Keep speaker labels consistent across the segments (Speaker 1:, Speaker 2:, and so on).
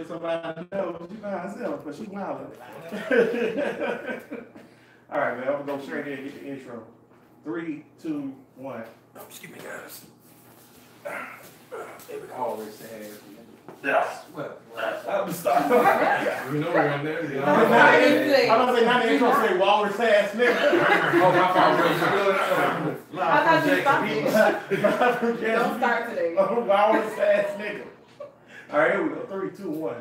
Speaker 1: somebody knows she by herself, but she wilding. All right, man. I'm gonna go straight in and get the intro. 3, 2, 1. Oh, excuse me, guys.
Speaker 2: Always sad.
Speaker 1: Yeah.
Speaker 2: What?
Speaker 1: I'm sorry.
Speaker 2: You know we're in there. You know.
Speaker 1: I don't say not the intro. Say walrus ass nigga.
Speaker 2: Oh, my fault.
Speaker 3: I thought you stopped it. Don't start today.
Speaker 1: Walrus ass nigga. All right, here we go. 3, 2, 1.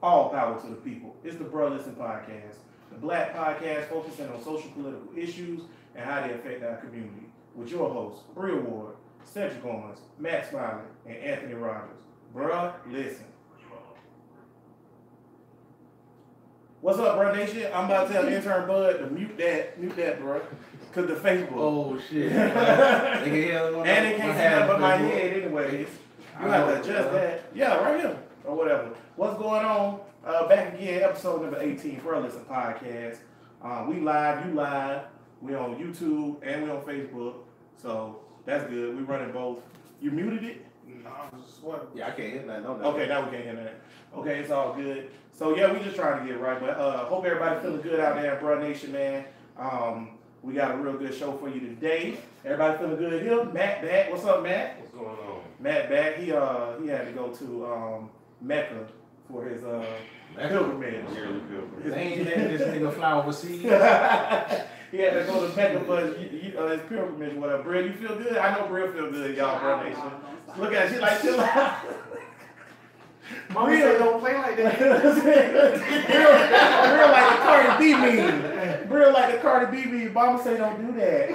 Speaker 1: All power to the people. It's the Bruh Listen Podcast, the black podcast focusing on social political issues and how they affect our community. With your hosts, Bria Ward, Cedric Owens, Matt Smiley, and Anthony Rogers. Bruh Listen. What's up, Bruh Nation? I'm about to tell intern Bud to mute that, bruh. Cause the Facebook.
Speaker 2: Oh shit.
Speaker 1: And it can't see nothing but my head anyways. You have to adjust that. Yeah, right here. Or whatever. What's going on? Back again, episode number 18, Bruh Listen Podcast. We live, you live. We on YouTube and we on Facebook. So that's good. We running both. You muted it?
Speaker 2: No, what? Yeah, I can't hear that. No.
Speaker 1: Okay, now we can't hear that. Okay, it's all good. So yeah, we just trying to get it right. But hope everybody feeling good out there, Bruh Nation, man. We got a real good show for you today. Everybody feeling good here? Matt back. What's up, Matt?
Speaker 2: What's going on?
Speaker 1: Matt back. He had to go to Mecca for his pilgrimage.
Speaker 2: They ain't letting this nigga fly overseas.
Speaker 1: He had to go to Mecca for his pilgrimage or whatever. Bria, you feel good? I know Bria feel good, y'all, Bruh Nation. Look at her, she like chill out.
Speaker 2: Mama said don't play like that.
Speaker 1: Bria like the Cardi B meme. Bria like the Cardi B meme. Mama say don't do that.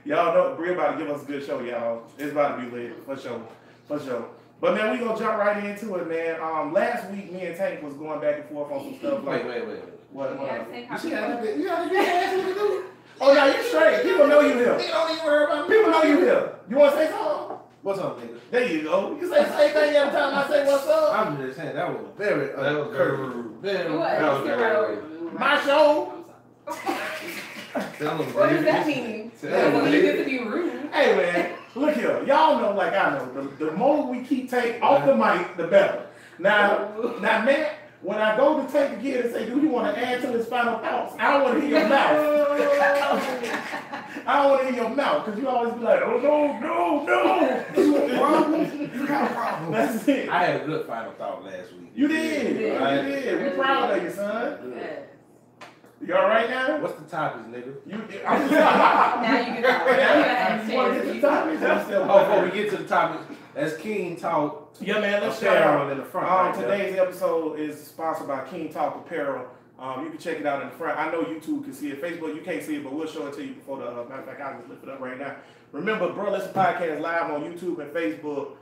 Speaker 1: Y'all know Bria about to give us a good show, y'all. It's about to be lit, for sure. But man, we gonna jump right into it, man. Last week, me and Tank was going back and forth on some stuff. Like,
Speaker 2: Wait.
Speaker 1: What?
Speaker 2: You see how you got to ask what to do?
Speaker 1: Oh, no, you straight. People know you here.
Speaker 2: They don't even worry about me.
Speaker 1: People know you here. You want to say something?
Speaker 2: What's up, nigga?
Speaker 1: There you go. You say the same thing every time I say what's up.
Speaker 2: I'm just saying that was very rude.
Speaker 1: My show.
Speaker 3: What does that mean? When you get to be rude.
Speaker 1: Hey, man, look here. Y'all know, like I know, the more we keep Tank off the mic, the better. Now, Matt, when I go to Tank again and say, do you want to add to his final thoughts? I don't want to hear your mouth. I don't want to hear your mouth, because you always be like, oh, no. You got a problem. That's it.
Speaker 2: I had a good final thought last week.
Speaker 1: You did. You did. We're proud of you, son. You all right now?
Speaker 2: What's the topics, nigga?
Speaker 3: Now you can talk. Now you
Speaker 1: want to get to the topics?
Speaker 2: Before we get to the topics, that's King Talk.
Speaker 1: Yeah, man, let's shout out.
Speaker 2: In the front.
Speaker 1: Today's episode is sponsored by King Talk Apparel. You can check it out in the front. I know YouTube can see it. Facebook, you can't see it, but we'll show it to you before the matter of fact, I'll just lift it up right now. Remember, Bruh Listen Podcast live on YouTube and Facebook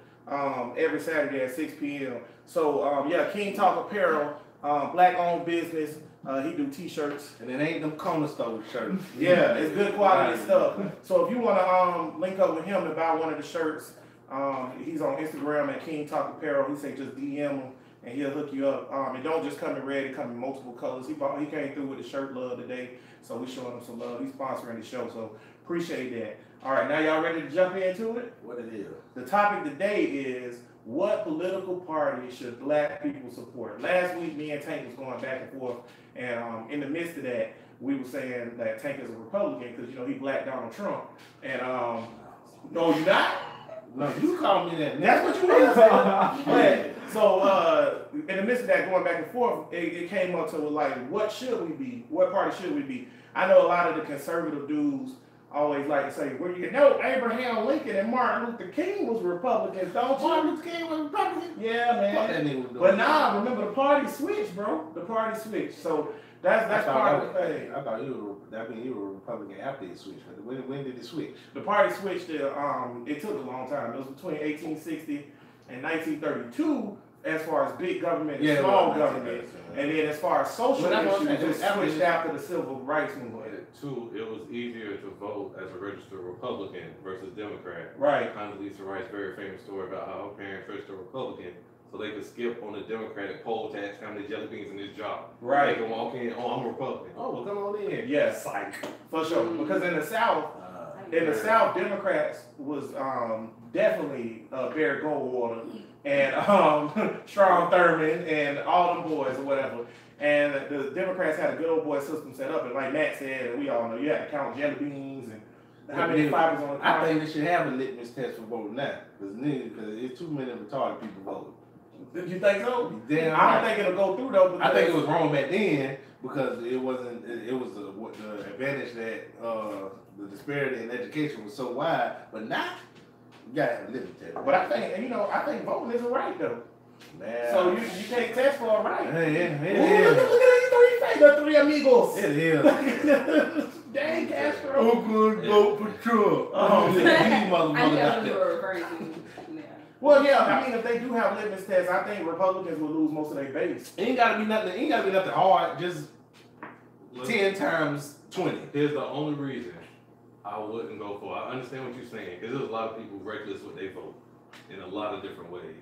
Speaker 1: every Saturday at 6 p.m. So, yeah, King Talk Apparel, black-owned business. He do t-shirts.
Speaker 2: And it ain't them corner store shirts.
Speaker 1: Yeah, it's good quality stuff. So if you want to link up with him to buy one of the shirts, he's on Instagram at King Talk Apparel. He say just DM him and he'll hook you up. And don't just come in red, it come in multiple colors. He came through with the shirt love today, so we showing him some love. He's sponsoring the show, so appreciate that. All right, now y'all ready to jump into it?
Speaker 2: What it is?
Speaker 1: The topic today is, what political party should black people support? Last week, me and Tank was going back and forth, and in the midst of that, we were saying that Tank is a Republican because, you know, he black Donald Trump. And, no, you not?
Speaker 2: No, you call me that.
Speaker 1: That's what you want to say. So, in the midst of that, going back and forth, it came up to, like, what should we be? What party should we be? I know a lot of the conservative dudes always like to say, well, you know, Abraham Lincoln and Martin Luther King was Republicans, don't you?
Speaker 2: Martin Luther King was Republican?
Speaker 1: Yeah, man. But nah, remember the party switched, bro. The party switched. So that's part of the thing.
Speaker 2: I thought you were a Republican after it switched. When did it switch?
Speaker 1: The party switched. It took a long time. It was between 1860 and 1932. As far as big government and small government, and then as far as social issues, it just switched after the civil rights movement.
Speaker 4: Two, it was easier to vote as a registered Republican versus Democrat.
Speaker 1: Right.
Speaker 4: Condoleezza Rice's very famous story about how her parents registered Republican so they could skip on the Democratic poll tax, family jelly beans, and this job.
Speaker 1: Right.
Speaker 4: They can walk in, oh, I'm a Republican. Oh, well, come on in.
Speaker 1: Yes,
Speaker 4: Psych.
Speaker 1: for sure. Because in the South, Democrats was definitely Barry Goldwater and Strom Thurmond and all them boys or whatever. And the Democrats had a good old boy system set up, and like Matt said, and we all know, you had to count jelly beans and how many fibers on the
Speaker 2: I
Speaker 1: count.
Speaker 2: think they should have a litmus test for voting now, because it's too many retarded people voting.
Speaker 1: Did you think so?
Speaker 2: Damn
Speaker 1: I don't
Speaker 2: right.
Speaker 1: think it'll go through though. Because
Speaker 2: I think it was wrong back then because it wasn't. It was the advantage that the disparity in education was so wide. But now you gotta have a litmus test.
Speaker 1: But I think, and I think voting is a right though.
Speaker 2: Man.
Speaker 1: So you can't test for a right.
Speaker 2: Yeah,
Speaker 1: Ooh,
Speaker 2: it
Speaker 1: look
Speaker 2: is.
Speaker 1: at the three amigos.
Speaker 2: It is.
Speaker 1: Dang Castro.
Speaker 2: I'm gonna vote for Trump.
Speaker 1: Oh.
Speaker 2: These
Speaker 3: I
Speaker 2: motherfuckers
Speaker 3: knew
Speaker 2: out
Speaker 3: what you
Speaker 2: there.
Speaker 3: were referring to. Yeah.
Speaker 1: Well, yeah, I mean, if they do have litmus tests, I think Republicans will lose most of their base.
Speaker 2: It ain't gotta be nothing hard. Just 10 times 20.
Speaker 4: Here's the only reason I wouldn't go for it. I understand what you're saying, because there's a lot of people reckless with their vote in a lot of different ways.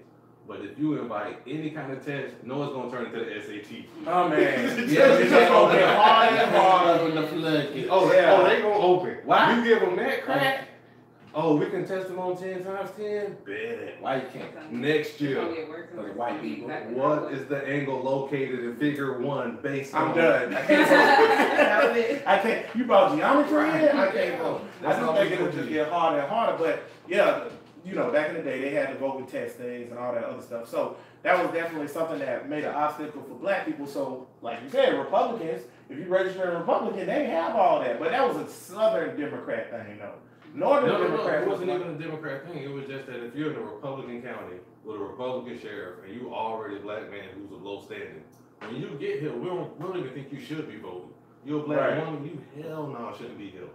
Speaker 4: But if you invite any kind of test, no one's gonna turn into the SAT.
Speaker 1: Oh man,
Speaker 2: Yeah,
Speaker 1: it's just gonna get harder and harder.
Speaker 2: Open the floodgates.
Speaker 4: Oh,
Speaker 1: Yeah.
Speaker 4: they gonna open.
Speaker 2: Why?
Speaker 4: You give them that crack? Oh, we can test them on 10 times 10? Bet.
Speaker 2: Why you can't?
Speaker 4: Next
Speaker 3: It's
Speaker 4: year,
Speaker 3: gonna get worse and
Speaker 2: For the
Speaker 3: worse.
Speaker 2: white people.
Speaker 3: Exactly
Speaker 4: what is the angle located in figure 1 based on?
Speaker 1: I'm done. I can't. I can't. You brought geometry in. I can't go. I
Speaker 4: That's
Speaker 1: just
Speaker 4: all
Speaker 1: think
Speaker 4: we
Speaker 1: it'll
Speaker 4: can
Speaker 1: just
Speaker 4: do.
Speaker 1: get harder and harder. But yeah, back in the day, they had to vote with test things and all that other stuff. So that was definitely something that made an obstacle for black people. So, like you said, Republicans, if you register a Republican, they have all that. But that was a Southern Democrat thing, though. Northern
Speaker 4: No,
Speaker 1: Democrat
Speaker 4: it
Speaker 1: was
Speaker 4: wasn't even a Democrat thing. It was just that if you're in a Republican county with a Republican sheriff and you already a black man who's of low standing, when you get here, we don't even think you should be voting. You're a black
Speaker 1: Right.
Speaker 4: woman, you hell no shouldn't be here.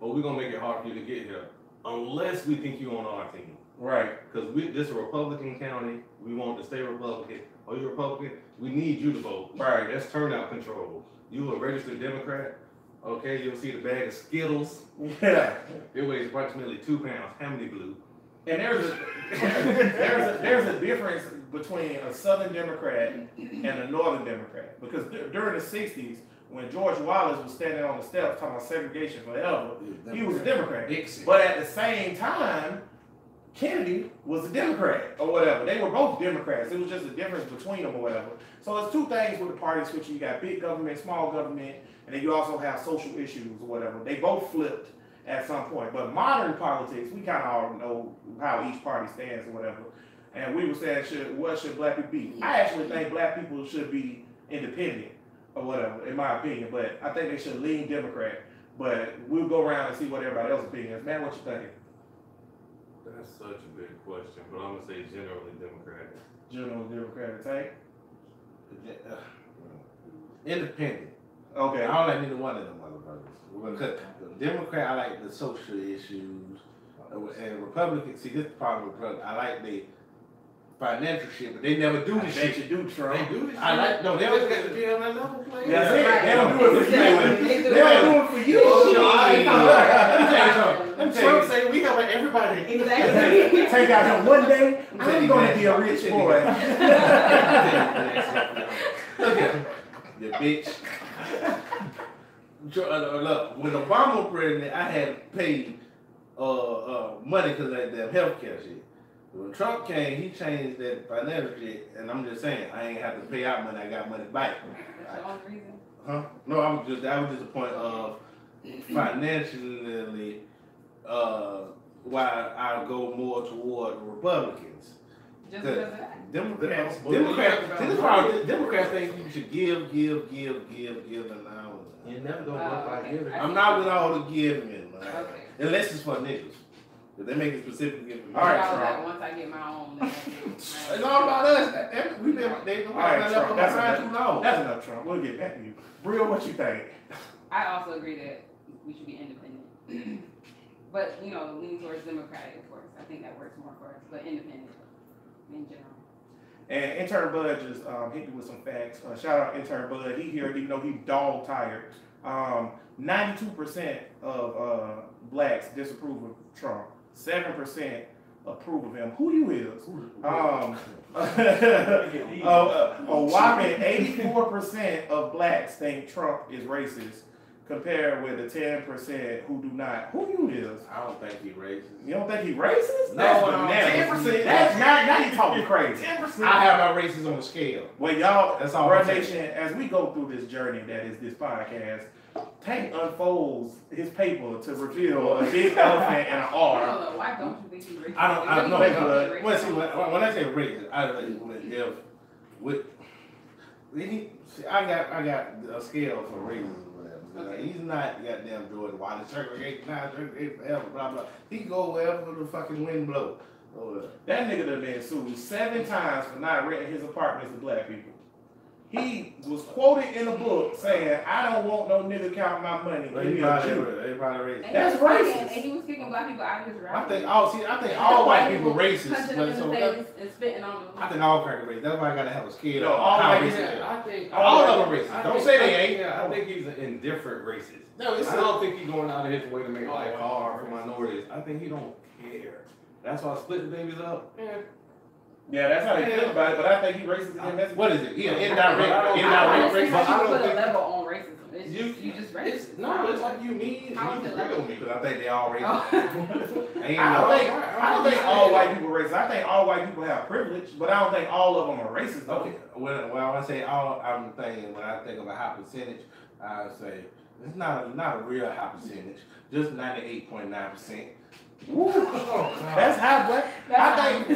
Speaker 4: But we're gonna make it hard for you to get here unless we think you're on our team.
Speaker 1: Right.
Speaker 4: Because this is a Republican county, we want to stay Republican. Are you Republican? We need you to vote.
Speaker 1: Right.
Speaker 4: That's turnout control. You a registered Democrat, okay, you'll see the bag of Skittles.
Speaker 1: Yeah.
Speaker 4: It weighs approximately 2 pounds. How many blue?
Speaker 1: And there's a difference between a Southern Democrat and a Northern Democrat, because during the '60s, when George Wallace was standing on the steps talking about segregation forever, he was a Democrat.
Speaker 2: Dixie.
Speaker 1: But at the same time, Kennedy was a Democrat or whatever. They were both Democrats. It was just a difference between them or whatever. So there's two things with the party switching. You got big government, small government, and then you also have social issues or whatever. They both flipped at some point. But modern politics, we kind of all know how each party stands or whatever. And we were saying, what should black people be? I actually think black people should be independent or whatever, in my opinion. But I think they should lean Democrat. But we'll go around and see what everybody else's opinion is. Man, what you think?
Speaker 4: That's such a big question, but I'm gonna say generally Democratic.
Speaker 1: General Democratic take?
Speaker 2: Independent.
Speaker 1: Okay.
Speaker 2: I don't like neither one of them motherfuckers. We're gonna cut the Democrat. I like the social issues, and Republicans. See, this is the problem with Republicans. I like the financial shit, but they never do
Speaker 1: I
Speaker 2: this
Speaker 1: bet
Speaker 2: shit.
Speaker 1: you do, Trump.
Speaker 4: They do this.
Speaker 2: I like no. They
Speaker 4: They
Speaker 2: don't
Speaker 4: got to be on that level playing.
Speaker 1: That's it.
Speaker 3: Right.
Speaker 1: They don't do it for you.
Speaker 3: They do
Speaker 1: They don't do it for you.
Speaker 2: Let me tell you something.
Speaker 4: say we have everybody.
Speaker 3: Exactly.
Speaker 1: Take out him one day. I'm gonna be a rich boy.
Speaker 2: Look at him, you bitch. Look, when Obama was president, I had to pay money because of that damn healthcare shit. When Trump came, he changed that financial shit, and I'm just saying, I ain't have to pay out money, I got money back.
Speaker 3: That's the only reason.
Speaker 2: Huh? No, that was just a point of financially, why I go more toward Republicans.
Speaker 3: Just because of that.
Speaker 2: Democrats think you should give, and now
Speaker 4: You never gonna work like giving.
Speaker 2: I'm not with all the giving, man.
Speaker 3: Okay.
Speaker 2: Unless it's for niggas. If they make it specifically for me.
Speaker 1: All right,
Speaker 3: I was
Speaker 1: Trump.
Speaker 3: like, once I get my own, then
Speaker 2: It's all about us. We've been they've been
Speaker 1: All right,
Speaker 2: up
Speaker 1: Trump.
Speaker 2: on
Speaker 1: That's
Speaker 2: the side
Speaker 1: enough.
Speaker 2: too long.
Speaker 1: That's enough, Trump. We'll get back to you. Brill, what you think?
Speaker 3: I also agree that we should be independent. But, lean towards Democratic, of course. I think that works more for us, but independent in general.
Speaker 1: And Intern Bud just hit me with some facts. Shout out Intern Bud. He here, even though he's dog tired. 92% of blacks disapprove of Trump. 7% approve of him. Who you is? A whopping 84% of blacks think Trump is racist, compared with the 10% who do not. Who you is?
Speaker 2: I don't think he's racist.
Speaker 1: You don't think he racist?
Speaker 2: No,
Speaker 1: That's
Speaker 2: no,
Speaker 1: bananas.
Speaker 2: 10%.
Speaker 1: That's now you talking crazy.
Speaker 2: 10%. I have my racism on the scale.
Speaker 1: Well, y'all,
Speaker 2: That's all
Speaker 1: Bruh
Speaker 2: I'm saying.
Speaker 1: Nation, as we go through this journey that is this podcast, Tank unfolds his paper to reveal a big elephant and an
Speaker 3: I
Speaker 1: R.
Speaker 3: don't know. Why don't you think he's racist?
Speaker 2: I don't know.
Speaker 3: Really don't think
Speaker 2: When,
Speaker 3: he's
Speaker 2: see,
Speaker 3: racist.
Speaker 2: when I say racist, I got a scale for racism or whatever.
Speaker 3: Okay.
Speaker 2: He's not goddamn Jordan Wallace, segregation, not segregation forever, blah blah. He can go wherever the fucking wind blow.
Speaker 1: That nigga done been sued 7 times for not renting his apartments to black people. He was quoted in a book saying, "I don't want no nigga count my money."
Speaker 2: But
Speaker 1: Give
Speaker 2: he
Speaker 1: me a
Speaker 2: probably
Speaker 1: Jew.
Speaker 2: racist.
Speaker 1: That's
Speaker 3: And he was
Speaker 1: racist.
Speaker 3: kicking- And he was kicking black people out of his
Speaker 2: I
Speaker 3: route.
Speaker 2: think all white people racist.
Speaker 3: Punching
Speaker 2: But
Speaker 3: them
Speaker 2: so
Speaker 3: in the
Speaker 2: that-
Speaker 3: face and spitting on them.
Speaker 2: I think all crackers racist. That's why I gotta have a scale.
Speaker 1: No,
Speaker 2: on
Speaker 1: all
Speaker 2: how
Speaker 1: white
Speaker 2: racist
Speaker 1: people-
Speaker 2: they are.
Speaker 4: I think
Speaker 2: All of them racist. Don't say they ain't.
Speaker 4: Yeah, I think he's an indifferent racist.
Speaker 2: No, it's
Speaker 4: I don't think he's going out of his way to make life hard for minorities. I think he don't care. That's why splitting babies up.
Speaker 1: Yeah, that's how they feel about it. But I think he racist again. That's
Speaker 2: What is it? He an
Speaker 3: I
Speaker 2: indirect
Speaker 3: don't
Speaker 2: racist.
Speaker 3: think
Speaker 4: But I
Speaker 3: you
Speaker 4: don't
Speaker 3: put a
Speaker 4: think-
Speaker 3: level on racism. It's you just
Speaker 4: It's,
Speaker 3: racist.
Speaker 4: no, it's like you need.
Speaker 3: How
Speaker 4: You
Speaker 3: is it
Speaker 4: agree
Speaker 3: level?
Speaker 4: with me.
Speaker 2: Because I think they all racist.
Speaker 3: Oh.
Speaker 2: Ain't
Speaker 1: I
Speaker 2: no.
Speaker 1: don't think all white people racist. I think all white people have privilege, but I don't think all of them are racist. Though.
Speaker 2: Okay, when I say all, I'm thinking when I think of a high percentage, I say it's not a real high percentage, just 98.9%.
Speaker 1: That's high, but I think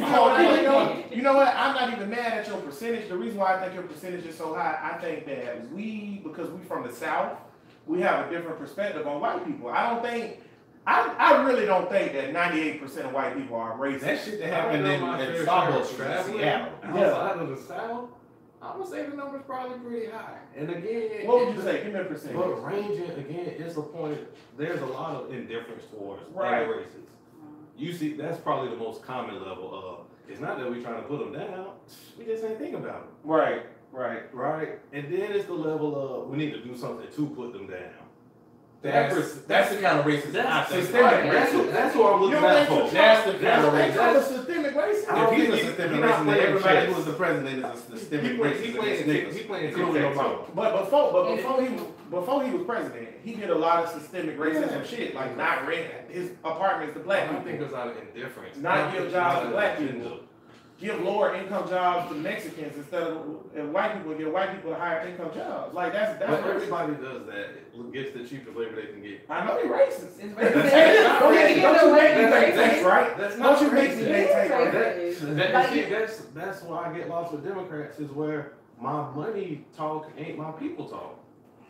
Speaker 1: you know what? I'm not even mad at your percentage. The reason why I think your percentage is so high, I think that because we from the South, we have a different perspective on white people. I really don't think that 98% of white people are racist.
Speaker 2: That shit that happened in Starbucks was in
Speaker 4: traveling
Speaker 2: Seattle.
Speaker 4: outside of the South. I would say the number's probably pretty high. And again,
Speaker 1: What would you say? Give me a percentage.
Speaker 4: But ranging again is the point. There's a lot of indifference towards
Speaker 1: Right.
Speaker 4: other races. You see, that's probably the most common level of. It's not that we're trying to put them down. We just ain't thinking about them.
Speaker 1: Right.
Speaker 4: Right. And then it's the level of we need to do something to put them down.
Speaker 2: That's the kind of racist I think.
Speaker 1: systemic
Speaker 4: That's what I'm
Speaker 1: You
Speaker 4: looking
Speaker 1: don't
Speaker 4: at
Speaker 1: think
Speaker 4: for.
Speaker 2: That's the kind of
Speaker 1: They
Speaker 2: racist.
Speaker 1: call it systemic racism.
Speaker 2: If he's a
Speaker 4: He-
Speaker 2: systemic
Speaker 4: he not
Speaker 2: racist, then
Speaker 4: playing
Speaker 2: everybody
Speaker 4: chess.
Speaker 2: who was the president is a systemic
Speaker 4: He
Speaker 2: racist.
Speaker 4: playing
Speaker 2: including
Speaker 4: tic-tac-toe.
Speaker 2: Obama.
Speaker 1: But before he was president, he did a lot of systemic racism shit, like not renting his apartments to
Speaker 4: I
Speaker 1: black
Speaker 4: think
Speaker 1: people,
Speaker 4: it's out of indifference.
Speaker 1: Not give jobs to
Speaker 4: Not
Speaker 1: black
Speaker 4: an
Speaker 1: people.
Speaker 4: agenda.
Speaker 1: give lower income jobs to Mexicans instead of and white people, give white people higher income jobs. Like that's
Speaker 4: But
Speaker 1: racist.
Speaker 4: everybody does that. It gets the cheapest labor they can get.
Speaker 1: I know they're racist.
Speaker 3: It's
Speaker 1: Hey,
Speaker 3: racist.
Speaker 1: don't
Speaker 3: They
Speaker 1: you
Speaker 3: give it away.
Speaker 1: make
Speaker 3: It's
Speaker 1: takes,
Speaker 3: racist.
Speaker 1: right?
Speaker 4: That's
Speaker 1: Don't you make
Speaker 4: racist.
Speaker 1: me make takes, right?
Speaker 3: Like,
Speaker 4: You see, that's why I get lost with Democrats is where my money talk ain't my people talk.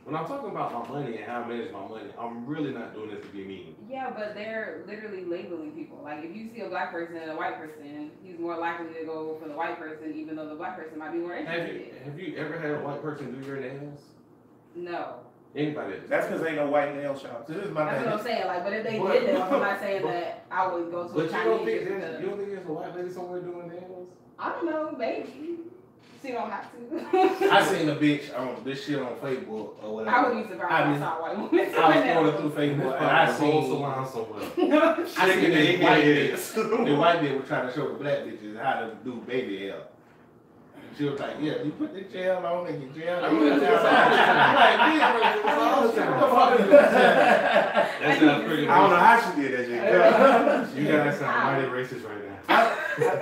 Speaker 4: When I'm talking about my money and how I manage my money, I'm really not doing this to be mean.
Speaker 3: yeah, but they're literally labeling people. Like if you see a black person and a white person, he's more likely to go for the white person, even though the black person might be more interested.
Speaker 4: Have you ever had a white person do your nails?
Speaker 3: No,
Speaker 4: Anybody?
Speaker 1: That's because ain't no white nail shops. This is my
Speaker 3: that's
Speaker 1: thing.
Speaker 3: what I'm saying. Like, but if they
Speaker 4: But-
Speaker 3: did that, I'm not saying that I would go to
Speaker 4: But
Speaker 3: a
Speaker 4: you
Speaker 3: Chinese
Speaker 4: don't think
Speaker 3: just
Speaker 4: there's
Speaker 3: because.
Speaker 4: you don't think there's a white lady somewhere doing nails?
Speaker 3: I don't know, maybe. She don't have to.
Speaker 2: I seen a bitch on this shit on Facebook or whatever.
Speaker 3: I would be surprised if I saw a white woman.
Speaker 2: I was scrolling through Facebook and I
Speaker 4: a whole
Speaker 2: seen
Speaker 4: salon somewhere.
Speaker 2: I seen
Speaker 4: Chicken
Speaker 2: this
Speaker 4: and
Speaker 2: white
Speaker 4: eggs.
Speaker 2: bitch. The white bitch was trying to show the black bitches how to do baby hair. She was like, yeah, you put the gel on and you gel on.
Speaker 4: I mean,
Speaker 2: I'm
Speaker 4: that's
Speaker 2: like, bitch,
Speaker 4: all the time.
Speaker 2: what the fuck is that?
Speaker 4: That sounds pretty
Speaker 1: I don't know
Speaker 4: racist.
Speaker 1: how she did that shit.
Speaker 4: You guys sound mighty racist right now.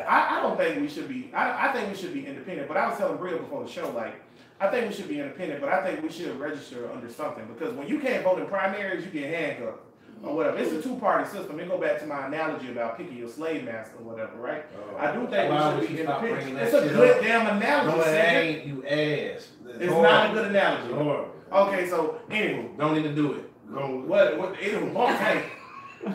Speaker 1: I don't think we should be. I think we should be independent. But I was telling Bria before the show, like, I think we should be independent. But I think we should register under something because when you can't vote in primaries, you get handcuffed or whatever. It's a two-party system. It go back to my analogy about picking your slave master or whatever, right? I do think
Speaker 2: Why
Speaker 1: we
Speaker 2: would
Speaker 1: should be
Speaker 2: you stop
Speaker 1: independent.
Speaker 2: bringing that
Speaker 1: It's a
Speaker 2: shit
Speaker 1: good
Speaker 2: up?
Speaker 1: damn analogy.
Speaker 2: No, it
Speaker 1: Cedric.
Speaker 2: ain't, you ass.
Speaker 1: It's not a good analogy.
Speaker 2: Horrible.
Speaker 1: Okay, so anywho,
Speaker 2: Don't even do it. Go.
Speaker 1: what anywho, okay.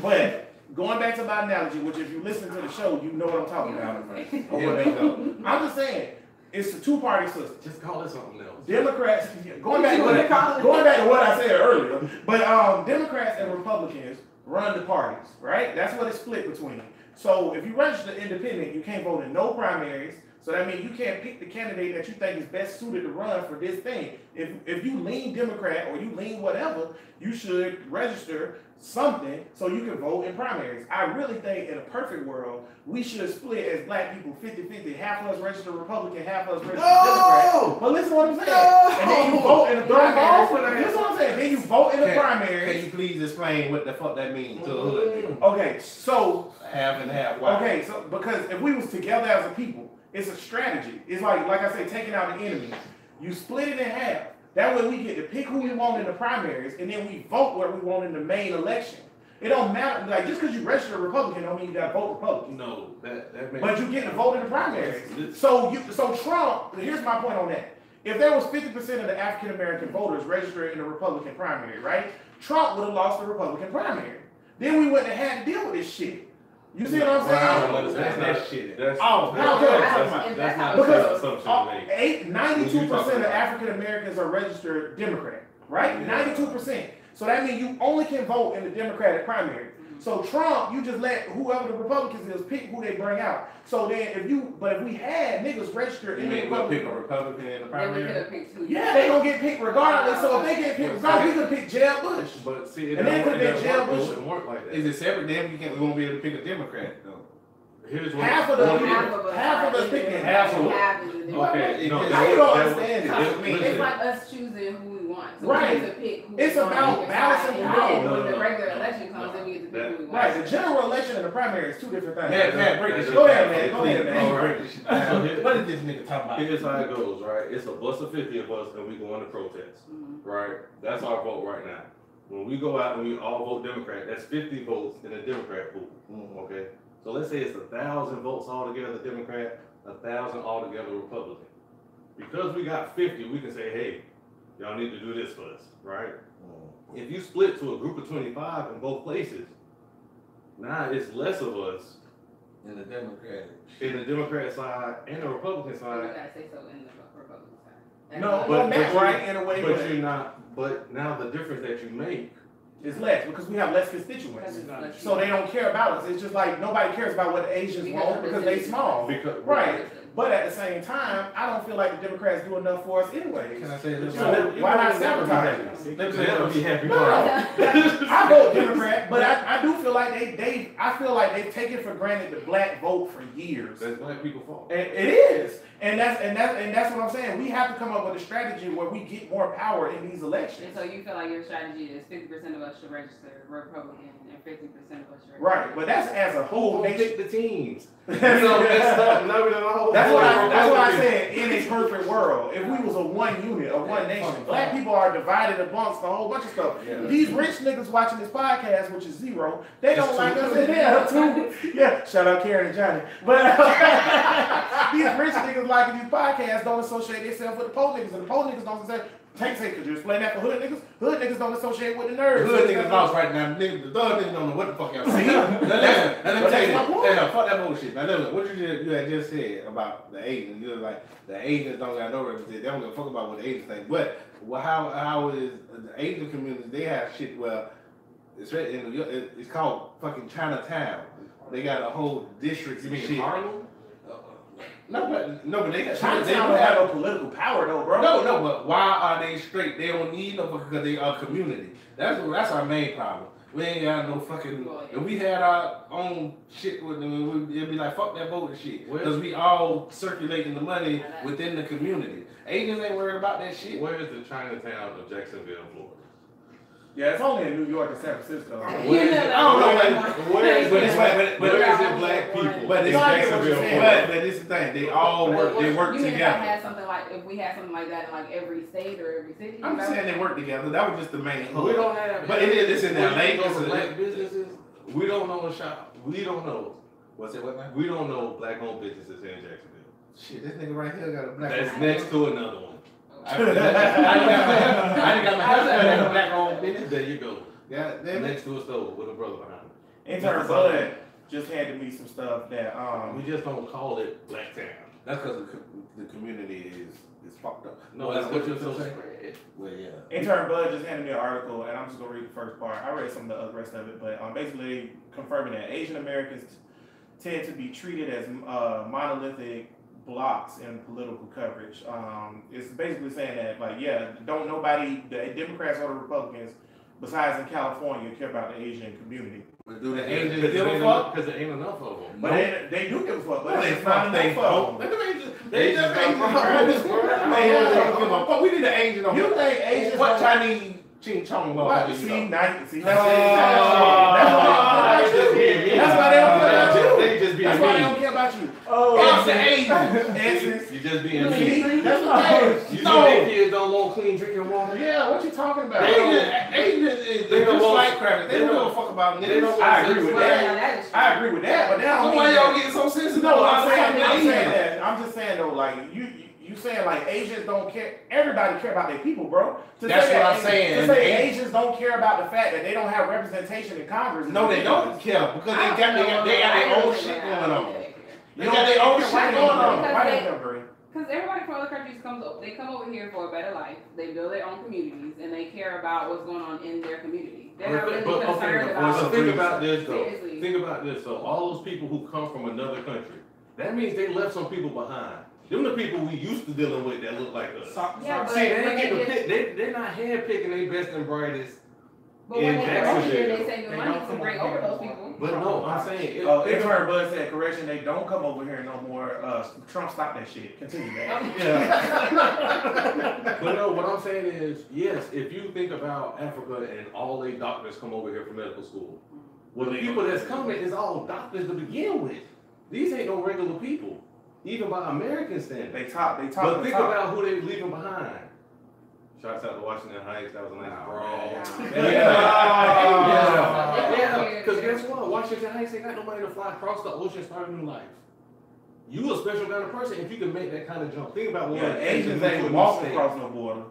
Speaker 1: But going back to my analogy, which if you listen to the show, you know what I'm talking about. Or
Speaker 2: Here we
Speaker 1: whatever.
Speaker 2: go.
Speaker 1: I'm just saying, it's a two-party system.
Speaker 4: Just call it something else.
Speaker 1: Democrats, going back to what I said earlier, but Democrats and Republicans run the parties, right? That's what it's split between. So if you register independent, you can't vote in no primaries. So that means you can't pick the candidate that you think is best suited to run for this thing. If you lean Democrat or you lean whatever, you should register something so you can vote in primaries. I really think in a perfect world, we should split as black people 50-50. Half of us register Republican, half of us register Democrat. But listen to what I'm saying. And then you vote in the primaries. Listen to what I'm saying. Then you vote in the primaries.
Speaker 2: Can you please explain what the fuck that means to the hood?
Speaker 1: Okay, so
Speaker 2: Half and half. Why?
Speaker 1: okay, so because if we was together as a people, it's a strategy. It's like I say, taking out the enemy. You split it in half. That way we get to pick who we want in the primaries, and then we vote where we want in the main election. It don't matter. Like just because you register a Republican, don't mean you got to vote Republican.
Speaker 4: No, that makes.
Speaker 1: But you get to vote in the primaries. So Trump. Here's my point on that. If there was 50% of the African American voters registered in the Republican primary, right? Trump would have lost the Republican primary. Then we wouldn't have had to deal with this shit. You see what I'm saying?
Speaker 4: Well, that's
Speaker 2: that shit.
Speaker 4: That's
Speaker 1: Oh,
Speaker 4: that's
Speaker 1: that's
Speaker 4: not
Speaker 1: because
Speaker 4: a assumption to make.
Speaker 1: 92% of African Americans are registered Democrat, right? 92%. So that means you only can vote in the Democratic primary. So Trump, you just let whoever the Republicans is pick who they bring out. So then if we had niggas registered in the
Speaker 2: We'll pick
Speaker 1: Republican,
Speaker 2: a Republican in the
Speaker 3: Then we could
Speaker 2: primary.
Speaker 3: have picked two.
Speaker 1: yeah, they gonna get picked regardless. So if they get picked regardless, we could pick Jeb Bush.
Speaker 4: But see, it
Speaker 1: And then
Speaker 4: doesn't
Speaker 1: it
Speaker 4: work-
Speaker 1: could've
Speaker 4: it
Speaker 1: been
Speaker 4: doesn't work-
Speaker 1: Jeb
Speaker 4: it
Speaker 1: Bush.
Speaker 4: wouldn't work like that.
Speaker 2: Is it separate? Then we won't be able to pick a Democrat though.
Speaker 4: Here's what
Speaker 1: Half of the
Speaker 3: Half of us
Speaker 1: picking.
Speaker 2: Half of
Speaker 3: Half is the
Speaker 4: Okay, no,
Speaker 1: How you don't
Speaker 4: that-
Speaker 1: understand it?
Speaker 4: that-
Speaker 2: It's
Speaker 3: It's like us choosing who we want. So
Speaker 1: Right.
Speaker 3: we get to pick who
Speaker 1: It's
Speaker 3: we want
Speaker 1: about
Speaker 3: to
Speaker 1: balancing
Speaker 3: decide,
Speaker 1: power.
Speaker 3: and then when
Speaker 4: No,
Speaker 3: the
Speaker 4: no,
Speaker 3: regular
Speaker 4: no.
Speaker 3: election comes, then we get to pick who we want.
Speaker 1: Right, the general election and the primary is two different things.
Speaker 2: Man, break this shit
Speaker 1: Go
Speaker 2: down.
Speaker 1: ahead, man. Go ahead, man.
Speaker 2: Please, break this shit down.
Speaker 4: So here-
Speaker 2: What is this nigga talking about?
Speaker 4: Here's how it goes, right? It's a bus of 50 of us, and we go on to protest, right? That's our vote right now. When we go out and we all vote Democrat, that's 50 votes in the Democrat pool, okay? So let's say it's 1,000 votes altogether Democrat, 1,000 altogether Republican. Because we got 50, we can say, hey, y'all need to do this for us, right? If you split to a group of 25 in both places, now it's less of us
Speaker 2: In the Democratic.
Speaker 4: in the Democrat side and the Republican
Speaker 3: You
Speaker 4: side.
Speaker 3: gotta say so in the Republican side.
Speaker 1: No,
Speaker 4: But-
Speaker 1: that's
Speaker 4: but-
Speaker 1: right in a way,
Speaker 4: But
Speaker 1: but
Speaker 4: you're not. But now the difference that you make.
Speaker 1: it's less because we have less constituents. So they don't care about us. It's just like nobody cares about what the Asians want because they small.
Speaker 4: Because
Speaker 1: Right. But at the same time, I don't feel like the Democrats do enough for us anyway.
Speaker 2: Can I say this?
Speaker 1: So why not sabotage us?
Speaker 2: Let me say
Speaker 4: Never
Speaker 2: this.
Speaker 4: be happy.
Speaker 1: No, I vote Democrat, but I do feel like I feel like they've taken for granted the black vote for years.
Speaker 4: That's black people fault.
Speaker 1: And it is, and that's what I'm saying. We have to come up with a strategy where we get more power in these
Speaker 3: And
Speaker 1: elections.
Speaker 3: so you feel like your strategy is 50% of us should register Republican and 50% of us should register.
Speaker 1: Right, but that's as a whole
Speaker 4: Who
Speaker 1: nation.
Speaker 4: pick the teams?
Speaker 1: That's
Speaker 4: That's
Speaker 1: what I said. In a perfect world, if we was a one unit, a one nation, black people are divided amongst a whole bunch of stuff.
Speaker 2: Yeah.
Speaker 1: These rich niggas watching this podcast, which is zero, they don't
Speaker 4: It's
Speaker 1: like
Speaker 4: two.
Speaker 1: us in there too. Yeah, shout out Karen and Johnny. But these rich niggas liking these podcasts don't associate themselves with the poor niggas, and the poor niggas don't say. Could you explain that for hood niggas? Hood niggas don't associate with the nerds.
Speaker 2: The hood niggas lost right now. The thug niggas don't know what the fuck y'all
Speaker 1: See?
Speaker 2: saying. Now let me tell you
Speaker 1: That's my
Speaker 2: this.
Speaker 1: point.
Speaker 2: Fuck that bullshit. Now listen, what you had just said about the Asians, you was like, the Asians don't got no representation. They don't give a fuck about what the Asians think. But how is the Asian community, they have shit, well, it's called fucking Chinatown. They got a whole district
Speaker 4: You
Speaker 2: and
Speaker 4: mean
Speaker 2: shit.
Speaker 4: Harlem?
Speaker 2: No, but they got
Speaker 1: Chinatown don't have no political power though, bro.
Speaker 2: No, but why are they straight? They don't need no fucking because they are community. That's our main problem. We ain't got no fucking. If we had our own shit with them, it'd be like fuck that vote and shit. Because we all circulating the money within the community. Asians ain't worried about that shit.
Speaker 4: Where is the Chinatown of Jacksonville, Florida?
Speaker 1: Yeah, it's only in New York and San Francisco.
Speaker 4: Where is it?
Speaker 2: I don't know,
Speaker 4: Where is
Speaker 2: but it's
Speaker 4: it?
Speaker 2: like-
Speaker 4: Where is it black people?
Speaker 2: But it's
Speaker 1: No, I get what you're
Speaker 2: Jacksonville.
Speaker 1: saying.
Speaker 2: But this is the thing. They all work. They work
Speaker 3: You mean
Speaker 2: together.
Speaker 3: if we had something like that in like every state or every city?
Speaker 2: I'm just saying they work together. That was just the main hub.
Speaker 4: We don't have.
Speaker 2: But it is. It's in
Speaker 4: When
Speaker 2: LA.
Speaker 4: you go to
Speaker 2: It's
Speaker 4: black businesses. We don't know the shop. We don't know.
Speaker 2: What's it? What man?
Speaker 4: We don't know black-owned businesses here in Jacksonville.
Speaker 2: Shit, this nigga right here got a black.
Speaker 4: That's next to another one.
Speaker 2: I done got my house at a black owned business.
Speaker 4: There you go.
Speaker 2: Yeah, damn it.
Speaker 4: Next to a stove with a brother behind it.
Speaker 1: Intern Bud just handed me some stuff that
Speaker 4: We just don't call it Blacktown.
Speaker 2: That's because the community is fucked up.
Speaker 4: No, that's what you're
Speaker 2: saying.
Speaker 4: saying.
Speaker 2: Well, yeah.
Speaker 1: Intern Bud just handed me an article, and I'm just gonna read the first part. I read some of the rest of it, but basically confirming that Asian Americans tend to be treated as monolithic blocks in political coverage. It's basically saying that, like, yeah, don't nobody, the Democrats or the Republicans, besides in California, care about the Asian community.
Speaker 2: But do the
Speaker 4: Because
Speaker 2: Asians give a fuck?
Speaker 4: there ain't enough of them.
Speaker 1: But they do give a fuck, but
Speaker 2: No,
Speaker 1: it's not
Speaker 2: they
Speaker 1: enough
Speaker 2: don't.
Speaker 1: of
Speaker 2: Let
Speaker 1: them.
Speaker 2: them Asians.
Speaker 4: They
Speaker 2: They just
Speaker 4: just
Speaker 2: Asians
Speaker 4: don't
Speaker 2: run this world.
Speaker 1: They
Speaker 2: Don't give a fuck. We need an Asian on
Speaker 1: You think Asians
Speaker 2: what
Speaker 1: don't-
Speaker 2: Chinese ching chong
Speaker 1: What?
Speaker 2: motherfucker you
Speaker 1: See,
Speaker 2: know?
Speaker 1: now, see,
Speaker 2: Oh,
Speaker 1: that's why they don't care about you. That's why they don't care about you.
Speaker 4: They just being
Speaker 1: That's why they
Speaker 4: mean.
Speaker 1: don't care about you.
Speaker 2: It's the Asians.
Speaker 1: Essence.
Speaker 4: You just being
Speaker 1: See,
Speaker 4: mean.
Speaker 1: that's what it is.
Speaker 4: You
Speaker 2: No.
Speaker 4: know their kids don't want clean drinking water.
Speaker 1: Yeah, what you talking about?
Speaker 2: Asians is
Speaker 4: They don't
Speaker 2: just
Speaker 4: want-
Speaker 2: like crackers. They
Speaker 4: they
Speaker 2: don't give a
Speaker 4: don't-
Speaker 2: fuck about
Speaker 4: they don't
Speaker 2: niggas.
Speaker 4: want
Speaker 1: I agree with
Speaker 3: Well,
Speaker 1: that.
Speaker 3: now that is true.
Speaker 1: I agree with that, but now
Speaker 2: So why y'all getting so sensitive?
Speaker 1: No, I'm
Speaker 2: about
Speaker 1: saying
Speaker 2: Asians?
Speaker 1: that. I'm just saying though, like you saying like Asians don't care. Everybody care about their people, bro. To
Speaker 2: That's
Speaker 1: say
Speaker 2: what
Speaker 1: that
Speaker 2: I'm saying.
Speaker 1: To say Asians don't care about the fact that they don't have representation in Congress.
Speaker 2: No, they don't care because they got their own shit going on. They
Speaker 1: You
Speaker 2: got
Speaker 1: don't
Speaker 2: their own
Speaker 1: care.
Speaker 2: shit
Speaker 1: Why
Speaker 2: going
Speaker 1: they-
Speaker 2: on.
Speaker 1: Why they don't agree?
Speaker 3: Because everybody from other countries they come over here for a better life. They build their own communities and they care about what's going on in their community. They're not really concerned about.
Speaker 4: So think about this though.
Speaker 3: Seriously.
Speaker 4: Think about this. So all those people who come from another country, that means they left some people behind. Them the people we used to dealing with that look like us.
Speaker 3: Yeah, but
Speaker 4: See, they
Speaker 3: when
Speaker 4: ain't get
Speaker 3: they
Speaker 4: to
Speaker 3: get-
Speaker 4: pick. They're not handpicking their best and brightest.
Speaker 3: But when they come over here,
Speaker 4: Jacksonville.
Speaker 3: they save the money to bring over those people.
Speaker 4: But no, I'm saying.
Speaker 1: Intern Bud said, correction, they don't come over here no more. Trump stopped that shit. Continue, man.
Speaker 4: But no, what I'm saying is, yes, if you think about Africa and all they doctors come over here for medical school, well, the people that's coming is all doctors to begin with. These ain't no regular people, even by American standards.
Speaker 1: They talk.
Speaker 4: But think about who they leaving behind. Shouts out to Washington Heights. That was a nice brawl.
Speaker 3: Yeah.
Speaker 4: Because guess what? Washington Heights ain't got nobody to fly across the ocean, start a new life. You a special kind of person if you can make that kind of jump. Think about what
Speaker 1: Yeah, Asians ain't
Speaker 4: walking
Speaker 1: walking across no border.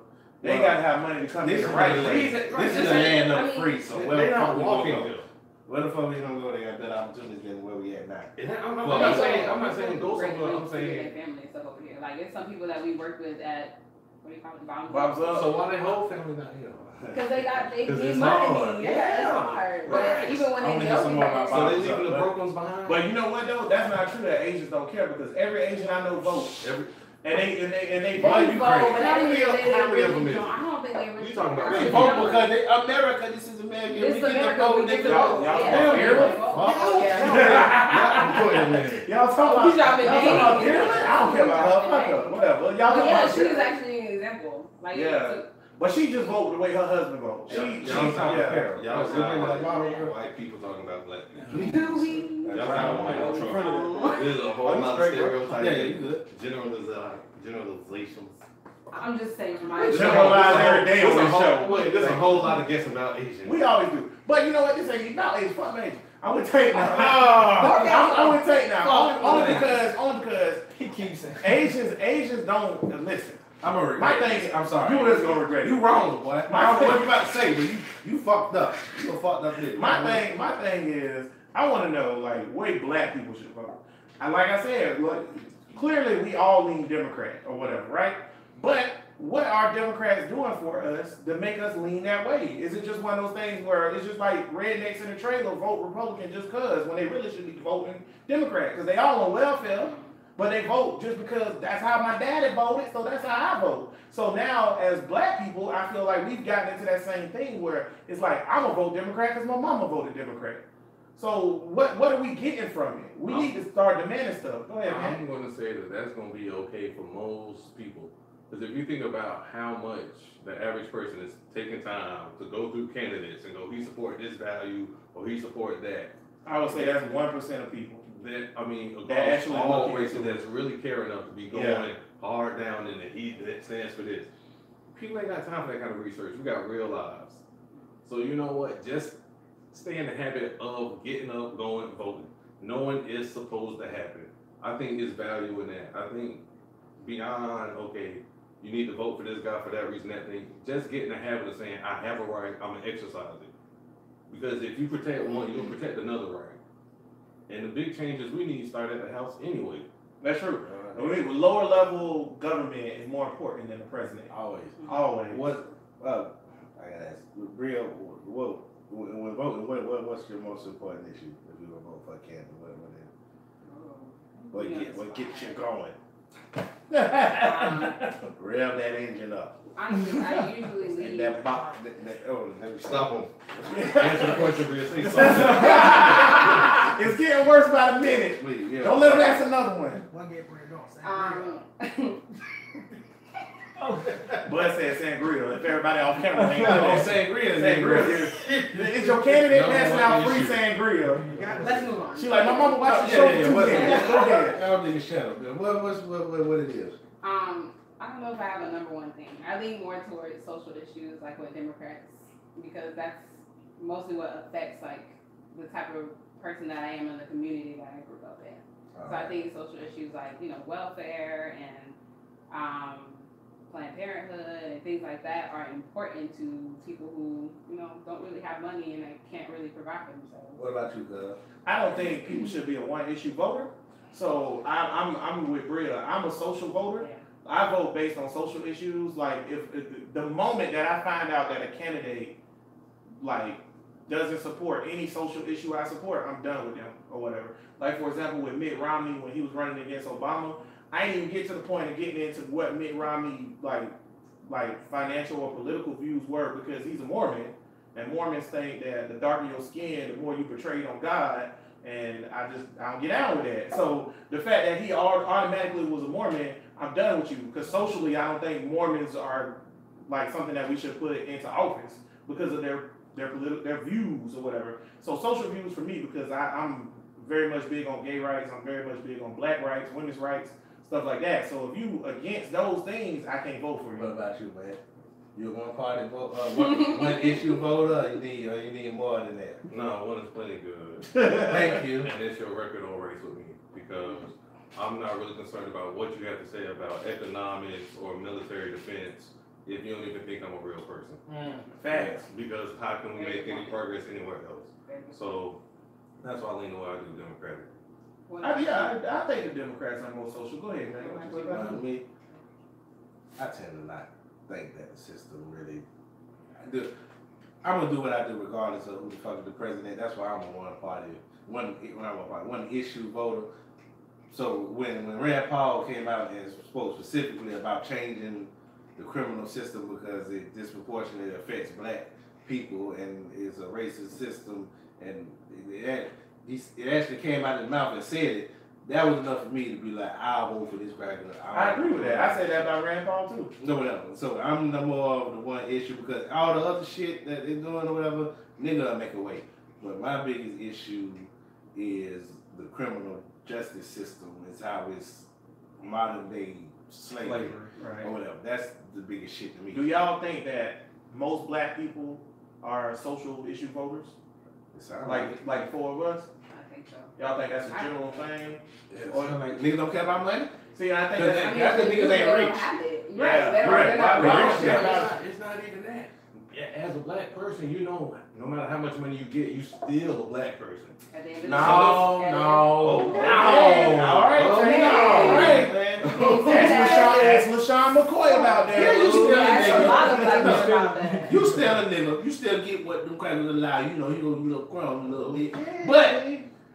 Speaker 1: They gotta have money to come
Speaker 2: This
Speaker 1: here
Speaker 2: is
Speaker 1: right
Speaker 2: the
Speaker 1: away.
Speaker 2: This is the land of free, so where
Speaker 4: They're
Speaker 2: the
Speaker 4: not
Speaker 2: fuck we
Speaker 4: walking
Speaker 2: gonna go?
Speaker 4: there.
Speaker 2: Where the fuck we gonna go? They got better opportunities than where we at now.
Speaker 4: I'm
Speaker 2: Well,
Speaker 4: not saying go
Speaker 3: Great
Speaker 4: somewhere. I'm
Speaker 3: ways to
Speaker 4: saying.
Speaker 3: get family and stuff over here. Like there's some people that we work with at what do you call it,
Speaker 1: Bob's up.
Speaker 4: So why they whole family not here?
Speaker 3: Because they
Speaker 4: 'Cause
Speaker 3: need
Speaker 4: it's
Speaker 3: money.
Speaker 4: hard.
Speaker 3: Yeah, it's hard. But
Speaker 2: Right.
Speaker 3: even when
Speaker 2: I wanna
Speaker 3: they
Speaker 2: hear
Speaker 3: know
Speaker 2: some more
Speaker 3: people,
Speaker 2: about
Speaker 4: So they
Speaker 2: Bob's
Speaker 4: leaving the
Speaker 2: up,
Speaker 4: broke ones behind.
Speaker 1: But you know what though? That's not true that Asians don't care because every Asian I know vote.
Speaker 4: Every,
Speaker 1: And they
Speaker 3: they
Speaker 1: vote.
Speaker 3: vote, but
Speaker 4: How
Speaker 3: that
Speaker 4: many
Speaker 3: means
Speaker 4: of-
Speaker 3: they
Speaker 4: how many of them
Speaker 3: really
Speaker 4: is
Speaker 3: don't.
Speaker 4: it?
Speaker 3: I don't think they really.
Speaker 4: You talking about-
Speaker 2: We
Speaker 3: They
Speaker 2: vote
Speaker 3: don't.
Speaker 2: because America, this is America.
Speaker 3: This
Speaker 2: We
Speaker 3: is
Speaker 2: get the
Speaker 3: America,
Speaker 2: vote,
Speaker 3: we get
Speaker 2: nigga.
Speaker 3: the
Speaker 1: Y'all-
Speaker 3: vote.
Speaker 1: y'all
Speaker 3: Yeah,
Speaker 1: talking
Speaker 3: we
Speaker 1: Ireland?
Speaker 3: vote.
Speaker 2: Fuck.
Speaker 3: Yeah.
Speaker 2: Wait a minute.
Speaker 1: Y'all talking about
Speaker 3: You dropping names.
Speaker 1: Ireland? I don't care about her. Fuck her. Whatever. Y'all
Speaker 3: But
Speaker 1: talking
Speaker 3: yeah,
Speaker 1: about
Speaker 3: she was
Speaker 1: shit.
Speaker 3: actually an example. Like,
Speaker 1: Yeah. But she just voted the way her husband votes.
Speaker 4: Y'all
Speaker 1: She
Speaker 4: sound
Speaker 1: yeah.
Speaker 4: Y'all
Speaker 2: Looking
Speaker 4: sound
Speaker 2: like
Speaker 4: like white people talking about black people.
Speaker 3: do we?
Speaker 4: Y'all sound like no Trump. There's a whole lot of
Speaker 2: Yeah, you
Speaker 4: stereotypes,
Speaker 2: good.
Speaker 4: generalizations.
Speaker 3: I'm just saying from my
Speaker 1: Generalize every day on
Speaker 4: There's a
Speaker 1: this
Speaker 4: whole-
Speaker 1: show.
Speaker 4: wait, there's a whole lot of guessing about Asians.
Speaker 1: We always do. But you know what? This ain't about age. Fuck me. I would take now.
Speaker 2: Oh,
Speaker 1: I would take now.
Speaker 2: Fuck
Speaker 1: Only
Speaker 2: that.
Speaker 1: because
Speaker 2: he keeps saying.
Speaker 1: Asians don't listen.
Speaker 2: I'm a regret.
Speaker 1: My thing is,
Speaker 2: I'm sorry.
Speaker 1: You just gonna regret it.
Speaker 2: You wrong, boy. I don't know what you about to say, but you fucked up. You a fucked up nigga.
Speaker 1: My thing is, I want to know like where black people should vote. And like I said, clearly we all lean Democrat or whatever, right? But what are Democrats doing for us to make us lean that way? Is it just one of those things where it's just like rednecks in the trailer vote Republican just cause when they really should be voting Democrat because they all on welfare, but they vote just because that's how my daddy voted, so that's how I vote. So now as black people, I feel like we've gotten into that same thing where it's like I'm gonna vote Democrat because my mama voted Democrat. So what are we getting from it? We need to start demanding stuff. Go ahead, man.
Speaker 4: I'm going to say that that's going to be okay for most people. Because if you think about how much the average person is taking time to go through candidates and go, he support this value or he support that.
Speaker 1: I would say that's 1% of people.
Speaker 4: That I mean,
Speaker 1: That
Speaker 4: across
Speaker 1: actually
Speaker 4: all
Speaker 1: looking
Speaker 4: races
Speaker 1: into it.
Speaker 4: that's really care enough to be going
Speaker 1: Yeah.
Speaker 4: hard down in the heat that stands for this. People ain't got time for that kind of research. We got real lives. So you know what? Just stay in the habit of getting up, going, voting. Knowing it's supposed to happen. I think there's value in that. I think beyond, okay, you need to vote for this guy for that reason, that thing. Just get in the habit of saying, I have a right, I'm gonna exercise it. Because if you protect one, you'll protect another right. And the big changes we need start at the house anyway.
Speaker 1: That's true. I mean, lower level government is more important than the president.
Speaker 2: Always.
Speaker 1: Always.
Speaker 2: What? I gotta ask. Real. When voting, what's your most important issue if you gonna vote for a candidate? What gets you going? Rev that engine up.
Speaker 3: Honestly, I usually
Speaker 2: And
Speaker 3: leave.
Speaker 2: that box, let me
Speaker 4: Stop him. Answer the question, Bria. Say something.
Speaker 1: It's getting worse by the minute.
Speaker 2: Please, yeah.
Speaker 1: Don't let him ask another one.
Speaker 5: What get Brent on?
Speaker 1: Bud said sangria. If everybody off camera ain't
Speaker 2: Oh,
Speaker 1: know that.
Speaker 2: sangria.
Speaker 1: Sangria. Is your candidate
Speaker 4: No,
Speaker 1: passing
Speaker 4: no,
Speaker 1: out
Speaker 4: no,
Speaker 1: free
Speaker 4: issue.
Speaker 1: sangria?
Speaker 3: Let's move on.
Speaker 1: She like, my mama watched the show for 2 years. Go ahead.
Speaker 2: Y'all niggas shut up. Man. What it is?
Speaker 3: I don't know if I have a number one thing. I lean more towards social issues, like with Democrats, because that's mostly what affects like the type of person that I am in the community that I grew up in. So I think social issues like welfare and Planned Parenthood and things like that are important to people who don't really have money and they can't really provide for themselves.
Speaker 2: What about you, Cuz?
Speaker 1: I don't think people should be a one-issue voter. So I'm with Bria. I'm a social voter.
Speaker 3: Yeah.
Speaker 1: I vote based on social issues. Like if the moment that I find out that a candidate like doesn't support any social issue I support, I'm done with them or whatever. Like for example, with Mitt Romney when he was running against Obama, I didn't even get to the point of getting into what Mitt Romney like financial or political views were because he's a Mormon, and Mormons think that the darker your skin, the more you betrayed on God. And I don't get down with that. So the fact that he automatically was a Mormon, I'm done with you. Because socially, I don't think Mormons are like something that we should put into office because of their views or whatever. So social views for me, because I'm very much big on gay rights. I'm very much big on black rights, women's rights, stuff like that. So if you against those things, I can't vote for
Speaker 2: What
Speaker 1: you.
Speaker 2: about you, man? You a one-party vote, one issue voter? Or you need more than that?
Speaker 4: No, one is plenty good.
Speaker 2: Thank you.
Speaker 4: And it's your record on race with me because I'm not really concerned about what you have to say about economics or military defense if you don't even think I'm a real person.
Speaker 1: Facts.
Speaker 4: Because how can we make any progress anywhere else? So that's why I lean the way I do Democratic.
Speaker 1: I think the Democrats are more social. Go ahead, man. What you about?
Speaker 2: Me, I tend to not think that the system really. I'm gonna do what I do regardless of who the fuck is the president. That's why I'm a one issue voter. So when Rand Paul came out and spoke specifically about changing the criminal system because it disproportionately affects black people and is a racist system, and it actually came out of his mouth and said it. That was enough for me to be like, I'll vote for this guy.
Speaker 1: I agree with that. I said that about Rand Paul too.
Speaker 2: No, whatever. So I'm the more of the one issue because all the other shit that they're doing or whatever, nigga will make a way. But my biggest issue is the criminal justice system. It's how it's modern day slavery
Speaker 1: Right.
Speaker 2: or whatever. That's the biggest shit to me.
Speaker 1: Do y'all think that most black people are social issue voters?
Speaker 2: It sounds like
Speaker 1: Like 4 of us?
Speaker 3: I think so.
Speaker 1: Y'all think that's a general thing?
Speaker 2: or like niggas don't care about money.
Speaker 1: See, I think
Speaker 2: Cause
Speaker 1: that's
Speaker 2: that's the niggas
Speaker 3: they
Speaker 2: ain't
Speaker 3: don't
Speaker 2: rich.
Speaker 3: have it.
Speaker 1: Yeah,
Speaker 3: Right, they're
Speaker 1: right,
Speaker 3: not
Speaker 1: right.
Speaker 3: rich.
Speaker 1: Yeah.
Speaker 4: It's not even that. As a black person, no matter how much money you get, you still a black person.
Speaker 3: At the end of the
Speaker 4: No,
Speaker 3: day,
Speaker 4: no.
Speaker 1: All right,
Speaker 4: Oh,
Speaker 1: man.
Speaker 4: no.
Speaker 1: All right, man. Ask LaShawn McCoy about that.
Speaker 2: Yeah, you still
Speaker 3: That's a lot of black
Speaker 2: nigga.
Speaker 3: people about that.
Speaker 2: You still a nigga. You still get what them crackers allow. You know, you little crumb a little bit. But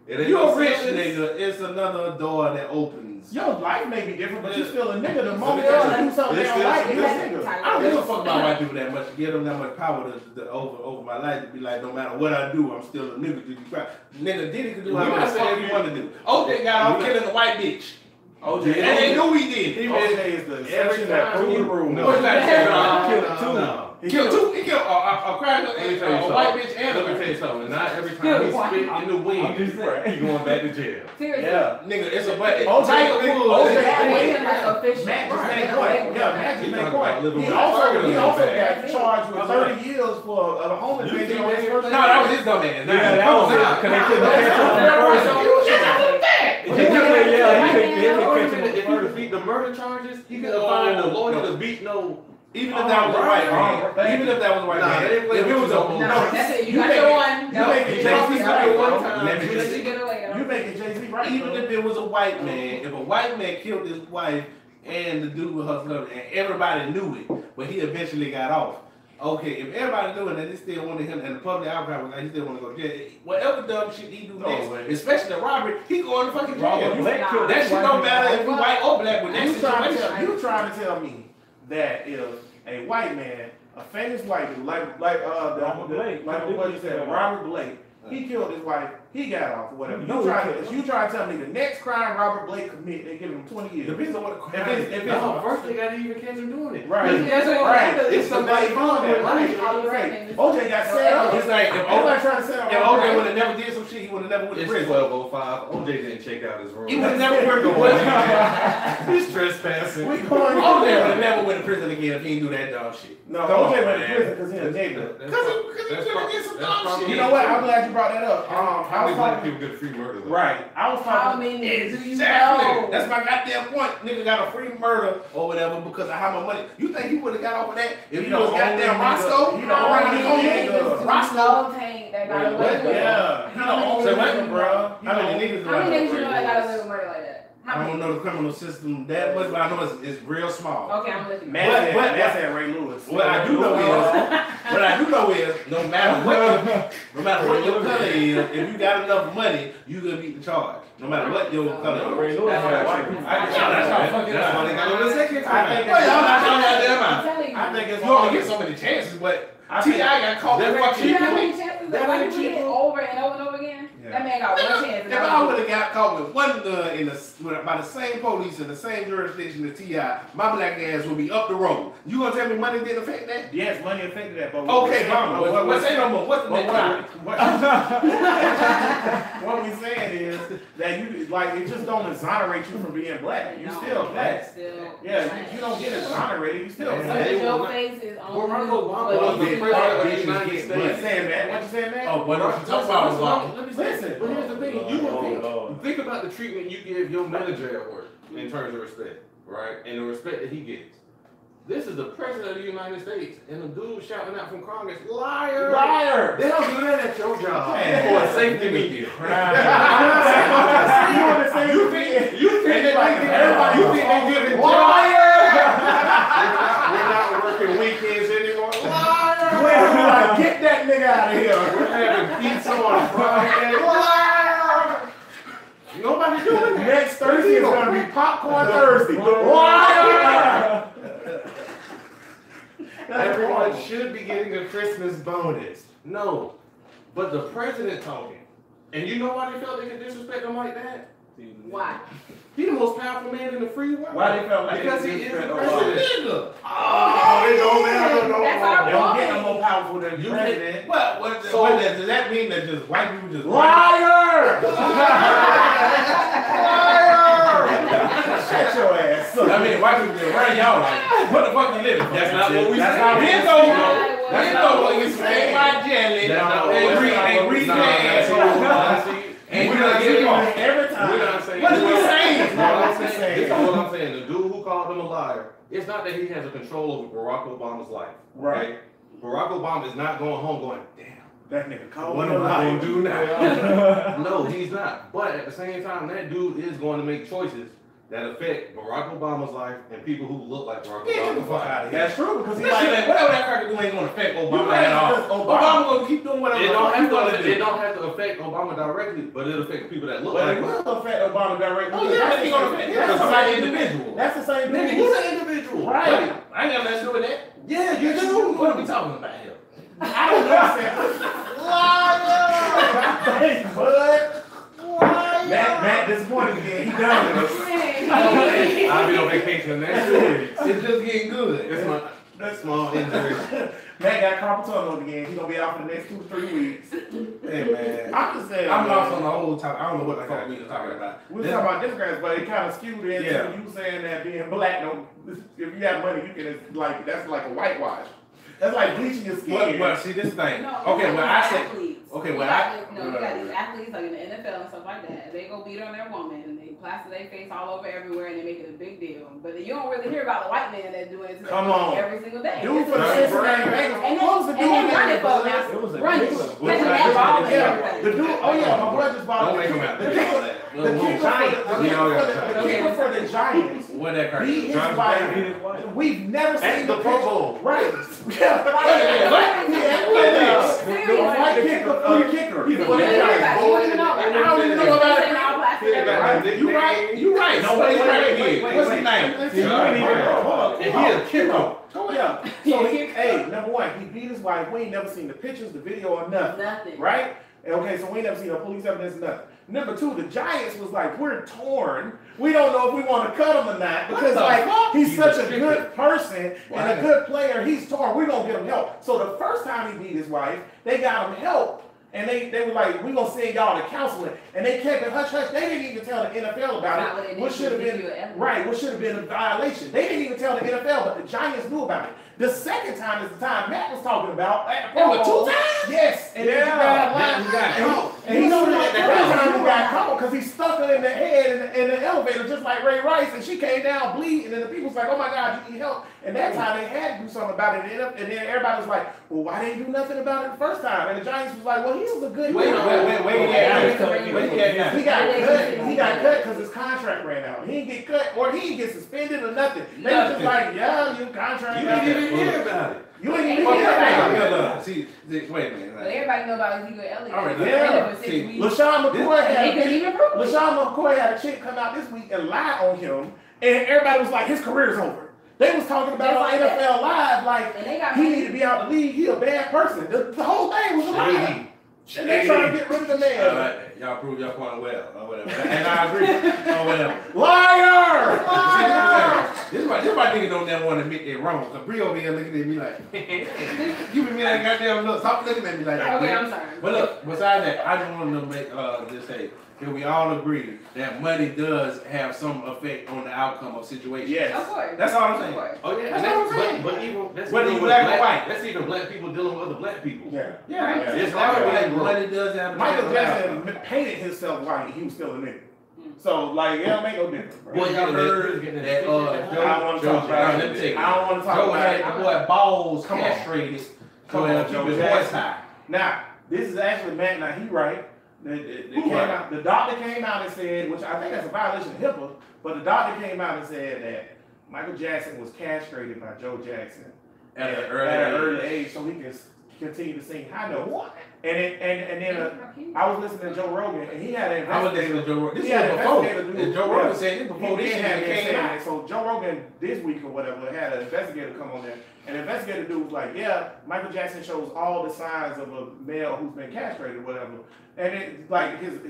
Speaker 4: It ain't
Speaker 2: you
Speaker 4: no
Speaker 2: a rich
Speaker 4: sense.
Speaker 2: nigga. It's another door that opens.
Speaker 1: Your life may be different, but you still a nigga. The
Speaker 4: So
Speaker 1: moment
Speaker 4: this-
Speaker 1: that you do something they
Speaker 4: this-
Speaker 1: don't like,
Speaker 4: this-
Speaker 1: you a
Speaker 3: this-
Speaker 1: nigga.
Speaker 2: I don't give a fuck about white people that much. To give them that much power to over my life to be like, no matter what I do, I'm still a nigga. Nigga Diddy could do
Speaker 4: When I
Speaker 2: whatever the
Speaker 4: say
Speaker 2: fuck he
Speaker 4: you-
Speaker 2: wanted to do. OJ got off killing a white bitch.
Speaker 1: OJ,
Speaker 2: And they knew he did.
Speaker 1: OJ is the
Speaker 4: Every
Speaker 1: exception that
Speaker 4: time
Speaker 1: proved the
Speaker 4: you-
Speaker 1: rule.
Speaker 4: No.
Speaker 2: What's that say?
Speaker 4: No,
Speaker 2: Kill two.
Speaker 4: no.
Speaker 1: He
Speaker 2: Kill two. He killed a cracker,
Speaker 4: Let me tell you
Speaker 2: a
Speaker 4: something.
Speaker 2: white bitch, and
Speaker 4: Let me
Speaker 2: a
Speaker 4: tell you something. Not every
Speaker 3: Good
Speaker 4: time he
Speaker 3: one.
Speaker 4: spit in the wind,
Speaker 1: I'm just saying.
Speaker 4: he going back to jail.
Speaker 3: Seriously.
Speaker 1: Yeah.
Speaker 2: nigga. It's a but.
Speaker 1: OJ
Speaker 2: Tiger Woods.
Speaker 3: That
Speaker 1: wait.
Speaker 3: made him like official.
Speaker 1: Matt just
Speaker 3: Right.
Speaker 1: made a point. Yeah, Matt just
Speaker 4: He
Speaker 1: made a
Speaker 4: talking about
Speaker 1: point.
Speaker 4: living
Speaker 1: He
Speaker 4: with
Speaker 1: also
Speaker 4: Ferguson
Speaker 1: got
Speaker 4: back.
Speaker 1: charged with 30 years for a homeless
Speaker 4: You
Speaker 1: bitch
Speaker 4: think
Speaker 1: on his
Speaker 4: they-
Speaker 1: first.
Speaker 2: No, that was his dumb ass.
Speaker 5: Yeah, that was it. Cause they couldn't catch him on the first.
Speaker 4: If you defeat the murder charges, he could find the lawyer to beat no.
Speaker 2: Even if that was a white man. Even if that was a white
Speaker 4: Nah,
Speaker 2: man.
Speaker 4: they didn't play
Speaker 2: If it
Speaker 4: with
Speaker 2: was
Speaker 4: you
Speaker 2: a
Speaker 4: no more.
Speaker 3: No, that's it. You
Speaker 1: You
Speaker 3: got
Speaker 1: make
Speaker 3: your
Speaker 1: it-
Speaker 3: one.
Speaker 1: you
Speaker 3: That
Speaker 1: make
Speaker 3: was
Speaker 1: it
Speaker 3: it.
Speaker 1: Jay-Z
Speaker 3: You got your one
Speaker 1: right,
Speaker 3: time.
Speaker 2: Let me
Speaker 3: Let
Speaker 2: just-
Speaker 3: you get away.
Speaker 1: You making Jay-Z right?
Speaker 2: Even
Speaker 1: bro.
Speaker 2: if it was a white man, if a white man killed his wife and the dude with her son, and everybody knew it, but he eventually got off. Okay, if everybody doing that, they still wanted him, and the public outcry was like, he still want to go to jail. Whatever dumb shit he do next, especially the robbery, he going to fucking jail. That shit don't matter if you white or black, but that situation.
Speaker 1: You trying to tell me that if a white man, a famous white dude, like what you said, Robert Blake, he killed his wife, he got off or whatever. You trying to tell me the next crime Robert Blake commit, they give him 20 years.
Speaker 2: Depends on what the crime
Speaker 4: If it's first, they gotta even catch him doing it.
Speaker 1: Right.
Speaker 2: It's somebody doing that.
Speaker 1: Right. OJ got set up.
Speaker 2: It's like if
Speaker 1: Everybody trying to set up.
Speaker 2: If OJ would have never did some shit, he would have never went to
Speaker 4: It's
Speaker 2: prison.
Speaker 4: 12:05. OJ didn't check out his room.
Speaker 2: He would have never worked the one.
Speaker 4: He's trespassing.
Speaker 1: We going
Speaker 2: OJ would have never went to prison again if he didn't do that dumb shit.
Speaker 1: No, OJ went to prison because he's a nigga.
Speaker 2: Because he couldn't get some dumb shit.
Speaker 1: You know what? I'm glad you brought that up.
Speaker 4: How
Speaker 1: I was
Speaker 4: many black
Speaker 1: talking.
Speaker 4: people get free murder though?
Speaker 1: Right. I was
Speaker 3: How
Speaker 1: talking.
Speaker 3: many do you
Speaker 2: Exactly.
Speaker 3: know?
Speaker 2: That's my goddamn point. Nigga got a free murder or whatever because of how much money. You think he would have got off of that if he was goddamn Roscoe?
Speaker 1: He the only nigga.
Speaker 3: Roscoe Tank that got away with it.
Speaker 1: Yeah. He the only nigga, bro.
Speaker 2: How many niggas
Speaker 3: How many niggas you know that got away with murder like that?
Speaker 2: I
Speaker 3: How
Speaker 2: don't
Speaker 3: many?
Speaker 2: know the criminal system that much, but I know it's real small.
Speaker 3: Okay, I'm listening.
Speaker 1: Matt
Speaker 2: But-
Speaker 1: said Ray Lewis.
Speaker 2: What I do know is, no matter what your color is, if you got enough money, you gonna beat the charge. No matter what your color is.
Speaker 4: That's
Speaker 2: why they got on the second time.
Speaker 1: I think
Speaker 2: Well, y'all not talking about them
Speaker 3: I'm
Speaker 2: out.
Speaker 3: telling you.
Speaker 1: I think it's
Speaker 2: You only get so many chances, but
Speaker 1: I
Speaker 2: T.I.
Speaker 1: think-
Speaker 2: got caught with
Speaker 3: You
Speaker 2: fucking
Speaker 3: know how many chances that white people get over and over and over again?
Speaker 1: Yeah.
Speaker 3: That man got one chance.
Speaker 2: If I would have got caught with one gun by the same police in the same jurisdiction as T.I., my black ass would be up the road. You gonna tell me money didn't affect that?
Speaker 1: Yes, money affected that, but
Speaker 2: Okay, mama. What's say no more? What's the next topic?
Speaker 1: What we saying is that you like it just don't exonerate you from being black. You still black.
Speaker 3: Still.
Speaker 1: Yeah, you don't get exonerated. You still
Speaker 3: So
Speaker 1: black.
Speaker 3: your face is on
Speaker 4: Barack
Speaker 3: you,
Speaker 4: Obama
Speaker 3: but
Speaker 4: was the
Speaker 3: you-
Speaker 4: president of the
Speaker 2: bitches
Speaker 4: United
Speaker 2: get
Speaker 1: What you
Speaker 4: States.
Speaker 1: saying, man? What you saying, man?
Speaker 2: Oh, what you talking about was wrong.
Speaker 1: Listen.
Speaker 4: But here's the thing, you think about the treatment you give your manager at work in terms of respect, right? And the respect that he gets. This is the president of the United States, and the dude shouting out from Congress, liar!
Speaker 1: Liar.
Speaker 4: They don't do that at your job.
Speaker 1: Man.
Speaker 4: For a safety media.
Speaker 1: You think
Speaker 2: Everybody
Speaker 4: You think they giving
Speaker 1: liar?
Speaker 4: We're not working weekends anymore. Liar!
Speaker 1: Get that nigga out of here.
Speaker 4: We're having pizza on Friday. Liar! Nobody doing that.
Speaker 1: Next Thursday is gonna be popcorn Thursday. Liar.
Speaker 4: Everyone should be getting a Christmas bonus. No. But the president talking. And you know why they felt they could disrespect him like that?
Speaker 3: Why?
Speaker 4: He the most powerful man in the free world.
Speaker 1: Why they felt like
Speaker 4: Because
Speaker 1: they
Speaker 4: he is the
Speaker 1: disrespect
Speaker 4: president.
Speaker 2: Nigga.
Speaker 1: Oh, it don't matter no
Speaker 3: That's
Speaker 1: more.
Speaker 3: our
Speaker 1: They don't
Speaker 3: point.
Speaker 1: get no more powerful than the
Speaker 2: You
Speaker 1: president.
Speaker 2: what does that mean that just white people just
Speaker 1: Liar!
Speaker 2: Liar!
Speaker 1: Shut your ass up.
Speaker 2: I mean, white people just run y'all like, what the fuck you living for?
Speaker 4: That's not what we
Speaker 2: That's
Speaker 4: said.
Speaker 2: not
Speaker 3: That's
Speaker 2: what we
Speaker 3: not
Speaker 2: said.
Speaker 3: what
Speaker 2: That's
Speaker 3: we
Speaker 2: not what we
Speaker 3: said.
Speaker 2: said. My jelly.
Speaker 4: That's not what
Speaker 2: They
Speaker 4: we
Speaker 2: read
Speaker 4: said.
Speaker 2: their
Speaker 4: Nah,
Speaker 2: assholes.
Speaker 4: see,
Speaker 2: And
Speaker 4: we're
Speaker 2: we're
Speaker 4: not
Speaker 2: not
Speaker 4: getting
Speaker 2: getting
Speaker 4: off.
Speaker 2: off.
Speaker 1: Every time.
Speaker 4: We're not saying.
Speaker 2: What is we saying?
Speaker 4: What I'm
Speaker 1: What
Speaker 4: saying,
Speaker 1: is saying?
Speaker 4: this is what I'm saying. The dude who called him a liar, it's not that he has a control over Barack Obama's life.
Speaker 1: Right.
Speaker 4: Okay? Barack Obama is not going home going, damn,
Speaker 1: That nigga called
Speaker 4: what
Speaker 1: me
Speaker 4: am
Speaker 1: a
Speaker 4: I
Speaker 1: liar.
Speaker 4: going to do now? No, he's not. But at the same time, that dude is going to make choices that affect Barack Obama's life and people who look like Barack
Speaker 2: Get the
Speaker 4: Obama's
Speaker 2: fuck
Speaker 4: life.
Speaker 2: out of here.
Speaker 1: That's true because he
Speaker 2: That shit
Speaker 1: like
Speaker 2: ain't- whatever that cracker do ain't gonna affect
Speaker 1: You
Speaker 2: Obama
Speaker 1: right,
Speaker 2: at all.
Speaker 1: because
Speaker 2: Obama
Speaker 1: Obama-
Speaker 2: gonna keep doing whatever
Speaker 4: It
Speaker 2: the
Speaker 4: don't,
Speaker 2: fuck he
Speaker 4: have
Speaker 2: gonna
Speaker 4: to,
Speaker 2: do.
Speaker 4: it don't have to affect Obama directly, but it affects people that look
Speaker 1: But
Speaker 4: like
Speaker 1: it
Speaker 4: him.
Speaker 1: will affect Obama directly.
Speaker 2: Oh, yeah, it's gonna affect him.
Speaker 1: That's the
Speaker 2: Because somebody
Speaker 1: same
Speaker 2: individual.
Speaker 1: That's the same
Speaker 4: Nigga,
Speaker 1: thing.
Speaker 4: he's an individual.
Speaker 1: Right.
Speaker 2: I ain't got nothing to do with that.
Speaker 4: Yeah, you do.
Speaker 2: What are we talking about here?
Speaker 1: I don't know. Thanks, bud. Matt disappointed again. He done with us.
Speaker 4: I'll be on vacation next week.
Speaker 2: It's just getting good.
Speaker 4: It's my small injury.
Speaker 1: Matt got carpal tunnel again. He gonna be out for the next 2 to 3 weeks.
Speaker 2: Hey man,
Speaker 1: I'm just saying.
Speaker 2: I'm
Speaker 1: man.
Speaker 2: lost on the whole topic. I don't know what the fuck we were talking about.
Speaker 1: We was talking about Democrats, but it kind of skewed into
Speaker 2: Yeah.
Speaker 1: you saying that being black, no, if you have money, you can like that's like a whitewash. That's like bleaching your skin.
Speaker 2: Well, see this thing.
Speaker 3: No,
Speaker 2: Okay,
Speaker 3: you
Speaker 2: well
Speaker 3: got
Speaker 2: I said.
Speaker 3: athletes.
Speaker 2: Okay,
Speaker 3: You
Speaker 2: well
Speaker 3: got
Speaker 2: I.
Speaker 3: you got these athletes like in the NFL and stuff like that. They go beat on their woman and they plaster their face all over everywhere and they make it a big deal. But you don't really hear about the white man that's doing it to
Speaker 1: Come
Speaker 3: their
Speaker 1: on.
Speaker 3: woman every single day.
Speaker 1: Dude for the
Speaker 4: Right.
Speaker 1: Cincinnati Bengals.
Speaker 3: And
Speaker 1: What was the dude
Speaker 3: they
Speaker 1: name?
Speaker 3: running for
Speaker 1: It was a
Speaker 3: running,
Speaker 1: killer.
Speaker 3: catching that ball and
Speaker 1: Yeah,
Speaker 3: everything.
Speaker 1: the dude. Oh yeah, my boy just bought
Speaker 4: Don't
Speaker 1: the
Speaker 4: make him
Speaker 1: kicker-
Speaker 4: out
Speaker 1: the
Speaker 4: there.
Speaker 1: kicker-
Speaker 4: All that.
Speaker 1: the kicker for the
Speaker 4: We all got
Speaker 1: Giants
Speaker 2: What that crazy?
Speaker 1: beat his
Speaker 4: Trying to
Speaker 1: wife.
Speaker 4: beat his wife.
Speaker 1: We've never seen
Speaker 4: At the Pro
Speaker 1: picture.
Speaker 4: Bowl.
Speaker 1: Right. Yeah. The kicker. He's the one that
Speaker 3: Everybody, you even know.
Speaker 1: I don't even know about it.
Speaker 2: You right. You right. No, wait. What's his name?
Speaker 1: And
Speaker 2: he a kicker.
Speaker 1: Yeah. So hey, number one, he beat his wife. We ain't never seen the pictures, the video, or nothing.
Speaker 3: Nothing.
Speaker 1: Right? And okay, so we ain't never seen no police evidence, nothing. Number two, the Giants was like, we're torn. We don't know if we want to cut him or not because like he's such a good person and a good player. He's torn. We're gonna get him help. So the first time he beat his wife, they got him help. And they were like, we're gonna send y'all to counseling. And they kept it hush hush. They didn't even tell the NFL about it. What should have been right, what should have been a violation. They didn't even tell the NFL, but the Giants knew about it. The second time is the time Matt was talking about.
Speaker 2: Oh, 2 times?
Speaker 1: Yes. And then he got caught. And he knew that the first time he got caught because he stuck her in the head in the elevator just like Ray Rice, and she came down bleeding, and the people was like, oh my God, you need help. And that time they had to do something about it, and then everybody was like, well, why didn't you do nothing about it the first time? And the Giants was like, well, he was a good
Speaker 2: Wait.
Speaker 1: He got cut because his contract ran out. He didn't get cut or he didn't get suspended or nothing. They was just like, yeah, your contract.
Speaker 2: You didn't even hear about it.
Speaker 1: You ain't even hear about it.
Speaker 2: See, wait a minute.
Speaker 3: But everybody know about Ezekiel Elliott.
Speaker 2: All right,
Speaker 1: yeah. LaShawn McCoy
Speaker 3: They couldn't even prove it.
Speaker 1: LaShawn McCoy had a chick come out this week and lie on him, and everybody was like, his career's over. They was talking about it on NFL Live, like he need to be out the league. He a bad person. The whole thing was a lie. And they trying to get rid of the man.
Speaker 2: Y'all prove your point well, or whatever. And I agree, or whatever.
Speaker 1: Liar!
Speaker 2: This is why niggas don't never want to admit they're wrong. Cause Bree over here looking at me like, you been me like goddamn look. Stop looking at me like that.
Speaker 3: Okay, I'm sorry.
Speaker 2: But look, besides that, I just want to make just say, can we all agree that money does have some effect on the outcome of situations?
Speaker 1: Yes.
Speaker 3: Of course.
Speaker 2: That's all I'm saying.
Speaker 4: Oh yeah,
Speaker 2: That's what I'm saying.
Speaker 4: but even that's
Speaker 2: Whether
Speaker 4: even
Speaker 2: you
Speaker 4: with
Speaker 2: black or white.
Speaker 4: That's even black people dealing with other black people.
Speaker 1: Yeah.
Speaker 2: Yeah,
Speaker 4: It's
Speaker 2: it's all
Speaker 4: like
Speaker 2: right.
Speaker 4: a
Speaker 2: Money does have an
Speaker 1: Michael
Speaker 2: effect.
Speaker 1: Jackson painted himself white. He was still a nigga. So like, it don't make no difference. Bro.
Speaker 2: Boy, y'all heard that
Speaker 1: I don't want to talk about it. I don't want to talk
Speaker 2: Joe
Speaker 1: about
Speaker 2: had
Speaker 1: it.
Speaker 2: the boy balls
Speaker 1: Come on.
Speaker 2: castrated.
Speaker 1: Come
Speaker 2: So
Speaker 1: on,
Speaker 2: he'll keep
Speaker 1: Joe
Speaker 2: his
Speaker 1: Jackson.
Speaker 2: voice high.
Speaker 1: Now, this is actually Matt. Now he right. The doctor came out and said, which I think that's a violation of HIPAA, but the doctor came out and said that Michael Jackson was castrated by Joe Jackson
Speaker 2: At an
Speaker 1: early age, so he can continue to sing high notes. What? And then I was listening to Joe Rogan, and he had an
Speaker 2: I was listening to Joe Rogan. This
Speaker 1: Yeah,
Speaker 2: was before.
Speaker 1: investigator do-
Speaker 2: And Joe Rogan said this before this shit came out.
Speaker 1: So Joe Rogan this week or whatever had an investigator come on there, and the investigator dude was like, yeah, Michael Jackson shows all the signs of a male who's been castrated or whatever, and it like his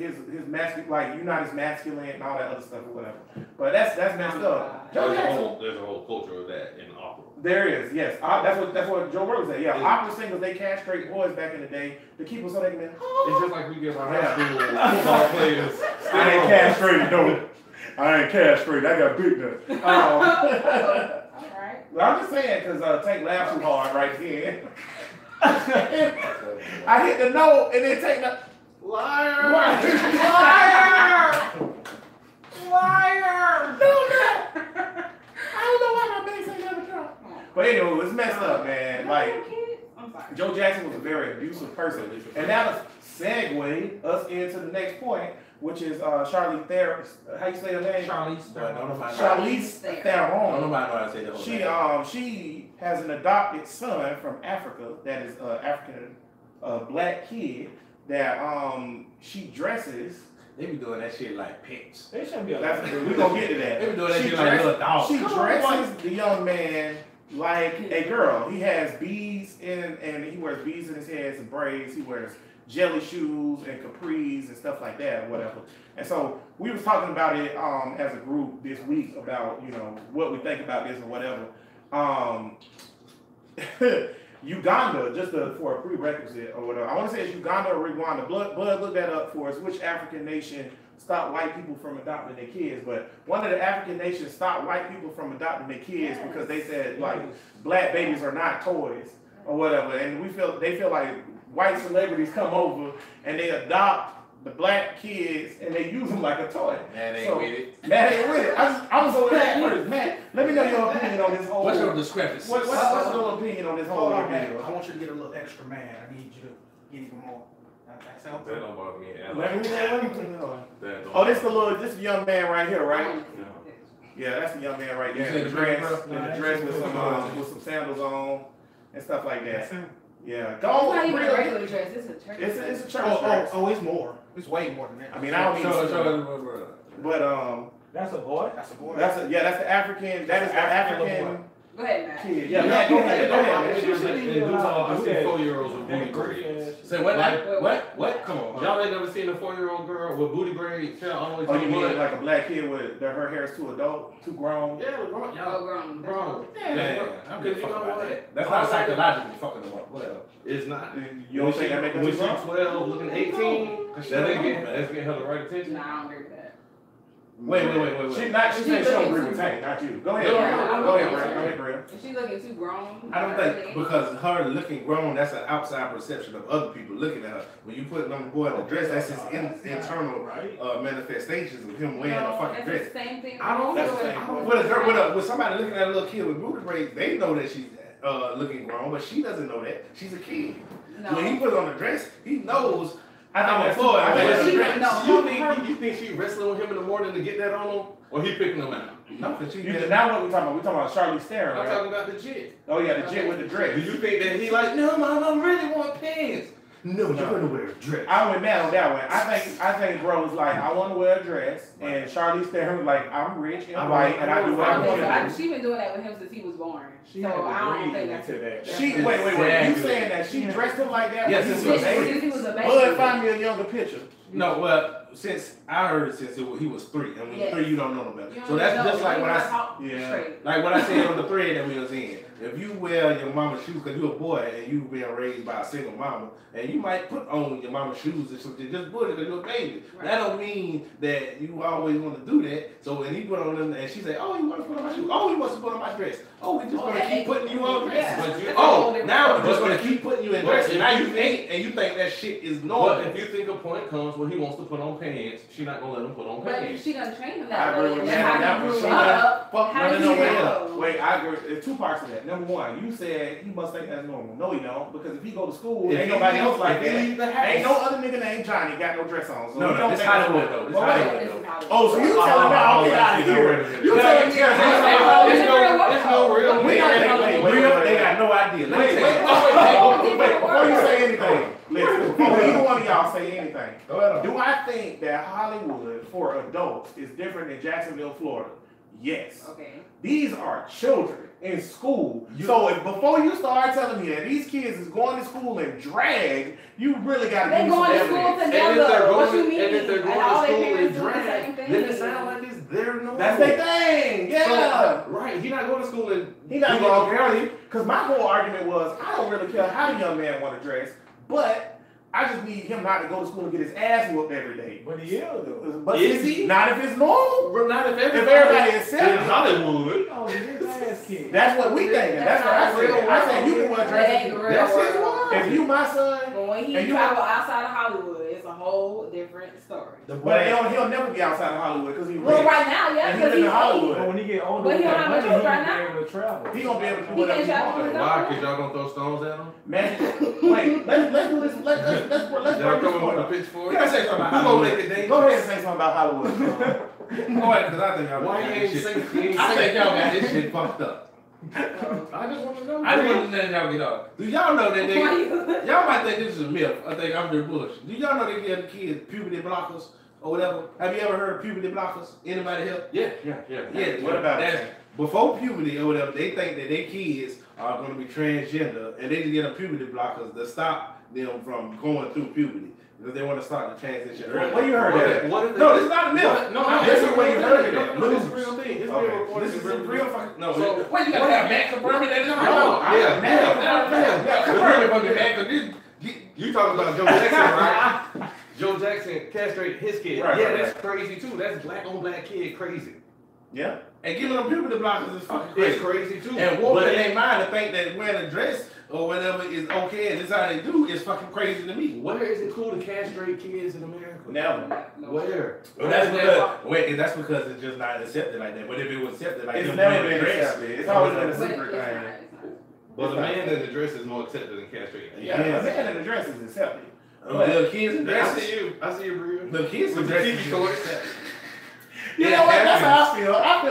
Speaker 1: masculine, like you're not as masculine and all that other stuff or whatever. But that's messed up. Joe Jackson.
Speaker 4: There's a whole culture of that in opera.
Speaker 1: There is, yes. That's what Joe Rogan said. Yeah, opera singers, they castrate boys back in the day to keep them so they can.
Speaker 4: It's just like we give our high school football players.
Speaker 1: I ain't castrated, no. I ain't castrated. I got big nuts.
Speaker 3: Alright.
Speaker 1: I'm just saying, because Tank laughed too hard right here. I hit the note and then Tank the liar. No, I don't know why my bass ain't never dropped. But anyway, it's messed up, man. Like,
Speaker 3: I'm sorry.
Speaker 1: Joe Jackson was a very abusive person. And now let's segue us into the next point, which is Charlize Theron. How you say her name?
Speaker 2: Charlize Theron.
Speaker 1: Charlize
Speaker 2: I don't
Speaker 1: Theron.
Speaker 2: know how to say that.
Speaker 1: She has an adopted son from Africa that is African black kid that she dresses.
Speaker 2: They be doing that shit like pets.
Speaker 5: They shouldn't be
Speaker 1: We're
Speaker 5: allowed.
Speaker 1: gonna get to that.
Speaker 2: They be doing that shit like little dogs.
Speaker 1: She dresses the young man like a girl. He has beads and he wears beads in his head, some braids. He wears jelly shoes and capris and stuff like that, whatever. And so we was talking about it as a group this week about what we think about this or whatever. Uganda, just for a prerequisite or whatever. I want to say it's Uganda or Rwanda. Blood, look that up for us. Which African nation stopped white people from adopting their kids? But one of the African nations stopped white people from adopting their kids because they said like black babies are not toys or whatever. And they feel like white celebrities come over and they adopt the black kids and they use them like a toy.
Speaker 2: Man, ain't with it.
Speaker 1: Matt ain't with it. I was over there first. Matt, let me know your opinion on this whole.
Speaker 2: What's your discrepancy?
Speaker 1: What's your opinion on this whole
Speaker 5: Hold on, man.
Speaker 1: video?
Speaker 5: I want you to get a little extra man. I need you to get even more. That's
Speaker 4: That don't bother me.
Speaker 1: Let me know.
Speaker 4: That don't
Speaker 1: Oh, this the young man right here, right? Yeah, that's the young man right
Speaker 2: You
Speaker 1: there.
Speaker 2: said
Speaker 1: In the
Speaker 2: the big
Speaker 1: dress,
Speaker 2: bro?
Speaker 1: in the dress with some sandals on and stuff like that.
Speaker 5: That's him.
Speaker 1: Yeah,
Speaker 3: It's
Speaker 1: go.
Speaker 3: not even a
Speaker 1: Really,
Speaker 3: regular dress. It's a church.
Speaker 1: it's a church
Speaker 5: Oh,
Speaker 1: dress.
Speaker 5: it's more. It's way more than that.
Speaker 1: I mean, I don't need
Speaker 2: Show
Speaker 1: to
Speaker 2: it,
Speaker 1: see
Speaker 2: show
Speaker 1: it.
Speaker 2: it, bro.
Speaker 1: But
Speaker 5: That's a boy. That's a boy.
Speaker 1: that's the African. That is the African
Speaker 3: Go ahead, Matt.
Speaker 1: kid. Yeah, Matt, go ahead. Go ahead.
Speaker 4: In Duval, I see 4-year-olds with booty braids.
Speaker 2: Say what?
Speaker 4: Like,
Speaker 2: What? Come on.
Speaker 4: Y'all ain't never seen a 4-year-old girl with booty braids? Tell all the way
Speaker 1: Oh,
Speaker 4: to
Speaker 1: you
Speaker 4: the
Speaker 1: mean
Speaker 4: butt.
Speaker 1: like a black kid with her hair is too adult, too grown?
Speaker 4: Yeah, grown.
Speaker 3: Oh,
Speaker 4: Y'all
Speaker 3: grown.
Speaker 4: grown.
Speaker 2: Yeah, I'm
Speaker 4: Because
Speaker 2: good
Speaker 4: you know
Speaker 2: about
Speaker 4: what?
Speaker 2: that. That's not psychologically fucking them up. Whatever.
Speaker 4: It's not.
Speaker 1: You don't think that make her
Speaker 4: when
Speaker 1: too
Speaker 4: she's
Speaker 1: grown?
Speaker 4: 12, looking 18, that's getting her the right attention.
Speaker 3: Nah, I don't agree with that.
Speaker 2: Wait.
Speaker 1: She said she don't agree with Tank, not you. Go ahead.
Speaker 3: Yeah,
Speaker 1: Go ahead,
Speaker 3: I'm
Speaker 1: Brad.
Speaker 3: okay.
Speaker 1: Go ahead, Brad.
Speaker 3: If she's looking too grown,
Speaker 2: I don't think because her looking grown, that's an outside perception of other people looking at her. When you put number boy in a dress, that's his internal manifestations of him wearing a fucking dress.
Speaker 3: That's the same thing.
Speaker 2: I don't
Speaker 1: That's the
Speaker 2: know.
Speaker 1: same.
Speaker 2: With a girl, with somebody looking at a little kid with booty braids, they know that she's looking grown, but she doesn't know that. She's a kid.
Speaker 3: No.
Speaker 2: When he put on the dress, he knows.
Speaker 1: I think
Speaker 2: I'm a
Speaker 1: that's-
Speaker 2: boy.
Speaker 1: I think
Speaker 2: I'm
Speaker 1: that's
Speaker 2: a
Speaker 3: she-
Speaker 2: dress.
Speaker 3: no.
Speaker 4: You think she wrestling with him in the morning to get that on him? Or he picking them out?
Speaker 2: No, because she
Speaker 1: Now what we talking about? We talking about Charlize Theron,
Speaker 4: I'm
Speaker 1: right?
Speaker 4: talking about the jit.
Speaker 1: Oh yeah, the jit with the dress.
Speaker 4: Do you think that he like, no, mom, I really want pants?
Speaker 2: No, you're gonna wear a dress.
Speaker 1: I went mad on that one. I think bro was like, I want to wear a dress, and Charlize Theron was like, I'm rich and white, and I do what I want to do.
Speaker 3: She's been doing that with him since he was born.
Speaker 1: She
Speaker 3: So
Speaker 1: had to
Speaker 3: I don't
Speaker 1: breathe
Speaker 3: think that's
Speaker 1: into that.
Speaker 3: that's-
Speaker 1: She wait. You
Speaker 2: Exactly.
Speaker 1: saying that she dressed him like that?
Speaker 2: Yes,
Speaker 1: when
Speaker 2: it's
Speaker 1: he was a
Speaker 3: Since
Speaker 1: baby?
Speaker 3: he was a baby.
Speaker 1: Bud, find me a younger picture.
Speaker 2: No, well, since I heard since he was 3, and when you're
Speaker 3: Yes.
Speaker 2: 3, you don't know no better.
Speaker 3: You
Speaker 2: So
Speaker 3: don't
Speaker 2: that's
Speaker 3: know.
Speaker 2: just like
Speaker 3: You
Speaker 2: when
Speaker 3: wanna
Speaker 2: I.
Speaker 3: talk
Speaker 1: Yeah.
Speaker 3: straight.
Speaker 2: Like what I said on the thread that we was in, if you wear your mama's shoes because you're a boy and you being raised by a single mama, and you might put on your mama's shoes or something, just put it because you're a baby.
Speaker 3: Right.
Speaker 2: That don't mean that you always want to do that. So when he put on them and she said, oh, he wants to put on my shoes. Oh, he wants to put on my dress. Oh, we just
Speaker 3: Oh,
Speaker 2: gonna
Speaker 3: that
Speaker 2: keep
Speaker 3: ain't-
Speaker 2: putting you on dresses.
Speaker 3: Yeah.
Speaker 4: But you-
Speaker 3: That's a whole different
Speaker 2: Now we're
Speaker 3: story.
Speaker 2: just gonna keep putting you in
Speaker 4: But
Speaker 2: dresses.
Speaker 4: if
Speaker 2: Now
Speaker 4: you
Speaker 2: you ain't, and you think that shit is
Speaker 4: But
Speaker 2: normal.
Speaker 4: if you think a point comes where he wants to put on pants, she not gonna let him put on
Speaker 3: But if
Speaker 4: pants.
Speaker 3: she done train him
Speaker 1: I
Speaker 3: that
Speaker 1: agree
Speaker 3: way,
Speaker 1: with
Speaker 3: and
Speaker 1: Matt
Speaker 3: how
Speaker 1: on that
Speaker 3: he
Speaker 1: one.
Speaker 3: grew
Speaker 1: She
Speaker 3: up,
Speaker 1: Fuck,
Speaker 3: how
Speaker 1: no,
Speaker 3: did
Speaker 1: no,
Speaker 3: he
Speaker 1: wait,
Speaker 3: know?
Speaker 1: wait, I agree. There's 2 parts to that. Number 1, you said he must think that's normal. No, he don't, because if he go to school,
Speaker 2: If
Speaker 1: ain't
Speaker 2: he
Speaker 1: nobody
Speaker 2: leave-
Speaker 1: else like
Speaker 2: if he
Speaker 1: that.
Speaker 2: leave the house-
Speaker 1: Ain't no other nigga named Johnny got no dress on. So
Speaker 2: No,
Speaker 1: he
Speaker 2: no,
Speaker 1: don't
Speaker 2: this
Speaker 1: think that's
Speaker 2: Hollywood,
Speaker 1: normal.
Speaker 2: though. This
Speaker 1: But wait,
Speaker 2: Hollywood.
Speaker 3: This is how-
Speaker 1: oh, so you telling me I'll get out of here? You telling me
Speaker 4: It's no real.
Speaker 1: We got
Speaker 2: They got no idea. Let me
Speaker 1: Wait,
Speaker 2: tell you.
Speaker 1: before you say anything, listen, before either one of y'all say anything,
Speaker 2: Go ahead.
Speaker 1: do I think that Hollywood for adults is different than Jacksonville, Florida? Yes.
Speaker 3: Okay.
Speaker 1: These are children in school. So if before you start telling me that these kids is going to school in drag, you really got to
Speaker 3: They
Speaker 1: give me some
Speaker 3: going to school
Speaker 1: evidence.
Speaker 4: And if they're
Speaker 3: together. What you
Speaker 4: going,
Speaker 3: mean?
Speaker 4: and if they're going
Speaker 3: all
Speaker 4: to
Speaker 3: their
Speaker 4: school in
Speaker 3: parents doing the
Speaker 4: drag,
Speaker 3: same thing.
Speaker 4: then it sounds like it's their normal.
Speaker 1: That's their thing. Yeah.
Speaker 4: So, right. He not going to school in.
Speaker 1: He got to get off early. Because my whole argument was, I don't really care how the young man want to dress, but I just need him not to go to school and get his ass whooped every day.
Speaker 5: But he is though.
Speaker 1: But
Speaker 4: Is he?
Speaker 1: Not if it's normal.
Speaker 4: Well, not if
Speaker 1: everybody accepts
Speaker 4: in
Speaker 1: it.
Speaker 4: Hollywood.
Speaker 5: Oh, he's his ass kid.
Speaker 1: That's what we thinking. That's what I said. I said you can wear
Speaker 3: That ain't
Speaker 1: dresses.
Speaker 3: the real
Speaker 4: That's his
Speaker 3: world.
Speaker 4: world.
Speaker 1: If you my son,
Speaker 3: But when he
Speaker 1: And you-
Speaker 3: travel outside of Hollywood, it's a whole different story.
Speaker 1: but he'll never be outside of Hollywood because he's
Speaker 3: Well,
Speaker 1: rich.
Speaker 3: right now, yeah,
Speaker 1: And he
Speaker 3: because
Speaker 1: live in
Speaker 3: he's
Speaker 1: Hollywood.
Speaker 5: But when he get older,
Speaker 3: But he
Speaker 5: with
Speaker 3: don't
Speaker 5: that
Speaker 3: have
Speaker 5: money,
Speaker 3: no choice
Speaker 5: he
Speaker 3: right
Speaker 5: gonna
Speaker 3: now.
Speaker 5: be able to travel.
Speaker 1: He gonna be able to do
Speaker 3: He
Speaker 1: whatever
Speaker 3: can
Speaker 1: he
Speaker 3: travel
Speaker 1: wants.
Speaker 3: with
Speaker 4: Why? Because y'all gonna throw stones at him?
Speaker 1: Man, wait, let's do this. Let's
Speaker 4: Y'all
Speaker 1: break this
Speaker 4: coming
Speaker 1: point
Speaker 4: with
Speaker 1: up.
Speaker 4: a pitchfork?
Speaker 2: Can I say something about
Speaker 4: Who gonna
Speaker 2: Hollywood?
Speaker 4: make it dangerous?
Speaker 1: Go ahead and say something about Hollywood.
Speaker 2: Go ahead, because I think y'all
Speaker 4: Why
Speaker 2: got
Speaker 4: you
Speaker 2: this
Speaker 4: ain't
Speaker 2: shit.
Speaker 4: sing?
Speaker 2: I think y'all got this shit fucked up.
Speaker 4: I just want to know.
Speaker 2: I just want to let y'all get off. Do y'all know that they?
Speaker 3: Why you?
Speaker 2: Y'all might think this is a myth. I think I'm just bullshit. Do y'all know they give kids puberty blockers or whatever? Have you ever heard of puberty blockers? Anybody here?
Speaker 4: Yeah.
Speaker 2: Yeah.
Speaker 1: What about
Speaker 2: that?
Speaker 1: it?
Speaker 2: Before puberty or whatever, they think that their kids are going to be transgender, and they just get a puberty blockers to stop them from going through puberty because they want to start the transition early.
Speaker 1: Where you heard that?
Speaker 4: What if
Speaker 2: No, this is not a myth.
Speaker 4: What? No,
Speaker 1: This is where you heard it at.
Speaker 4: No, this is a real thing. It's
Speaker 1: Okay.
Speaker 4: being recorded.
Speaker 2: This is a real fucking no.
Speaker 4: So-
Speaker 2: Wait, you gotta have Matt confirming that it's not
Speaker 4: No,
Speaker 2: real.
Speaker 4: yeah.
Speaker 2: Confirm it, fucking Matt. 'Cause this-
Speaker 4: You talking about Joe Jackson, right? Joe Jackson castrated his kid.
Speaker 1: Right,
Speaker 4: Yeah,
Speaker 1: right,
Speaker 4: that's crazy too. That's black on black kid crazy.
Speaker 1: Yeah.
Speaker 2: And giving them puberty blockers is fucking crazy.
Speaker 4: It's crazy too.
Speaker 2: And what
Speaker 4: But
Speaker 2: in their mind to think that wearing a dress or whatever is okay and this is how they do is fucking crazy to me.
Speaker 4: where is it cool to castrate kids in America?
Speaker 1: Never.
Speaker 4: Where?
Speaker 2: Well, that's because it's just not accepted like that. But if it was accepted like
Speaker 1: It's
Speaker 2: them
Speaker 1: never
Speaker 2: wearing a
Speaker 1: been
Speaker 2: dress,
Speaker 1: accepted. It's always been a
Speaker 3: But it's
Speaker 1: secret
Speaker 3: not,
Speaker 1: thing.
Speaker 3: it's not.
Speaker 4: Well, the man in the dress is more accepted than castrated.
Speaker 1: Yeah, a man in the dress is accepted.
Speaker 2: little kids in
Speaker 4: I
Speaker 2: dresses.
Speaker 4: see you. I see you, Bria.
Speaker 2: Little kids in
Speaker 4: With the
Speaker 2: dresses.
Speaker 4: TV shorts.
Speaker 1: You know what? That's how I feel. I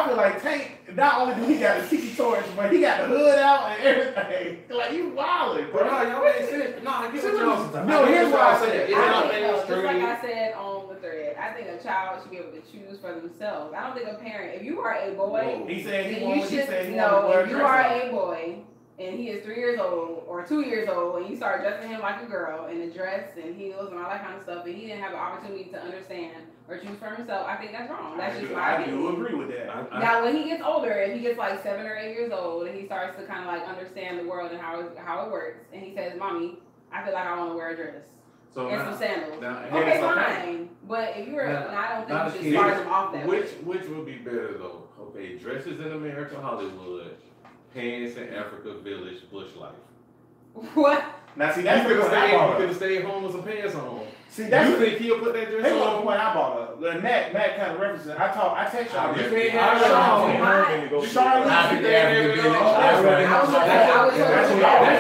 Speaker 1: feel like Tank. Not only do he got the tiki torch, but he got the hood out and everything. Like you wildin',
Speaker 4: But
Speaker 1: bro.
Speaker 4: no, y'all ain't said. No, I get what y'all saying.
Speaker 1: No, here's what I said.
Speaker 4: It's
Speaker 3: I
Speaker 4: not
Speaker 3: think, though, just like
Speaker 4: mainstream.
Speaker 3: I said on the thread, I think a child should be able to choose for themselves. I don't think a parent, if you are a boy,
Speaker 1: He said he
Speaker 3: then
Speaker 1: wanted.
Speaker 3: you
Speaker 1: He
Speaker 3: should
Speaker 1: said he
Speaker 3: know
Speaker 1: wanted
Speaker 3: if
Speaker 1: to
Speaker 3: you
Speaker 1: wear
Speaker 3: are
Speaker 1: a dress.
Speaker 3: a boy and he is 3 years old or 2 years old and you start dressing him like a girl in a dress and heels and all that kind of stuff and he didn't have an opportunity to understand or choose for himself, I think that's wrong. That's just my
Speaker 1: I do
Speaker 3: opinion.
Speaker 1: agree with that.
Speaker 3: Now, when he gets older, if he gets like 7 or 8 years old and he starts to kind of like understand the world and how it works, and he says, "Mommy, I feel like I want to wear a dress
Speaker 4: So
Speaker 3: and
Speaker 4: now,
Speaker 3: some sandals."
Speaker 4: now,
Speaker 3: Okay,
Speaker 4: here's something.
Speaker 3: fine. But if you were,
Speaker 4: Now,
Speaker 3: and I don't
Speaker 4: now
Speaker 3: think
Speaker 4: the
Speaker 3: you should
Speaker 4: kids-
Speaker 3: start them off that way.
Speaker 4: Which would be better though? Okay, dresses in America, Hollywood, pants in Africa, village, bush life.
Speaker 3: What?
Speaker 1: Now see,
Speaker 4: You
Speaker 1: that's the
Speaker 4: could
Speaker 1: point I
Speaker 4: have
Speaker 1: brought
Speaker 4: stayed,
Speaker 1: up.
Speaker 4: stayed home with some pants on.
Speaker 1: See, that's
Speaker 4: You think he'll put that dress
Speaker 1: That's the
Speaker 4: on?
Speaker 1: point I brought up. Matt kind of references it. I text y'all.
Speaker 4: You
Speaker 1: this.
Speaker 4: can't have it all.
Speaker 1: Charlie,
Speaker 4: That's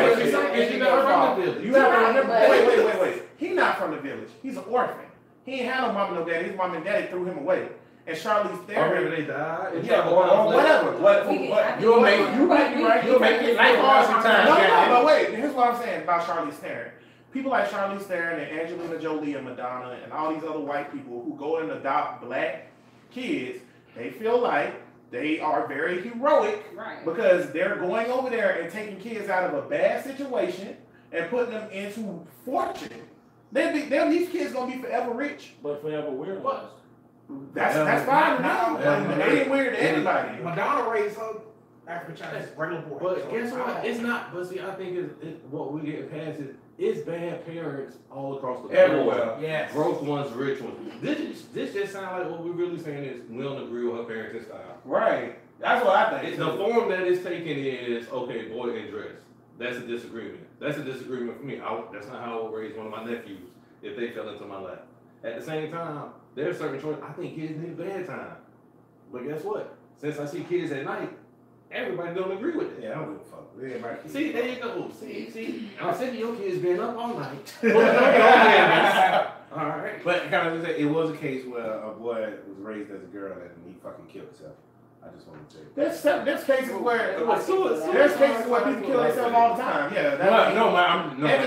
Speaker 4: what you're saying. Is you never from the village.
Speaker 1: You have to remember.
Speaker 3: Right,
Speaker 1: Wait. He's not from the village. He's an orphan. He ain't had no mom and no daddy. His mom and daddy threw him away. And Charlie's
Speaker 4: Or
Speaker 1: therapy.
Speaker 4: maybe they died. and
Speaker 1: Yeah,
Speaker 4: you
Speaker 1: or
Speaker 4: have a
Speaker 1: whatever. What?
Speaker 3: You'll
Speaker 1: make it right. You'll make it life hard sometimes. No, but wait. Here's what I'm saying about Charlize Theron. People like Charlize Theron and Angelina Jolie and Madonna and all these other white people who go and adopt black kids, they feel like they are very heroic
Speaker 3: Right.
Speaker 1: because they're going over there and taking kids out of a bad situation and putting them into fortune. These kids gonna be forever rich.
Speaker 6: But forever weird.
Speaker 1: That's fine now. They ain't weird to everybody.
Speaker 5: Madonna raised her African Chinese regular boy.
Speaker 4: But
Speaker 5: So
Speaker 4: guess what? It's not. But see, I think what we get past is it's bad parents all across the board.
Speaker 1: Everywhere.
Speaker 5: Yes.
Speaker 4: Broke ones, rich ones. This just sounds like what we're really saying is we don't agree with her parenting style.
Speaker 1: Right. That's what I think.
Speaker 4: The form that it's taken is okay, boy in dress. That's a disagreement. That's a disagreement for me. That's not how I would raise one of my nephews if they fell into my lap. At the same time, there's certain choices. I think kids need bedtime. But guess what? Since I see kids at night, everybody don't agree with it.
Speaker 1: Yeah, I don't give a fuck. Everybody.
Speaker 4: See, there you go. See. I'm sick of your kids being up all night. All right.
Speaker 2: But kind of say it was a case where a boy was raised as a girl and he fucking killed himself. I just want to tell you.
Speaker 1: There's cases where
Speaker 4: Suicide.
Speaker 1: there's cases where people kill themselves all the time. Yeah.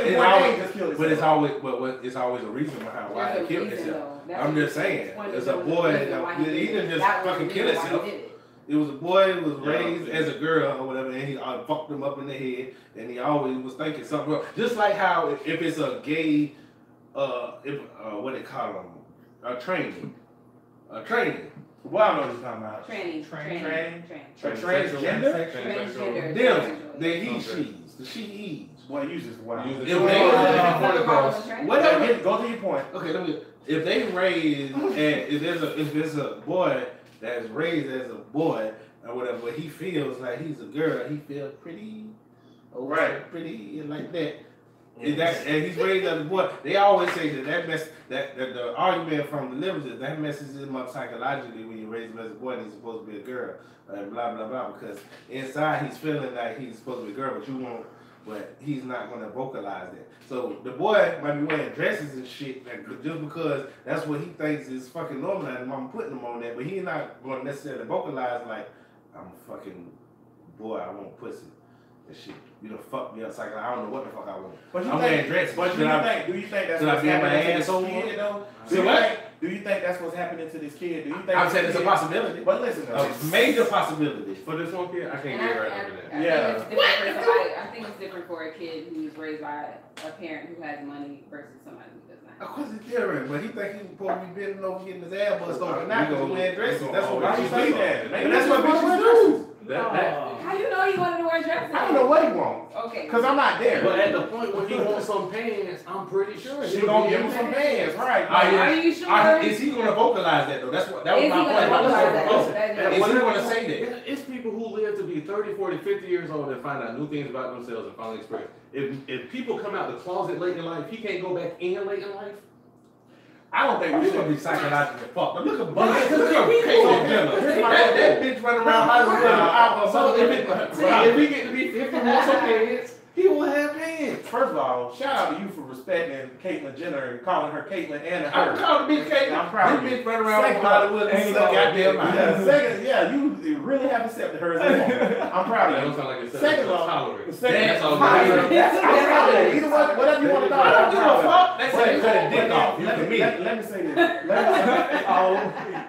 Speaker 2: It's
Speaker 1: always just kill
Speaker 2: but it's
Speaker 1: himself.
Speaker 2: always, it's always a reason why
Speaker 3: There's
Speaker 2: he
Speaker 3: a
Speaker 2: killed
Speaker 3: reason,
Speaker 2: himself.
Speaker 3: though.
Speaker 2: I'm just saying,
Speaker 3: One of
Speaker 2: it's
Speaker 3: the
Speaker 2: a boy
Speaker 3: reasons why
Speaker 2: that he didn't just
Speaker 3: That was
Speaker 2: fucking
Speaker 3: the
Speaker 2: kill
Speaker 3: reason why he
Speaker 2: himself.
Speaker 3: did it.
Speaker 2: It was a boy who was
Speaker 4: Yeah.
Speaker 2: raised as a girl or whatever, and he fucked him up in the head, and he always was thinking something wrong. Just like how if it's a gay, what they call them, a training.
Speaker 1: Well, I don't know what you're talking about.
Speaker 3: Transgender.
Speaker 2: Them, the he, she's, the she, he's.
Speaker 1: Boy, you just wow.
Speaker 2: If
Speaker 4: If
Speaker 2: they
Speaker 3: Transgender.
Speaker 2: whatever,
Speaker 1: Go to your point.
Speaker 2: okay, if they raised, and if there's a boy that's raised as a boy or whatever, but he feels like he's a girl, he feels pretty,
Speaker 1: Right.
Speaker 2: pretty and like that. And he's raised as a boy. They always say that the argument from the liberals is that messes him up psychologically when you raise him as a boy and he's supposed to be a girl, and blah blah blah. Because inside he's feeling like he's supposed to be a girl, but you won't. But he's not gonna vocalize that. So the boy might be wearing dresses and shit just because that's what he thinks is fucking normal, and mama putting him on that. But he's not gonna necessarily vocalize like I'm a fucking boy. I want pussy. That shit, you done fucked me up psychologically. I don't know what the fuck I want.
Speaker 1: But you
Speaker 2: I'm
Speaker 1: think,
Speaker 2: wearing dresses.
Speaker 1: But do you think that's
Speaker 2: should I
Speaker 1: what's
Speaker 2: be in my
Speaker 1: happening to this
Speaker 2: asshole?
Speaker 1: kid though?
Speaker 2: See what?
Speaker 1: Do you think that's what's happening to this kid? Do you think
Speaker 2: I'm
Speaker 1: this
Speaker 2: saying it's a
Speaker 1: kid-
Speaker 2: possibility.
Speaker 1: But listen, though.
Speaker 2: A major possibility.
Speaker 4: For this one kid, I can't
Speaker 3: And
Speaker 4: get right over that.
Speaker 3: I
Speaker 1: Yeah.
Speaker 3: think it's different for somebody. I think it's different for a kid who's raised by a parent who has money versus somebody who does not.
Speaker 2: Of course it's different, but he think he's supposed to be bending over getting his ass bust over
Speaker 4: We
Speaker 2: now because
Speaker 4: gonna-
Speaker 2: he wearing dresses.
Speaker 4: we
Speaker 2: That's
Speaker 4: gonna
Speaker 2: what
Speaker 1: Why you
Speaker 2: bitches
Speaker 1: say
Speaker 2: do.
Speaker 1: that?
Speaker 2: And that's what bitches do.
Speaker 3: How you know he wanted to wear dresses?
Speaker 1: I don't know what he wants.
Speaker 3: Okay.
Speaker 1: Because I'm not there.
Speaker 4: But at the point when he wants some pants, I'm pretty sure
Speaker 1: She gonna give him some pants, right?
Speaker 3: Are you sure?
Speaker 2: Is he gonna vocalize that though? That was
Speaker 3: Is
Speaker 2: my
Speaker 3: he
Speaker 2: point.
Speaker 3: gonna vocalize that?
Speaker 2: Is he gonna say that?
Speaker 4: It's people who live to be 30, 40, 50 years old and find out new things about themselves and finally experience. If people come out the closet late in life, he can't go back in late in life.
Speaker 1: I don't think
Speaker 2: We're
Speaker 1: we
Speaker 2: gonna
Speaker 1: should
Speaker 2: be psychologically fucked. But look at
Speaker 1: But
Speaker 2: Buck.
Speaker 1: look
Speaker 2: Look at
Speaker 1: Caitlyn
Speaker 2: Jenner.
Speaker 1: Jenner.
Speaker 2: That bitch running around Hollywood.
Speaker 4: So if we get to be 50 more some pants, he will have pants.
Speaker 2: kids.
Speaker 1: First of all, shout out to you for respecting Caitlyn Jenner and calling her Caitlyn and her.
Speaker 2: I'm proud to be Caitlyn.
Speaker 1: I'm proud of
Speaker 2: This
Speaker 1: you.
Speaker 2: bitch running around with
Speaker 1: Second,
Speaker 2: Hollywood and
Speaker 5: ain't
Speaker 2: suck
Speaker 5: no
Speaker 2: goddamn
Speaker 5: idea.
Speaker 2: mind.
Speaker 1: Yeah, second, yeah, you really have accepted her as a woman. I'm proud
Speaker 4: That
Speaker 1: of
Speaker 4: don't
Speaker 1: you.
Speaker 4: sound like it's
Speaker 1: Second of all,
Speaker 4: tolerant.
Speaker 1: second,
Speaker 4: That's all
Speaker 1: I'm
Speaker 4: good.
Speaker 1: proud of you. Either one, whatever you want to call it,
Speaker 2: I don't
Speaker 1: I'm
Speaker 2: give
Speaker 1: proud
Speaker 2: a
Speaker 1: of you.
Speaker 2: fuck. They say cut a dick off. You
Speaker 1: Let
Speaker 2: can
Speaker 1: me,
Speaker 2: meet.
Speaker 1: let me say this.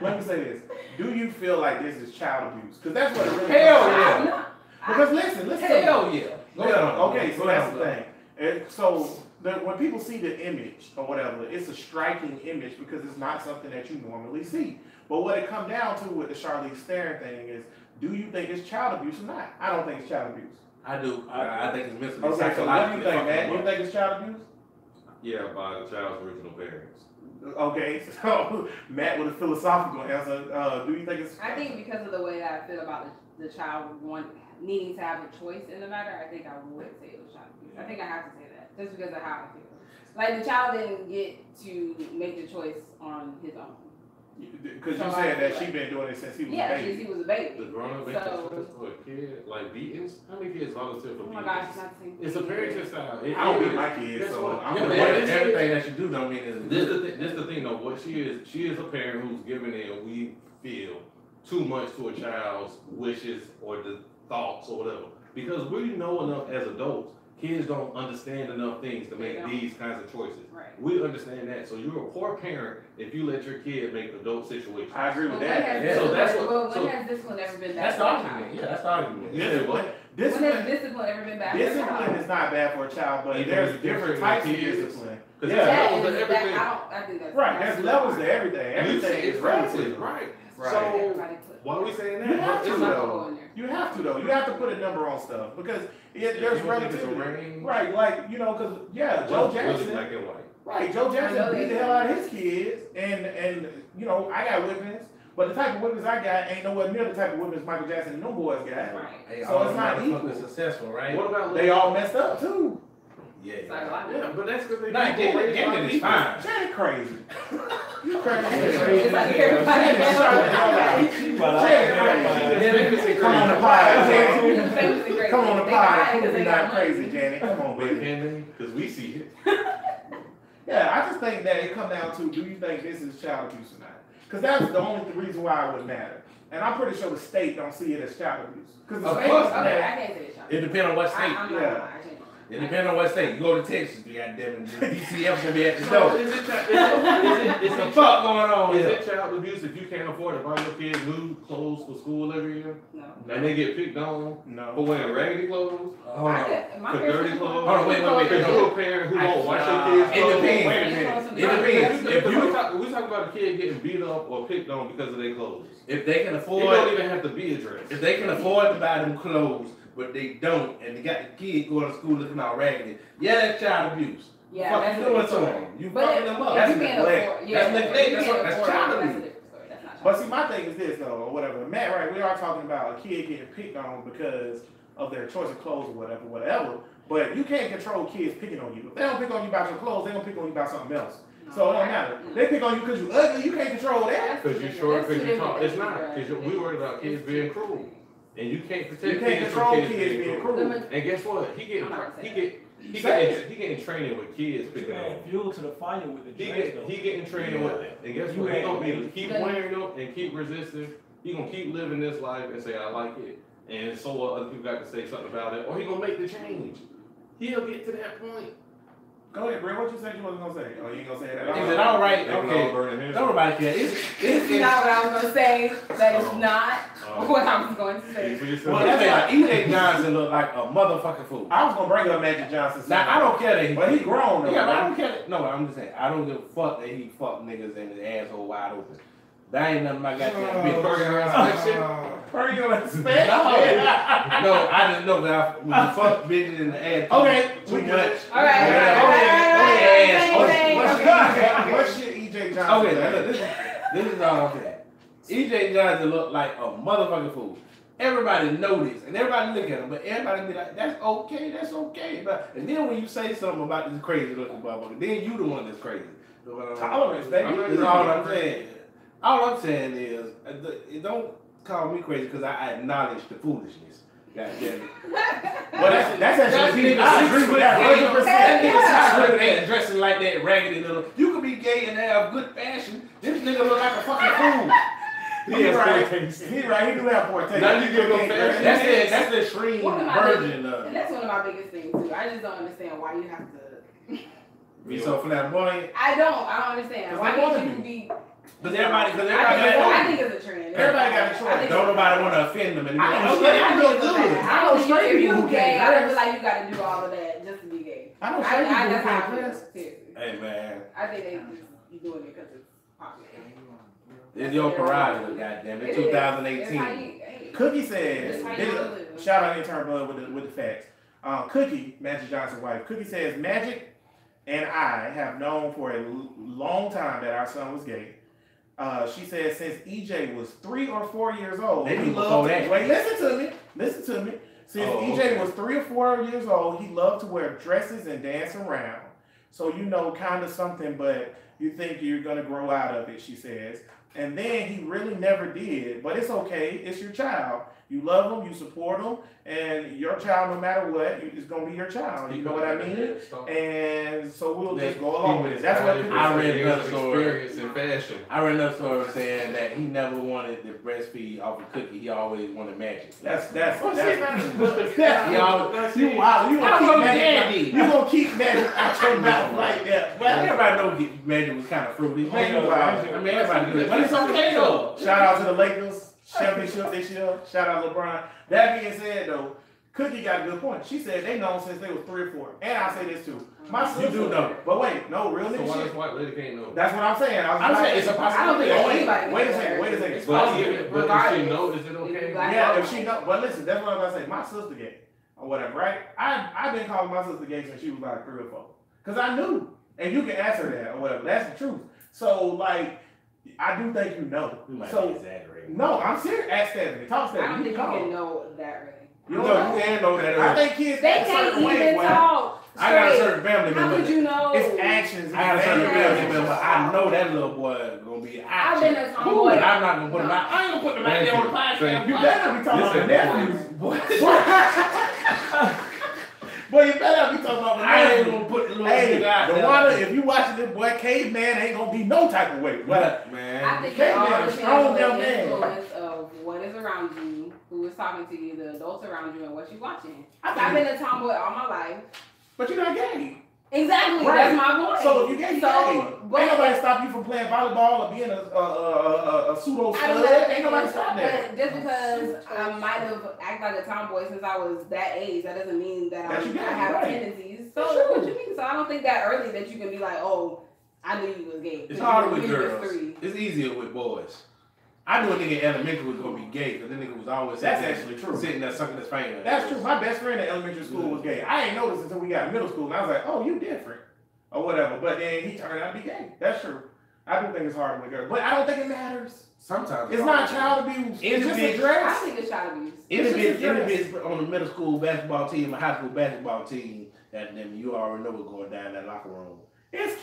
Speaker 1: Let me say this. Do you feel like this is child abuse? Because that's what it really
Speaker 2: Hell
Speaker 1: comes down
Speaker 2: yeah.
Speaker 1: to. Because listen to me.
Speaker 2: Hell yeah. Go ahead.
Speaker 1: Okay, so
Speaker 2: Go
Speaker 1: that's
Speaker 2: ahead.
Speaker 1: the thing. And so when people see the image or whatever, it's a striking image because it's not something that you normally see. But what it comes down to with the Charlize Theron thing is, do you think it's child abuse or not? I don't think it's child abuse.
Speaker 2: I do. I think it's mentally.
Speaker 1: Okay, so what do you think, man? You think it's child abuse?
Speaker 4: Yeah, by the child's original parents.
Speaker 1: Okay, so Matt with a philosophical answer. Do you think it's?
Speaker 3: I think because of the way that I feel about the child needing to have a choice in the matter, I think I would say it was child abuse. I think I have to say that just because of how I feel. Like the child didn't get to make the choice on his own.
Speaker 1: Because you said that she been doing it since he was a
Speaker 3: Yeah,
Speaker 1: baby.
Speaker 3: since he was a baby.
Speaker 4: The grown-up
Speaker 3: So-
Speaker 4: interest for a kid, like beatings. How many kids volunteer for
Speaker 3: Oh
Speaker 4: beatings?
Speaker 3: my gosh, not saying.
Speaker 4: It's a parenting style.
Speaker 1: I don't beat my kids,
Speaker 4: That's
Speaker 1: so
Speaker 4: what-
Speaker 1: I'm
Speaker 4: yeah,
Speaker 1: gonna
Speaker 4: but
Speaker 1: let
Speaker 4: this-
Speaker 2: Everything that you do don't mean it's
Speaker 4: This the thing though. What she is a parent who's giving in, we feel, too much to a child's wishes or the thoughts or whatever. Because we know enough as adults, kids don't understand enough things to
Speaker 3: They
Speaker 4: make
Speaker 3: don't.
Speaker 4: these kinds of choices.
Speaker 3: Right.
Speaker 4: We understand that. So you're a poor parent if you let your kid make adult situations.
Speaker 1: I agree
Speaker 3: Well,
Speaker 1: with
Speaker 3: when
Speaker 1: that.
Speaker 3: has
Speaker 2: Yeah.
Speaker 4: So that's
Speaker 3: discipline-
Speaker 4: what-
Speaker 3: well,
Speaker 4: so-
Speaker 3: when has discipline ever been bad?
Speaker 2: That's the
Speaker 3: for a
Speaker 2: argument.
Speaker 3: child?
Speaker 2: Yeah, that's the argument.
Speaker 4: Yeah,
Speaker 1: Discipline,
Speaker 3: When has
Speaker 1: discipline,
Speaker 3: discipline ever been bad for a
Speaker 1: discipline
Speaker 3: child?
Speaker 1: is not bad for a child, but
Speaker 4: Even
Speaker 1: there's
Speaker 4: with
Speaker 1: different
Speaker 4: different
Speaker 1: types of
Speaker 4: kids.
Speaker 1: discipline.
Speaker 4: Because
Speaker 1: Yeah.
Speaker 4: there's
Speaker 3: That
Speaker 4: levels
Speaker 3: is,
Speaker 4: to
Speaker 3: that,
Speaker 4: everything.
Speaker 3: I think that's
Speaker 1: Right, there's levels to everything. Everything is
Speaker 4: Exactly,
Speaker 1: relative.
Speaker 4: right.
Speaker 1: Right.
Speaker 4: So
Speaker 3: Everybody put-
Speaker 4: why are we saying that?
Speaker 1: You have
Speaker 3: I'm
Speaker 1: to,
Speaker 3: not
Speaker 1: though.
Speaker 3: gonna go in there.
Speaker 1: You have to though. You have to put a number on stuff because there's
Speaker 4: You don't think it's a
Speaker 1: relativity.
Speaker 4: range?
Speaker 1: Right, like because Joe
Speaker 4: Really
Speaker 1: Jackson.
Speaker 4: black and white.
Speaker 1: Right, Joe
Speaker 3: I know
Speaker 1: Jackson beat
Speaker 3: that.
Speaker 1: the hell out of his kids, and I got whippings, but the type of whippings I got ain't nowhere near the type of whippings Michael Jackson and them boys got.
Speaker 3: Right.
Speaker 2: Hey,
Speaker 1: So
Speaker 2: all
Speaker 1: it's not
Speaker 2: them
Speaker 1: equal.
Speaker 2: motherfuckers successful, right?
Speaker 4: What about
Speaker 1: They all messed up too.
Speaker 2: Yeah.
Speaker 3: It's like a lot.
Speaker 4: Yeah, but that's because they
Speaker 2: Nah,
Speaker 4: people raised
Speaker 2: Janet
Speaker 4: by
Speaker 2: is
Speaker 4: people.
Speaker 2: fine.
Speaker 1: Janet crazy. You crazy.
Speaker 3: It's like everybody
Speaker 1: Janet
Speaker 3: else.
Speaker 1: shut the hell out. Janet crazy. Come on the pod, Janet.
Speaker 3: Famously great.
Speaker 1: Come on the
Speaker 3: They
Speaker 1: pod.
Speaker 3: got it
Speaker 1: Prove
Speaker 3: 'cause
Speaker 1: you're
Speaker 3: they
Speaker 1: not
Speaker 3: got money.
Speaker 1: crazy, Janet. Come on,
Speaker 4: But
Speaker 1: baby.
Speaker 4: can they? Because we see it.
Speaker 1: Yeah, I just think that it comes down to, do you think this is child abuse or not? Because that's the only reason why it would matter. And I'm pretty sure the state don't see it as child abuse. Because the
Speaker 2: Of
Speaker 1: state
Speaker 2: course.
Speaker 1: is
Speaker 3: Okay,
Speaker 1: mad.
Speaker 3: I can't say it's child.
Speaker 2: It depends on what state.
Speaker 3: I'm not
Speaker 1: Yeah.
Speaker 3: gonna lie, I changed
Speaker 2: It depends on what state. You go to Texas, you got them. DCF gonna be at the
Speaker 4: So
Speaker 2: door.
Speaker 4: is it
Speaker 2: What the fuck going on
Speaker 4: Is
Speaker 2: here?
Speaker 4: it child abuse if you can't afford to buy your kids new clothes for school every year?
Speaker 3: No.
Speaker 4: And they get picked on for
Speaker 1: No.
Speaker 4: wearing raggedy clothes?
Speaker 2: Hold on.
Speaker 3: My
Speaker 4: For
Speaker 3: parents-
Speaker 4: dirty clothes?
Speaker 2: Hold on, wait.
Speaker 4: Because you're a parent who won't wash your kids'
Speaker 2: It
Speaker 4: clothes.
Speaker 2: depends.
Speaker 1: Wait a minute.
Speaker 2: It depends. If
Speaker 4: we
Speaker 2: you,
Speaker 4: talk about a kid getting beat up or picked on because of their clothes.
Speaker 2: if they can
Speaker 4: It
Speaker 2: afford,
Speaker 4: don't even have to be addressed.
Speaker 2: if they can afford to buy them clothes, but they don't, and they got the kid going to school looking all raggedy, yeah, that's child abuse.
Speaker 3: Yeah,
Speaker 2: Fuck
Speaker 3: that's
Speaker 2: you
Speaker 3: a
Speaker 2: doing
Speaker 3: different
Speaker 2: to
Speaker 3: story.
Speaker 2: them. You
Speaker 3: But
Speaker 2: fucking them up.
Speaker 3: if
Speaker 1: That's
Speaker 3: you can't
Speaker 1: neglect.
Speaker 3: afford,
Speaker 2: That's
Speaker 3: yeah,
Speaker 2: neglect.
Speaker 3: if you
Speaker 2: That's
Speaker 3: can't
Speaker 2: what- that's
Speaker 3: afford it,
Speaker 2: child
Speaker 3: that's a
Speaker 2: abuse.
Speaker 3: different story. That's not child
Speaker 1: But see, my thing is this though, or whatever. Matt, right? We are talking about a kid getting picked on because of their choice of clothes or whatever. But you can't control kids picking on you. If they don't pick on you about your clothes, they don't pick on you about something else.
Speaker 3: No,
Speaker 1: So it don't matter. They pick on you because you ugly. You can't control that.
Speaker 3: That's
Speaker 4: Because you're
Speaker 3: different.
Speaker 4: short,
Speaker 3: That's
Speaker 4: because
Speaker 3: two
Speaker 4: you're tall.
Speaker 3: different
Speaker 4: It's not.
Speaker 3: things,
Speaker 4: Because we worried about kids being cruel. And you can't protect
Speaker 1: You can't
Speaker 4: kids
Speaker 1: control
Speaker 4: from
Speaker 1: kids being cruel.
Speaker 4: And guess what? He
Speaker 3: I'm not gonna say
Speaker 4: he getting training with kids picking on.
Speaker 5: Add fuel to the fire with the
Speaker 4: He
Speaker 5: dress, though.
Speaker 4: getting training with it. And guess what? He gonna be keep
Speaker 3: Yeah.
Speaker 4: wearing them and keep resisting. He gonna keep living this life and say I like it. And so what other people got to say something about it, or he gonna make the change. He'll get to that point.
Speaker 1: Go ahead, Brett. What you said you wasn't gonna say? Oh, you ain't gonna say that?
Speaker 2: Is it all right?
Speaker 4: They can
Speaker 2: Okay.
Speaker 4: all burn in
Speaker 2: Don't nobody care.
Speaker 3: This is not what I was gonna say. That is not what I was going to say.
Speaker 2: Well, that's like E.J. Johnson look like a motherfucking fool.
Speaker 1: I was gonna bring up Magic Johnson.
Speaker 2: Now I don't care that he,
Speaker 1: But he grown though.
Speaker 2: Yeah, but I
Speaker 1: right?
Speaker 2: don't care. No, I'm just saying I don't give a fuck that he fuck niggas and his asshole wide open. That ain't nothing my goddamn
Speaker 4: Big
Speaker 2: bitch.
Speaker 4: burger inspection.
Speaker 1: Per your inspection.
Speaker 2: No, I didn't know that when you fuck bitches in the ass.
Speaker 1: Okay,
Speaker 2: too
Speaker 1: we
Speaker 2: much.
Speaker 1: good.
Speaker 3: All right, all right, all right, all right,
Speaker 1: What's your EJ Johnson?
Speaker 2: Okay, now look, this is all I'm saying. E.J. Johnson look like a motherfucking fool. Everybody know this, and everybody look at him, but everybody be like, that's okay, that's okay. And then when you say something about this crazy looking motherfucker, then you the one that's crazy.
Speaker 1: Tolerance, baby.
Speaker 2: That's all I'm saying. All I'm saying is, don't call me crazy because I acknowledge the foolishness.
Speaker 6: God damn it.
Speaker 1: Well, that's actually, I agree with that 100%.
Speaker 6: That nigga
Speaker 3: Yeah.
Speaker 6: Sasha ain't dressing like that raggedy little. You can be gay and have good fashion. This nigga look like a fucking fool.
Speaker 1: He right. He right. He do have poor taste.
Speaker 4: Now you give him fashion.
Speaker 6: That's the extreme
Speaker 3: One of my
Speaker 6: version of
Speaker 3: And that's one of my biggest things too. I just don't understand why you have to.
Speaker 6: be so flamboyant.
Speaker 3: I don't understand.
Speaker 1: Cause
Speaker 3: Why
Speaker 1: they want
Speaker 3: can't
Speaker 1: to
Speaker 3: you be?
Speaker 6: Because everybody
Speaker 3: I think it's a trend.
Speaker 1: Everybody got a choice.
Speaker 3: I think
Speaker 6: don't
Speaker 3: it's-
Speaker 6: nobody want to offend them. And
Speaker 1: I
Speaker 6: be
Speaker 1: know
Speaker 6: like,
Speaker 1: I know good. I know
Speaker 3: If
Speaker 1: straight
Speaker 3: you
Speaker 1: people who
Speaker 3: gay,
Speaker 1: can't
Speaker 3: I don't
Speaker 1: dress.
Speaker 3: feel like you got to do all of that just to be gay.
Speaker 1: I know straight people who
Speaker 3: That's how
Speaker 1: can't
Speaker 3: I feel.
Speaker 1: dress.
Speaker 3: Seriously.
Speaker 6: hey man,
Speaker 3: I think they just doing it because it's popular.
Speaker 6: it's your prerogative, goddamn it.
Speaker 3: It is. It's how
Speaker 6: 2018.
Speaker 3: you- hey.
Speaker 1: Cookie
Speaker 3: It's
Speaker 1: says,
Speaker 3: how you
Speaker 1: this-
Speaker 3: live.
Speaker 1: shout out intern Bud with the facts. Cookie, Magic Johnson's wife, Cookie says, Magic and I have known for a long time that our son was gay. She says since EJ was 3 or 4 years old,
Speaker 6: Maybe
Speaker 1: he
Speaker 6: before
Speaker 1: loved.
Speaker 6: that.
Speaker 1: Wait, listen to me. Since
Speaker 6: Oh,
Speaker 1: EJ
Speaker 6: okay.
Speaker 1: was 3 or 4 years old, he loved to wear dresses and dance around. So you know, kind of something, but you think you're gonna grow out of it. She says. And then he really never did, but it's okay. It's your child. You love him, you support him, and your child, no matter what, is gonna be your child. You know what I mean? And so we'll just go along with it. That's what
Speaker 6: I read another story.
Speaker 4: Experience in fashion.
Speaker 6: I read another story saying that he never wanted to breastfeed off of Cookie. He always wanted Magic.
Speaker 1: That's
Speaker 6: He always,
Speaker 1: you wild. You
Speaker 6: I
Speaker 1: gonna
Speaker 6: know
Speaker 1: keep magic.
Speaker 6: Daddy.
Speaker 1: You gonna keep magic out your mouth like that.
Speaker 6: well,
Speaker 1: But
Speaker 6: everybody know Magic was kind of fruity.
Speaker 1: Magic was wild.
Speaker 6: I mean, everybody knew it. But it's okay though.
Speaker 1: shout out to the Lakers championship this year. Shout out LeBron. That being said, though, Cookie got a good point. She said they known since they was 3 or 4. And I'll say this too. My sister,
Speaker 6: do know.
Speaker 1: But wait, no, real
Speaker 4: So
Speaker 1: nigga
Speaker 4: why
Speaker 1: shit.
Speaker 4: this white lady can't know?
Speaker 1: That's what I'm saying.
Speaker 6: I'm saying it's a
Speaker 3: I don't think
Speaker 6: possibility.
Speaker 3: anybody.
Speaker 1: Wait a second. Wait a second.
Speaker 3: It's
Speaker 4: But
Speaker 3: possible,
Speaker 4: if she
Speaker 3: regardless.
Speaker 4: know, is it
Speaker 3: If you
Speaker 4: okay?
Speaker 3: black-
Speaker 1: Yeah, if she know, but listen, that's what I'm gonna say. My sister gay or whatever, right? I've been calling my sister gay since she was like 3 or 4, cause I knew, and you can ask her that or whatever. That's the truth. So like, I do think you know.
Speaker 6: We might
Speaker 1: So
Speaker 6: be exaggerating.
Speaker 1: no, I'm serious. Ask Stephanie. Talk
Speaker 3: I
Speaker 1: Stephanie.
Speaker 3: don't think you
Speaker 1: call her.
Speaker 3: can know that really.
Speaker 1: You
Speaker 6: No,
Speaker 1: don't
Speaker 6: you
Speaker 1: know?
Speaker 6: can know that.
Speaker 1: I think kids
Speaker 3: They
Speaker 1: act a
Speaker 3: can't
Speaker 1: certain way.
Speaker 3: even
Speaker 1: boy.
Speaker 3: talk
Speaker 6: I got a
Speaker 3: straight.
Speaker 6: certain family
Speaker 3: How
Speaker 6: member.
Speaker 3: could you know?
Speaker 1: It's actions.
Speaker 6: I got a certain
Speaker 3: Yeah.
Speaker 6: family member. I know that little boy gonna be
Speaker 3: I've been a
Speaker 6: action.
Speaker 3: tomboy.
Speaker 6: But I'm not gonna put him out. I ain't gonna put him out there on the podcast.
Speaker 1: You better be talking about the
Speaker 4: Listen,
Speaker 1: nephews.
Speaker 6: Boy,
Speaker 1: Boy, you better be talking about the
Speaker 6: I ain't
Speaker 1: nephews.
Speaker 6: gonna put the little
Speaker 1: Hey,
Speaker 6: nigga out
Speaker 1: the
Speaker 6: there.
Speaker 1: water, if you watching this boy, caveman ain't gonna be no type of way. But
Speaker 6: What,
Speaker 3: I
Speaker 6: man?
Speaker 3: think
Speaker 1: Okay,
Speaker 3: it all
Speaker 1: man,
Speaker 3: depends
Speaker 1: strong
Speaker 3: on the
Speaker 1: young man.
Speaker 3: influence of what is around you, who is talking to you, the adults around you, and what you're watching.
Speaker 1: I
Speaker 3: I've
Speaker 1: think,
Speaker 3: been a tomboy all my life.
Speaker 1: but you're not gay.
Speaker 3: Exactly,
Speaker 1: Right.
Speaker 3: that's my point.
Speaker 1: So if you gay, you
Speaker 3: So,
Speaker 1: gay.
Speaker 3: but-
Speaker 1: Ain't nobody stop you from playing volleyball or being a pseudo
Speaker 3: I
Speaker 1: stud.
Speaker 3: don't know.
Speaker 1: Ain't nobody stop that.
Speaker 3: But just because I might have acted like a tomboy since I was that age, that doesn't mean that
Speaker 1: That you
Speaker 3: I
Speaker 1: got it,
Speaker 3: have
Speaker 1: right.
Speaker 3: tendencies. So
Speaker 1: Sure.
Speaker 3: what you mean? So I don't think that early that you can be like, oh, I knew you was gay.
Speaker 6: It's harder with
Speaker 3: You was
Speaker 6: girls.
Speaker 3: 3.
Speaker 6: It's easier with boys. I knew a nigga in elementary was gonna be gay because the nigga was always
Speaker 1: That's
Speaker 6: sitting
Speaker 1: actually true.
Speaker 6: sitting there sucking his finger.
Speaker 1: That's true. My best friend in elementary school was gay. I ain't noticed until we got in middle school, and I was like, "Oh, you different," or whatever. But then he turned out to be gay. That's true. I do think it's harder with girls, but I don't think it matters.
Speaker 6: Sometimes
Speaker 1: It's not child abuse. It's just a
Speaker 6: Individual-
Speaker 3: I
Speaker 1: dress.
Speaker 3: think it's child abuse.
Speaker 6: Individuals on the middle school basketball team, a high school basketball team, that them you already know what's going down in that locker room.
Speaker 1: It's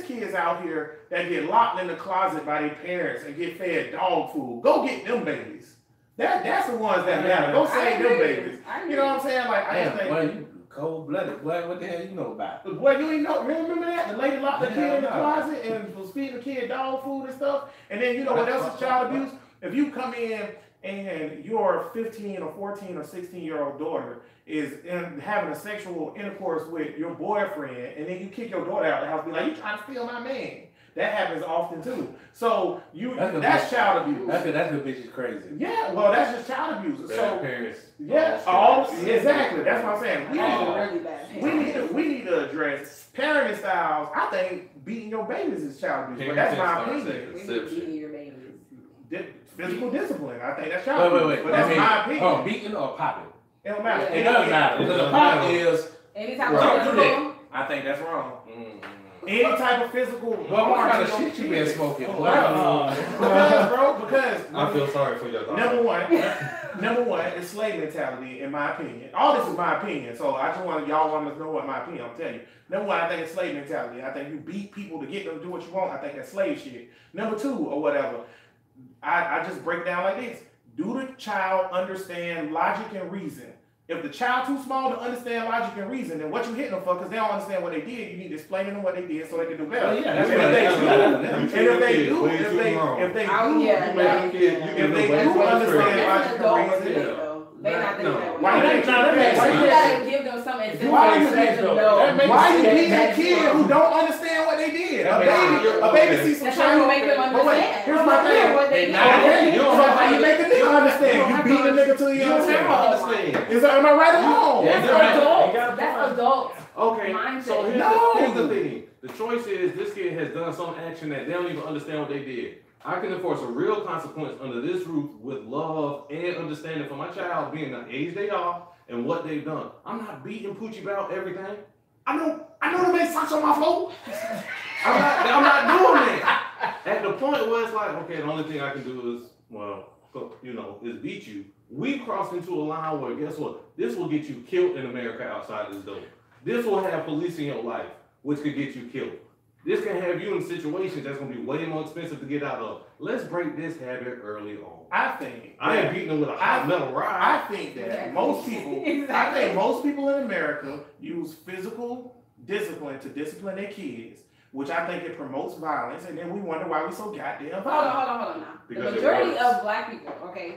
Speaker 1: kids out here that get locked in the closet by their parents and get fed dog food. Go get them babies. That's the ones that matter. Go
Speaker 3: I
Speaker 1: save them
Speaker 3: agree.
Speaker 1: babies.
Speaker 3: I
Speaker 1: You know what I'm saying? Like I just
Speaker 6: Damn,
Speaker 1: think.
Speaker 6: boy, you cold blooded, boy. What the hell you know about?
Speaker 1: Boy, you ain't know. Remember that? The lady locked the kid in the
Speaker 6: Yeah.
Speaker 1: closet and was feeding the kid dog food and stuff. And then you know what else is child abuse? If you come in and your 15 or 14 or 16-year-old daughter is having a sexual intercourse with your boyfriend, and then you kick your daughter out of the house, be like, "You trying to steal my man?" That happens often too. So that's child abuse.
Speaker 6: That's the bitch is crazy.
Speaker 1: Yeah, well, that's just child abuse.
Speaker 4: Bad
Speaker 1: So
Speaker 4: parents.
Speaker 1: yeah, exactly. That's what I'm saying.
Speaker 3: That's really bad.
Speaker 1: We need to address parenting styles. I think beating your babies is child abuse, but that's my opinion.
Speaker 3: We be beating your babies.
Speaker 1: Physical discipline, I think that's child abuse.
Speaker 6: Wait.
Speaker 1: But that's my opinion.
Speaker 6: Oh, beating or popping?
Speaker 1: It don't matter.
Speaker 6: It does matter. Because a pop is
Speaker 3: Any type
Speaker 6: Don't
Speaker 3: of
Speaker 6: do
Speaker 3: physical.
Speaker 1: I think that's wrong.
Speaker 6: Mm.
Speaker 1: Any type of physical.
Speaker 6: Well, what kind of
Speaker 1: harm to
Speaker 6: shit you
Speaker 1: your
Speaker 6: been
Speaker 1: kids.
Speaker 6: smoking?
Speaker 1: Oh,
Speaker 6: boy?
Speaker 1: because
Speaker 4: I feel sorry for your daughter.
Speaker 1: number one, it's slave mentality, in my opinion. All this is my opinion, so I just want y'all want to know what my opinion. I'm telling you. Number one, I think it's slave mentality. I think you beat people to get them to do what you want. I think that's slave shit. Number two, or whatever, I just break down like this. do the child understand logic and reason? If the child too small to understand logic and reason, then what you hitting them for? Because they don't understand what they did. You need to explain to them what they did so they can do better.
Speaker 6: Oh, yeah, that's
Speaker 1: And
Speaker 6: what
Speaker 1: if they do,
Speaker 4: Way too long.
Speaker 1: if they
Speaker 3: Oh,
Speaker 1: do,
Speaker 3: yeah,
Speaker 1: if they do understand
Speaker 3: That's an
Speaker 1: logic
Speaker 3: adult
Speaker 1: and
Speaker 3: one
Speaker 1: reason,
Speaker 3: though. They not thinking that way.
Speaker 1: why
Speaker 6: that
Speaker 1: you
Speaker 6: makes sense.
Speaker 3: You gotta give them some incentive
Speaker 1: Why
Speaker 3: to
Speaker 1: you-
Speaker 3: let them know.
Speaker 1: why you beating a
Speaker 3: That's
Speaker 1: kid
Speaker 3: wrong.
Speaker 1: who don't understand what they did?
Speaker 6: That
Speaker 1: A
Speaker 6: makes
Speaker 1: baby see some
Speaker 3: That's how you
Speaker 1: shit.
Speaker 3: make them
Speaker 1: But wait,
Speaker 3: understand.
Speaker 1: here's my thing.
Speaker 3: What they
Speaker 6: They
Speaker 3: did.
Speaker 6: not-
Speaker 1: Okay,
Speaker 6: You don't
Speaker 1: so
Speaker 6: have
Speaker 1: how
Speaker 6: to-
Speaker 1: you make a nigga understand? You beat a nigga till he
Speaker 6: You don't have to
Speaker 1: understand.
Speaker 6: understand.
Speaker 1: Is that, am I right or wrong?
Speaker 6: Yeah.
Speaker 3: That's
Speaker 6: You
Speaker 3: adult.
Speaker 4: got a
Speaker 3: That's adult.
Speaker 4: Okay,
Speaker 3: Mindset.
Speaker 4: so
Speaker 1: No.
Speaker 4: here's the thing. The choice is this kid has done some action that they don't even understand what they did. I can enforce a real consequence under this roof with love and understanding for my child being the age they are and what they've done. I'm not beating Poochie about everything.
Speaker 1: I know them ain't socks on my floor.
Speaker 4: I'm not doing that. At the point where it's like, okay, the only thing I can do is, well, is beat you. We crossed into a line where, guess what? This will get you killed in America outside this door. This will have police in your life, which could get you killed. This can have you in situations that's gonna be way more expensive to get out of. Let's break this habit early on.
Speaker 1: I think
Speaker 4: I ain't beating them with a hot metal rod.
Speaker 1: I think that most people, I think most people in America use physical discipline to discipline their kids, which I think it promotes violence, and then we wonder why we so goddamn
Speaker 3: Hold
Speaker 1: violent.
Speaker 3: on now.
Speaker 4: Because
Speaker 3: The
Speaker 4: it
Speaker 3: majority
Speaker 4: works.
Speaker 3: of black people, okay,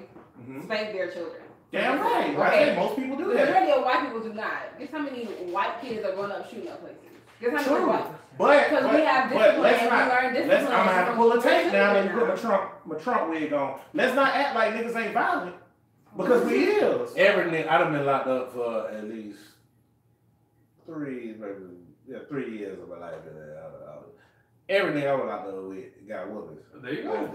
Speaker 1: Mhm.
Speaker 3: spank their children.
Speaker 1: Damn right. I
Speaker 3: Okay.
Speaker 1: think most people
Speaker 3: The
Speaker 1: do that.
Speaker 3: majority of white people do not. Guess how many white kids are going up shooting up places? Guess how many
Speaker 1: True.
Speaker 3: white?
Speaker 1: But
Speaker 3: Because we have
Speaker 1: but
Speaker 3: discipline
Speaker 1: let's
Speaker 3: and
Speaker 1: not.
Speaker 3: we learn
Speaker 1: I'm
Speaker 3: discipline.
Speaker 1: gonna have to
Speaker 3: from
Speaker 1: pull a tape now and
Speaker 3: children
Speaker 1: put my Trump wig on. Let's not act like niggas ain't violent because we is.
Speaker 6: Every nigga, I'd have been locked up for at least 3 years of my life. Every nigga I was locked up with got whoopings.
Speaker 4: There you go.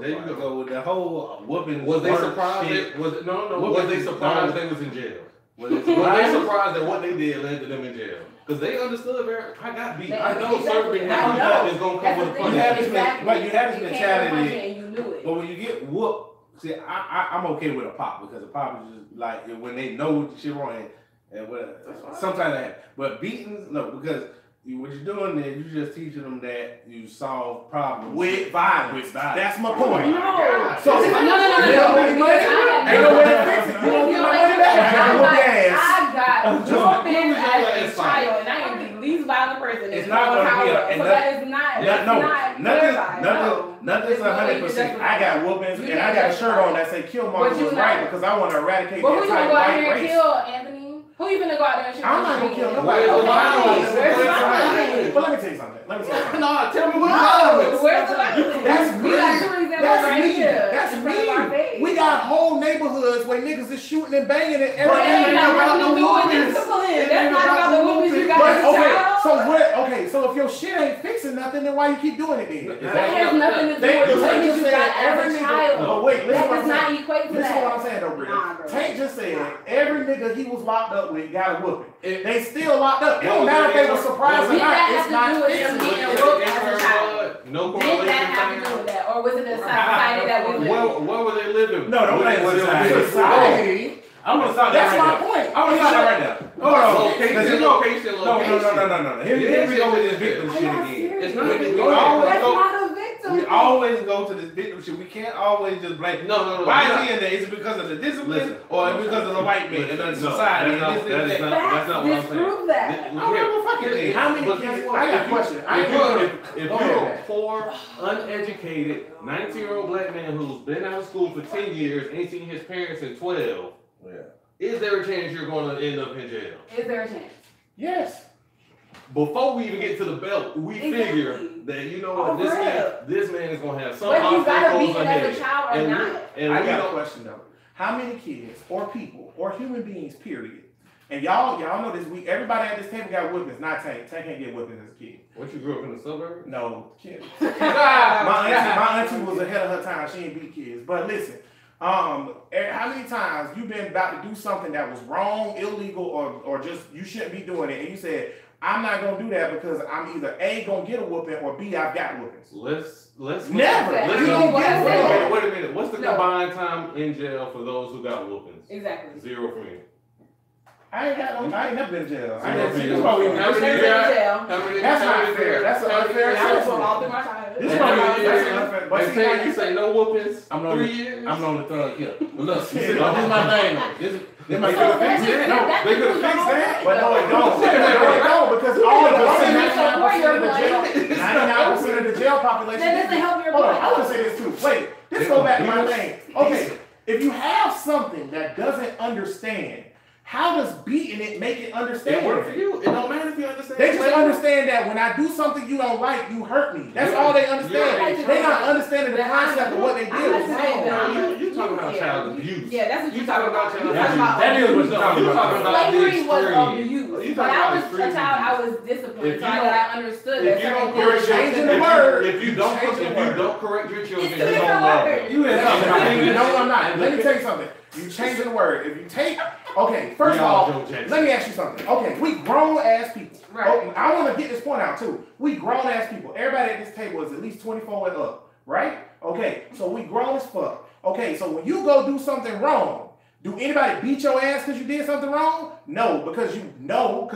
Speaker 4: There you go.
Speaker 6: So the whole whooping
Speaker 4: Was they
Speaker 6: work
Speaker 4: surprised?
Speaker 6: shit,
Speaker 4: Was it, no.
Speaker 6: What
Speaker 4: Was
Speaker 6: was
Speaker 4: they
Speaker 6: it?
Speaker 4: surprised
Speaker 6: No.
Speaker 4: they was in jail?
Speaker 6: was it
Speaker 4: Was they
Speaker 6: surprising?
Speaker 4: surprised that what they did landed them in jail? Because they understood I got beat.
Speaker 3: They-
Speaker 4: I know
Speaker 3: exactly.
Speaker 4: certain
Speaker 3: I know.
Speaker 4: behavior is gonna come
Speaker 3: That's
Speaker 4: with
Speaker 3: the
Speaker 4: a
Speaker 3: thing.
Speaker 6: You
Speaker 4: punishment.
Speaker 6: have this
Speaker 3: Exactly.
Speaker 6: but you have this
Speaker 3: You came from
Speaker 6: mentality.
Speaker 3: punching and you knew it.
Speaker 6: But when you get whooped, see, I'm okay with a pop because a pop is just like when they know the shit wrong and sometimes that happen. But beatings, no, because what you're doing is you're just teaching them that you solve problems
Speaker 1: With violence.
Speaker 6: With violence.
Speaker 1: That's my point.
Speaker 3: No.
Speaker 1: So
Speaker 3: No.
Speaker 1: ain't no way to fix it. You don't get my money back. I whoop your ass.
Speaker 3: I got whooping
Speaker 4: Whooping
Speaker 3: as a
Speaker 4: is fine.
Speaker 3: child, and I am the least violent person.
Speaker 6: It's
Speaker 3: in
Speaker 6: not
Speaker 3: the
Speaker 6: gonna be
Speaker 3: whole
Speaker 6: a-
Speaker 3: house.
Speaker 6: and
Speaker 3: So that is not. That's not verified. No.
Speaker 6: Nothing's
Speaker 3: There's no way you can
Speaker 6: 100%.
Speaker 3: justify
Speaker 1: I got
Speaker 3: that.
Speaker 1: whoopings
Speaker 3: You
Speaker 1: and I
Speaker 3: can't
Speaker 1: got a
Speaker 3: justify
Speaker 1: shirt on
Speaker 3: it.
Speaker 1: that say Killmonger
Speaker 3: But you
Speaker 1: was
Speaker 3: not-
Speaker 1: right because I want to eradicate
Speaker 3: But who
Speaker 1: that
Speaker 3: you gonna
Speaker 1: type
Speaker 3: go out
Speaker 1: white
Speaker 3: there and
Speaker 1: race.
Speaker 3: kill, Anthony? Who you finna go out there and shoot?
Speaker 1: I'm not gonna kill nobody.
Speaker 4: Where's the violence?
Speaker 3: Where's the
Speaker 1: But
Speaker 3: violence?
Speaker 1: let me tell you something. Let me tell you something.
Speaker 4: No, tell me what
Speaker 3: No,
Speaker 4: violence.
Speaker 3: where's the violence?
Speaker 1: That's
Speaker 3: We got
Speaker 1: me.
Speaker 3: two examples
Speaker 1: That's
Speaker 3: right
Speaker 1: me.
Speaker 3: here.
Speaker 1: That's
Speaker 3: in front of our
Speaker 1: me.
Speaker 3: face.
Speaker 1: We got whole neighborhoods where niggas is shooting and banging it every
Speaker 3: But that ain't
Speaker 1: day.
Speaker 3: got
Speaker 4: about
Speaker 3: nothing to
Speaker 4: the
Speaker 3: do with
Speaker 4: whoopings.
Speaker 3: discipline. That's not about the whoopings you got
Speaker 1: But
Speaker 3: as a child.
Speaker 1: so if your shit ain't fixing nothing, then why you keep doing it then?
Speaker 3: That has nothing to do
Speaker 1: They
Speaker 3: with the
Speaker 1: Tank
Speaker 3: whoopings
Speaker 1: just
Speaker 3: you
Speaker 1: said
Speaker 3: got
Speaker 1: every
Speaker 3: as a
Speaker 1: nigga.
Speaker 3: child.
Speaker 1: But wait, listen
Speaker 3: That
Speaker 1: what
Speaker 3: does
Speaker 1: I'm
Speaker 3: not
Speaker 1: saying.
Speaker 3: equate to
Speaker 1: Listen what I'm
Speaker 3: that.
Speaker 1: saying though, Brittany.
Speaker 3: Nah, bro.
Speaker 1: Tank just said
Speaker 3: Nah.
Speaker 1: every nigga he was locked up with got a whooping.
Speaker 4: It-
Speaker 1: They still locked up. It
Speaker 4: What
Speaker 1: don't
Speaker 4: was
Speaker 1: matter
Speaker 4: it?
Speaker 1: if they were surprised or
Speaker 3: Did
Speaker 1: not.
Speaker 3: that
Speaker 1: It's
Speaker 3: have to
Speaker 1: not
Speaker 3: do with
Speaker 1: fixing
Speaker 3: him
Speaker 1: it.
Speaker 3: getting whooped as a child?
Speaker 4: No
Speaker 3: Did
Speaker 4: correlation.
Speaker 3: that have to do with that? Or was it a society that we live in?
Speaker 4: Where were they living?
Speaker 1: No, don't blame
Speaker 4: Where they
Speaker 1: society.
Speaker 4: living?
Speaker 1: Society.
Speaker 6: I'm gonna stop
Speaker 1: That's
Speaker 6: that
Speaker 1: my
Speaker 6: right now.
Speaker 1: point.
Speaker 6: I'm gonna stop that right now. Hold on.
Speaker 4: Location,
Speaker 6: Because you know-
Speaker 4: location.
Speaker 6: No. Here we go with this victim
Speaker 3: Are
Speaker 6: shit
Speaker 3: y'all
Speaker 6: again.
Speaker 3: serious?
Speaker 4: It's not-
Speaker 6: We
Speaker 4: Go ahead.
Speaker 6: always
Speaker 3: That's
Speaker 6: go.
Speaker 3: not a victim.
Speaker 6: We always go to this victim shit. We can't always just blame.
Speaker 4: No.
Speaker 6: Why is he in there? Is it because of the discipline
Speaker 4: Listen.
Speaker 6: or is it because of the white man and the
Speaker 4: No,
Speaker 6: society?
Speaker 4: that's not-
Speaker 6: and this,
Speaker 4: that is
Speaker 6: this,
Speaker 4: not-
Speaker 6: that?
Speaker 4: that's not what I'm saying.
Speaker 3: Disprove that.
Speaker 1: I don't give a fucking thing. How many
Speaker 4: But
Speaker 1: kids?
Speaker 4: guess what?
Speaker 1: I got a
Speaker 4: If you-
Speaker 1: question. I
Speaker 4: If
Speaker 1: ain't
Speaker 4: you're,
Speaker 1: gonna-
Speaker 4: if
Speaker 1: Go
Speaker 4: you're a
Speaker 1: ahead.
Speaker 4: poor, uneducated, 19-year-old black man who's been out of school for 10 years, ain't seen his parents in 12, is there a chance you're going to end up in jail?
Speaker 3: Is there a chance?
Speaker 1: Yes.
Speaker 4: Before we even get to the belt, we
Speaker 3: Exactly.
Speaker 4: figure that, you know
Speaker 3: Oh,
Speaker 4: what,
Speaker 3: for real.
Speaker 4: this man is going to have some
Speaker 3: But you gotta be
Speaker 4: obstacles
Speaker 3: it
Speaker 4: ahead.
Speaker 3: as a child or
Speaker 4: And we-
Speaker 3: not.
Speaker 4: and
Speaker 1: I
Speaker 4: we
Speaker 1: got a
Speaker 4: don't-
Speaker 1: question though. How many kids or people or human beings, period? And y'all know this. Everybody at this table got whippings. Not Tank. Tank can't get whippings as a kid.
Speaker 4: What, you grew up in the suburbs?
Speaker 1: No, kid. my auntie was ahead of her time. She ain't beat kids. But listen, how many times you been about to do something that was wrong, illegal, or just you shouldn't be doing it, and you said, I'm not gonna do that because I'm either A, gonna get a whooping, or B, I've got whoopings.
Speaker 4: Let's
Speaker 1: Never.
Speaker 4: Let's
Speaker 3: You
Speaker 4: go.
Speaker 3: don't get a whooping.
Speaker 4: Wait a minute. What's the
Speaker 3: No.
Speaker 4: combined time in jail for those who got whoopings?
Speaker 3: Exactly.
Speaker 4: 0 for me.
Speaker 1: I ain't never been to jail. I ain't
Speaker 2: Zero
Speaker 1: never
Speaker 2: feet.
Speaker 1: this is why we
Speaker 3: Never been to jail.
Speaker 1: That's not fair. That's an unfair
Speaker 3: I was
Speaker 1: assessment.
Speaker 3: all through my childhood.
Speaker 1: This is why we that's an unfair. But
Speaker 4: They
Speaker 1: see,
Speaker 4: say
Speaker 1: now
Speaker 4: you say no whoopings.
Speaker 6: I'm on
Speaker 4: 3
Speaker 6: the,
Speaker 4: years.
Speaker 6: I'm on the thug here. But look, this is my thing. This my
Speaker 4: They could've
Speaker 3: that's
Speaker 4: fixed
Speaker 3: just-
Speaker 4: it. No,
Speaker 3: that's
Speaker 4: they could've
Speaker 3: just
Speaker 4: fixed that.
Speaker 1: but no, it don't. No, it don't because all of the 99% of the jail, 99% of the jail population.
Speaker 3: That doesn't help your
Speaker 1: Hold on,
Speaker 3: point.
Speaker 1: I want to say this too. Wait, this go back to my thing. Okay, if you have something that doesn't understand, how does beating it make it understand?
Speaker 4: It worked for you. It don't matter if you understand.
Speaker 1: They just understand that when I do something you don't like, you hurt me. That's all they understand. They not understanding the concept of what they did was wrong.
Speaker 4: No, you talking about child abuse.
Speaker 3: Yeah, that's what
Speaker 4: You
Speaker 3: you're
Speaker 4: talking
Speaker 3: talking
Speaker 4: about
Speaker 3: about.
Speaker 4: child
Speaker 3: You're talking
Speaker 4: abuse.
Speaker 3: about
Speaker 6: That is what you're talking
Speaker 4: You
Speaker 6: about.
Speaker 4: talking about the
Speaker 3: slavery was
Speaker 4: extreme.
Speaker 3: abuse.
Speaker 4: You
Speaker 3: When
Speaker 4: talking
Speaker 3: I
Speaker 4: about
Speaker 3: was a
Speaker 4: extreme.
Speaker 3: child, I was disciplined,
Speaker 4: If
Speaker 3: so
Speaker 4: you
Speaker 3: I
Speaker 4: don't-
Speaker 3: understood
Speaker 4: If
Speaker 3: that
Speaker 4: you
Speaker 3: certain
Speaker 4: don't
Speaker 3: things-
Speaker 4: correct
Speaker 1: changing the word.
Speaker 4: if you don't correct your children,
Speaker 3: It's
Speaker 4: you
Speaker 3: two
Speaker 4: don't
Speaker 3: different
Speaker 4: love
Speaker 3: words.
Speaker 4: them.
Speaker 6: You had something about English.
Speaker 1: No, I'm not. Let me tell you something. You changing the word. If you take, okay, first of
Speaker 4: We all
Speaker 1: all,
Speaker 4: Joe Jackson.
Speaker 1: let me ask you something. Okay, we grown ass people.
Speaker 3: Right.
Speaker 1: Oh, I want to get this point out too. We grown ass people. Everybody at this table is at least 24 and up, right? Okay, so we grown as fuck. Okay, so when you go do something wrong, do anybody beat your ass because you did something wrong? No, because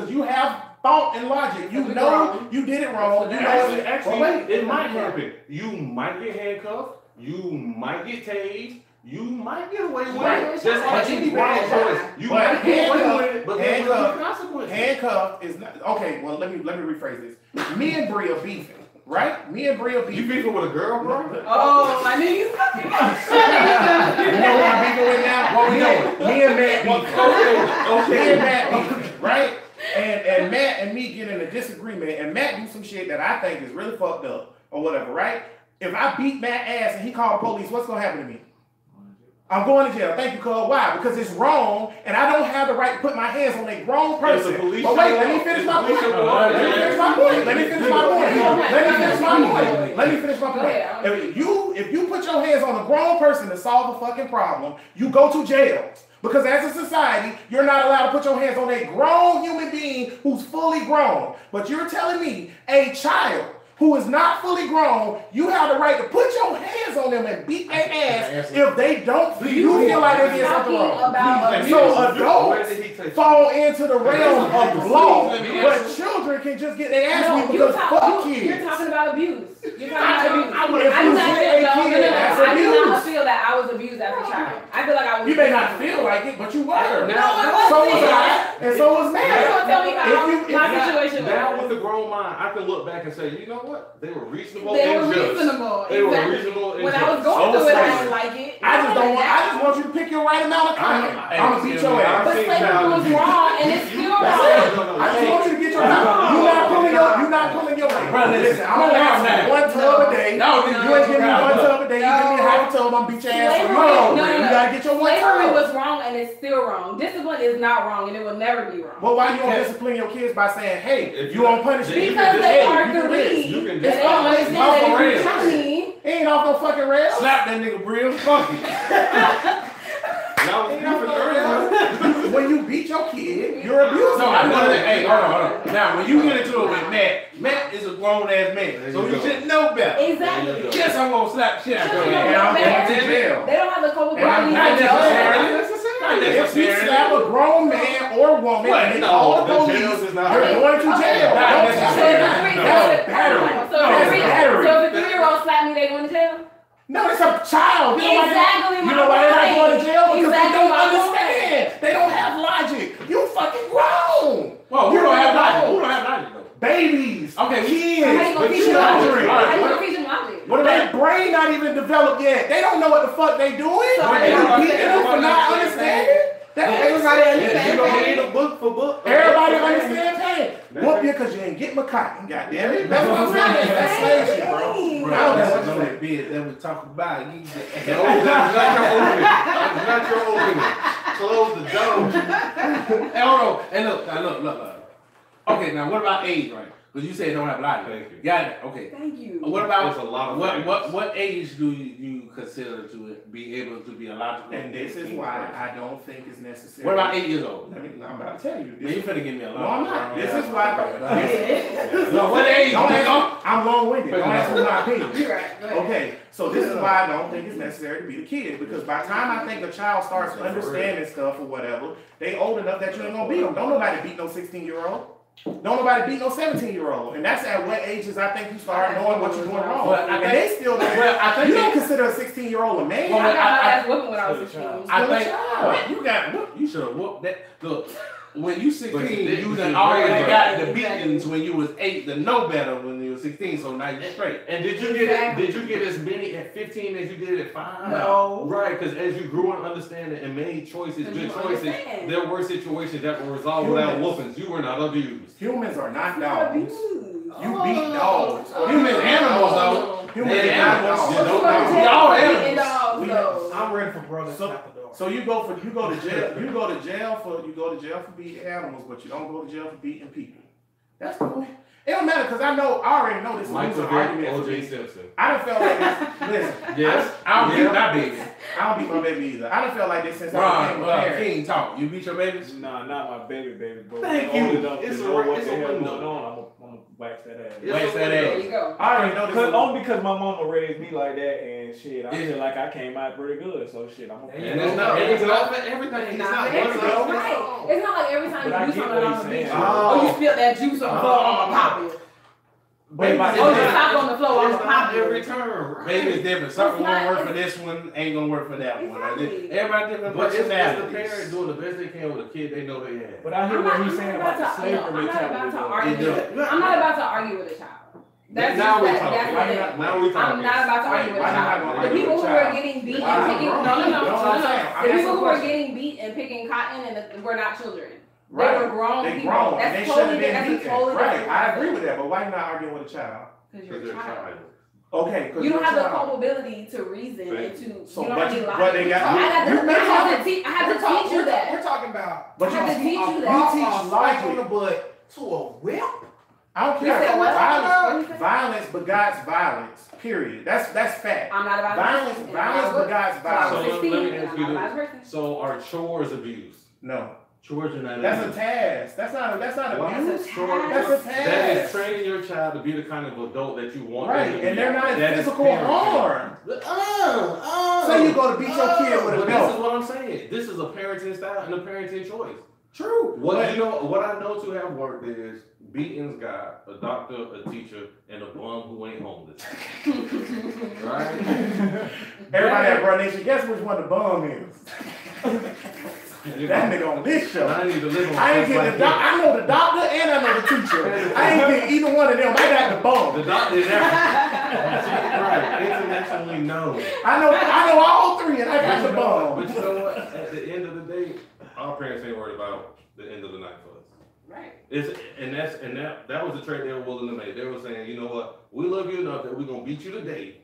Speaker 1: you have thought and logic. You know you did it wrong. You know
Speaker 4: Actually,
Speaker 1: wait.
Speaker 4: it might happen. You might get handcuffed. You might get tased. You might get away with
Speaker 1: Right.
Speaker 4: it. Just like any wrong choice. You
Speaker 1: But
Speaker 4: might get away
Speaker 1: handcuff-
Speaker 4: with it, but there's
Speaker 1: handcuff-
Speaker 4: no consequences.
Speaker 1: Handcuff is not okay. Well, let me rephrase this. Me and Bree are beefing, right? Me and Bree are
Speaker 4: You
Speaker 1: beefing.
Speaker 4: beefing with a girl, bro?
Speaker 3: Oh, I knew you.
Speaker 1: You know what I'm beefing with now? What we doing? Me and Matt beefing. Me and Matt beefing, right? And Matt and me get in a disagreement, and Matt do some shit that I think is really fucked up or whatever, right? If I beat Matt ass and he called the police, what's gonna happen to me? I'm going to jail. Thank you, cuz. Why? Because it's wrong, and I don't have the right to put my hands on a grown person.
Speaker 4: If the police
Speaker 1: But wait,
Speaker 4: show
Speaker 1: let me
Speaker 4: up,
Speaker 1: finish
Speaker 4: if
Speaker 1: my
Speaker 4: the police
Speaker 1: point.
Speaker 4: show up,
Speaker 1: Let me finish my point. Let me finish my point. Let me finish my point. Let me finish my
Speaker 3: Go
Speaker 1: point.
Speaker 3: ahead.
Speaker 1: If you put your hands on a grown person to solve a fucking problem, you go to jail. Because as a society, you're not allowed to put your hands on a grown human being who's fully grown. But you're telling me a child who is not fully grown, you have the right to put your hands on them and beat their ass if they don't you feel like they did something wrong. So adults fall into the realm of law, but children can just get their ass beat because fuck
Speaker 3: You're
Speaker 1: kids.
Speaker 3: talking about abuse. You're talking about abuse.
Speaker 1: I would- if
Speaker 3: I
Speaker 1: you
Speaker 3: do not
Speaker 1: hit
Speaker 3: feel,
Speaker 1: a
Speaker 3: no,
Speaker 1: kid,
Speaker 3: no, no,
Speaker 1: that's
Speaker 3: I do not
Speaker 1: abuse.
Speaker 3: feel that I was abused as a child. I feel like I was.
Speaker 1: You may not feel like it, but you were.
Speaker 3: No, it wasn't.
Speaker 1: So was I, and so was
Speaker 3: You
Speaker 1: Matt.
Speaker 3: don't tell me how
Speaker 1: If
Speaker 3: my
Speaker 1: you-
Speaker 3: situation
Speaker 4: Now
Speaker 3: was.
Speaker 4: with a grown mind, I can look back and say, you know what? They were reasonable
Speaker 3: They were
Speaker 4: and just.
Speaker 3: reasonable.
Speaker 4: They were
Speaker 3: Exactly.
Speaker 4: reasonable and
Speaker 3: When I
Speaker 4: just.
Speaker 3: was going through it, I didn't like it.
Speaker 1: I just want you to pick your right amount of cotton. I'm gonna beat your ass.
Speaker 3: But slavery was wrong, and it's still wrong.
Speaker 1: I just want you to get your you're not pulling your weight.
Speaker 6: Brother,
Speaker 1: Listen, I'm gonna have one tub a day.
Speaker 6: No,
Speaker 1: You ain't giving me one tub a day. You give me a half a tub, I'm gonna beat your ass.
Speaker 3: Slavery,
Speaker 1: No,
Speaker 3: no.
Speaker 1: you gotta get your one
Speaker 3: Slavery
Speaker 1: tub.
Speaker 3: was wrong, and it's still wrong. Discipline is not wrong, and it will never be wrong.
Speaker 1: Well, why you don't discipline your kids by saying, hey,
Speaker 4: If
Speaker 1: you won't punish me?
Speaker 3: Because they
Speaker 1: Hey,
Speaker 3: are
Speaker 1: you do this.
Speaker 3: greedy,
Speaker 4: You can
Speaker 3: and
Speaker 4: do
Speaker 3: they don't
Speaker 1: this.
Speaker 3: understand
Speaker 1: Off the
Speaker 3: that if you
Speaker 1: rails.
Speaker 3: tell me,
Speaker 1: He ain't off no fucking rail.
Speaker 6: Slap that nigga real funky.
Speaker 4: Now,
Speaker 1: When you beat your kid, you're abusing.
Speaker 6: No, I
Speaker 1: him.
Speaker 6: know that. Hey, hold on. Now, when you get into it with Matt is a grown ass man,
Speaker 4: There
Speaker 6: so
Speaker 4: you
Speaker 6: you
Speaker 4: go.
Speaker 6: should know better.
Speaker 3: exactly.
Speaker 6: Yes, I'm gonna slap shit out your
Speaker 3: Children
Speaker 6: ass.
Speaker 1: And I'm
Speaker 3: don't
Speaker 1: going
Speaker 3: know
Speaker 1: to jail.
Speaker 3: They don't have the
Speaker 1: And I'm
Speaker 3: culpability
Speaker 1: not
Speaker 3: to
Speaker 1: necessarily.
Speaker 3: judge.
Speaker 6: Not
Speaker 1: If you
Speaker 6: necessarily.
Speaker 1: slap a grown man or woman
Speaker 6: What?
Speaker 1: and they
Speaker 4: No,
Speaker 1: call the
Speaker 4: the
Speaker 1: police,
Speaker 4: jails is not
Speaker 1: you're
Speaker 4: right.
Speaker 1: going to jail.
Speaker 3: Okay.
Speaker 1: Don't
Speaker 6: Not
Speaker 1: say
Speaker 6: necessarily.
Speaker 1: that.
Speaker 3: So
Speaker 1: That's battery.
Speaker 3: So
Speaker 1: That's
Speaker 3: if
Speaker 1: battery.
Speaker 3: a 3-year-old slap me, they going to jail?
Speaker 1: No, it's a child. You know why
Speaker 3: Exactly
Speaker 1: they-
Speaker 3: my
Speaker 1: You know why they're not
Speaker 3: point.
Speaker 1: going to jail? Because
Speaker 3: Exactly
Speaker 1: they don't
Speaker 3: my point.
Speaker 1: understand. They don't have logic. You fucking grown.
Speaker 6: Whoa, who
Speaker 1: You're
Speaker 6: don't have
Speaker 1: grown.
Speaker 6: logic? Who don't have logic though?
Speaker 1: Babies.
Speaker 6: Okay,
Speaker 3: How you
Speaker 1: Kids.
Speaker 3: gonna
Speaker 1: But
Speaker 3: teach
Speaker 1: you
Speaker 3: them logic?
Speaker 1: children.
Speaker 3: How you
Speaker 6: What-
Speaker 3: gonna teach them logic?
Speaker 1: What their brain not even developed yet. They don't know what the fuck they doing.
Speaker 3: So
Speaker 1: And you
Speaker 3: everybody-
Speaker 1: beating them for not understanding. That
Speaker 3: Everybody understands
Speaker 4: You don't
Speaker 3: pain.
Speaker 4: need a book for book.
Speaker 1: Everybody understand pain. Whoop you because you ain't get my cotton. Goddamn it. That's what I'm saying. That's slave shit, bro.
Speaker 6: Bro,
Speaker 1: I don't
Speaker 6: that's
Speaker 1: know
Speaker 6: what
Speaker 1: what
Speaker 6: that bitch that we talk about. You
Speaker 4: No, that's not your opening. That's not your opening. Close the door.
Speaker 6: Hey, hold on. And look. Okay, now what about age, right? Because you said it don't have logic.
Speaker 4: Thank you.
Speaker 6: Got it. Okay.
Speaker 3: Thank you.
Speaker 6: What about
Speaker 4: It's a lot of
Speaker 6: what age do you consider to be able to be a logical?
Speaker 1: And this is why I don't think it's necessary.
Speaker 6: What about 8 years old?
Speaker 1: I'm about to tell you.
Speaker 6: Man, you finna give me a
Speaker 1: No,
Speaker 6: lot.
Speaker 1: I'm not. This is why.
Speaker 6: No, what age?
Speaker 1: Don't ask, I'm long-winded. Don't ask me my opinion.
Speaker 3: You're right. Go ahead.
Speaker 1: Okay, so this is why I don't think it's necessary to be the kid, because by the time I think a child starts understanding stuff or whatever, they old enough that you ain't gonna beat them. Don't nobody beat no 16-year-old. Don't nobody beat no 17-year-old. And that's at what ages I think you start knowing what you're doing wrong.
Speaker 6: Well,
Speaker 1: And they still don't.
Speaker 6: I think
Speaker 1: You don't consider a 16-year-old a man.
Speaker 6: Well,
Speaker 3: I got my ass whooping when I was
Speaker 5: Still a
Speaker 3: 16.
Speaker 6: I
Speaker 1: Still a
Speaker 6: think
Speaker 1: child.
Speaker 6: what you got. What you should have whooped that. Look, when you 16,
Speaker 4: But
Speaker 6: you
Speaker 4: you
Speaker 6: done
Speaker 4: should
Speaker 6: already
Speaker 4: raise
Speaker 6: got
Speaker 3: her.
Speaker 6: the beatings when you was 8 to know better when you was 16. So now you're straight.
Speaker 4: And did you get as many at 15 as you did at 5?
Speaker 3: No.
Speaker 4: Right, because as you grew in understanding and made choices,
Speaker 3: Because
Speaker 4: good
Speaker 3: you
Speaker 4: choices,
Speaker 3: understand.
Speaker 4: there were situations that were resolved without whoopings. You were not abused.
Speaker 1: Humans are not
Speaker 3: You're
Speaker 1: dogs.
Speaker 3: abused.
Speaker 1: You beat dogs.
Speaker 6: Humans, animals though.
Speaker 1: Humans
Speaker 6: They're
Speaker 1: are not
Speaker 6: animals.
Speaker 1: dogs.
Speaker 6: You don't
Speaker 3: But
Speaker 6: we all
Speaker 3: beating
Speaker 6: animals.
Speaker 3: dogs,
Speaker 1: We-
Speaker 3: though.
Speaker 5: I'm ready for brothers
Speaker 1: So-
Speaker 5: at the door.
Speaker 1: So you go to jail. You go to jail for beating animals, but you don't go to jail for beating people. That's cool. It don't matter because I already know this is
Speaker 4: Michael
Speaker 1: an
Speaker 4: Vick,
Speaker 1: argument. for
Speaker 4: O.J.
Speaker 1: me.
Speaker 4: Simpson.
Speaker 1: I done felt like this. Listen,
Speaker 4: Yes.
Speaker 6: I don't beat my baby.
Speaker 1: I don't beat my baby either. I done felt like this since I became a
Speaker 6: Ron,
Speaker 1: parent.
Speaker 6: King, talk. You beat your babies?
Speaker 7: Nah, not my baby, but
Speaker 4: Thank
Speaker 7: old
Speaker 4: you.
Speaker 7: enough to
Speaker 4: It's a-
Speaker 7: know what
Speaker 4: it's
Speaker 7: the
Speaker 4: a
Speaker 7: hell
Speaker 4: window.
Speaker 7: going on. I'm gonna wax that ass.
Speaker 4: It's
Speaker 6: Wax
Speaker 4: a
Speaker 6: that
Speaker 4: window.
Speaker 3: There you go.
Speaker 1: I already know this.
Speaker 7: Cause
Speaker 1: is-
Speaker 7: only because my mama raised me like that and shit, I
Speaker 6: Yeah.
Speaker 7: feel like I came out pretty good. So shit, I'm
Speaker 4: And it's not everything. It's
Speaker 3: Nah,
Speaker 4: not
Speaker 3: but
Speaker 4: one
Speaker 3: it's
Speaker 4: size
Speaker 3: right.
Speaker 4: fits all.
Speaker 3: It's not like every time
Speaker 7: But I
Speaker 3: you do
Speaker 7: get
Speaker 3: something
Speaker 7: what
Speaker 3: on the
Speaker 7: he's
Speaker 3: beach.
Speaker 7: saying.
Speaker 3: Oh, you spilled that juice on the floor, I'm gonna pop it.
Speaker 6: Baby,
Speaker 1: But
Speaker 3: Oh, you stop on the floor, I'm
Speaker 4: It's
Speaker 3: gonna pop
Speaker 4: not every
Speaker 3: it.
Speaker 4: turn. Right?
Speaker 6: Baby is different. Something
Speaker 3: It's not-
Speaker 6: gonna work for this one, ain't gonna work for that one.
Speaker 3: Exactly.
Speaker 6: Everybody different
Speaker 4: But it's the
Speaker 6: personalities.
Speaker 4: parents doing the best they can with a kid they know they have.
Speaker 7: But I hear what he's saying about the slavery
Speaker 3: I'm not
Speaker 7: mentality.
Speaker 3: about to
Speaker 7: though.
Speaker 3: argue.
Speaker 6: They do.
Speaker 3: I'm not about to argue with a child. That's
Speaker 4: Now
Speaker 3: just
Speaker 4: we
Speaker 3: that.
Speaker 4: talking.
Speaker 3: That's what it is.
Speaker 4: Now we talking.
Speaker 3: I'm not about to argue with a
Speaker 1: Why you not
Speaker 3: child.
Speaker 1: gonna
Speaker 3: The
Speaker 1: argue
Speaker 3: people
Speaker 1: with
Speaker 3: who
Speaker 1: a
Speaker 3: were
Speaker 1: child?
Speaker 3: getting beat
Speaker 1: Why
Speaker 3: and
Speaker 1: not?
Speaker 3: picking
Speaker 1: No,
Speaker 3: no.
Speaker 1: that's what I'm saying. I'm
Speaker 3: The people
Speaker 1: asking
Speaker 3: who
Speaker 1: a
Speaker 3: were
Speaker 1: question.
Speaker 3: getting beat and picking cotton and were not children. They
Speaker 1: Right.
Speaker 3: were grown
Speaker 1: They
Speaker 3: people.
Speaker 1: grown.
Speaker 3: That's
Speaker 1: They
Speaker 3: totally
Speaker 1: shouldn't have been
Speaker 3: that's a
Speaker 1: beaten.
Speaker 3: totally
Speaker 1: Right.
Speaker 3: different
Speaker 1: I
Speaker 3: topic.
Speaker 1: agree with that, but why you not arguing with a child?
Speaker 3: Because you're
Speaker 4: Because
Speaker 3: a
Speaker 4: they're
Speaker 3: child.
Speaker 4: child.
Speaker 1: Okay, because
Speaker 3: You don't have the
Speaker 1: child.
Speaker 3: culpability to reason
Speaker 4: Thank
Speaker 3: and to
Speaker 1: So,
Speaker 3: you know
Speaker 1: but
Speaker 3: how to
Speaker 1: you-
Speaker 3: lie.
Speaker 1: but they got-
Speaker 3: I had
Speaker 1: you-
Speaker 3: to, I had to teach you that.
Speaker 5: We're talking about
Speaker 1: But
Speaker 3: I had to teach you
Speaker 1: you
Speaker 3: that.
Speaker 1: teach
Speaker 5: on
Speaker 1: logic.
Speaker 5: the butt to a whip.
Speaker 1: I don't
Speaker 3: You
Speaker 1: care.
Speaker 3: said what?
Speaker 1: Violence,
Speaker 3: What you said?
Speaker 1: violence begots violence. Period. That's fact.
Speaker 3: I'm not about
Speaker 1: Violence,
Speaker 3: to
Speaker 1: violence begots
Speaker 4: So
Speaker 1: violence.
Speaker 4: let me
Speaker 3: 16,
Speaker 4: ask
Speaker 3: I'm
Speaker 4: you
Speaker 3: not a bad
Speaker 4: this.
Speaker 3: person.
Speaker 4: So are chores abuse?
Speaker 1: No,
Speaker 4: Chores are not
Speaker 1: that's a
Speaker 4: abuse.
Speaker 1: task. That's not
Speaker 3: That's
Speaker 1: abuse.
Speaker 3: a
Speaker 4: Chores-
Speaker 3: task.
Speaker 1: That's a
Speaker 4: That is
Speaker 1: task.
Speaker 4: training your child to be the kind of adult that you want them
Speaker 1: Right,
Speaker 4: to be.
Speaker 1: and they're not in
Speaker 4: That is
Speaker 1: physical
Speaker 4: parenting.
Speaker 1: harm. So you go to beat your kid with a
Speaker 4: But this is
Speaker 1: belt.
Speaker 4: what I'm saying. This is a parenting style and a parenting choice.
Speaker 1: True.
Speaker 4: What
Speaker 1: But-
Speaker 4: you know, what I know to have worked is beating's got a doctor, a teacher, and a bum who ain't homeless. Right?
Speaker 1: Everybody at Bro Nation, guess which one the bum is? That nigga on this show.
Speaker 4: I need to live on
Speaker 1: I ain't
Speaker 4: stuff
Speaker 1: getting
Speaker 4: like
Speaker 1: the doctor. I know the doctor and I know the teacher. I ain't getting either one of them. I got the
Speaker 4: The
Speaker 1: bum.
Speaker 4: doctor is everything. Right, internationally known.
Speaker 1: I know all three, and I got the
Speaker 4: But
Speaker 1: bum.
Speaker 4: you know what? At the end of the day, our parents ain't worried about the end of the night for us.
Speaker 3: Right.
Speaker 4: That was the trade they were willing to make. They were saying, you know what, we love you enough that we're gonna beat you today.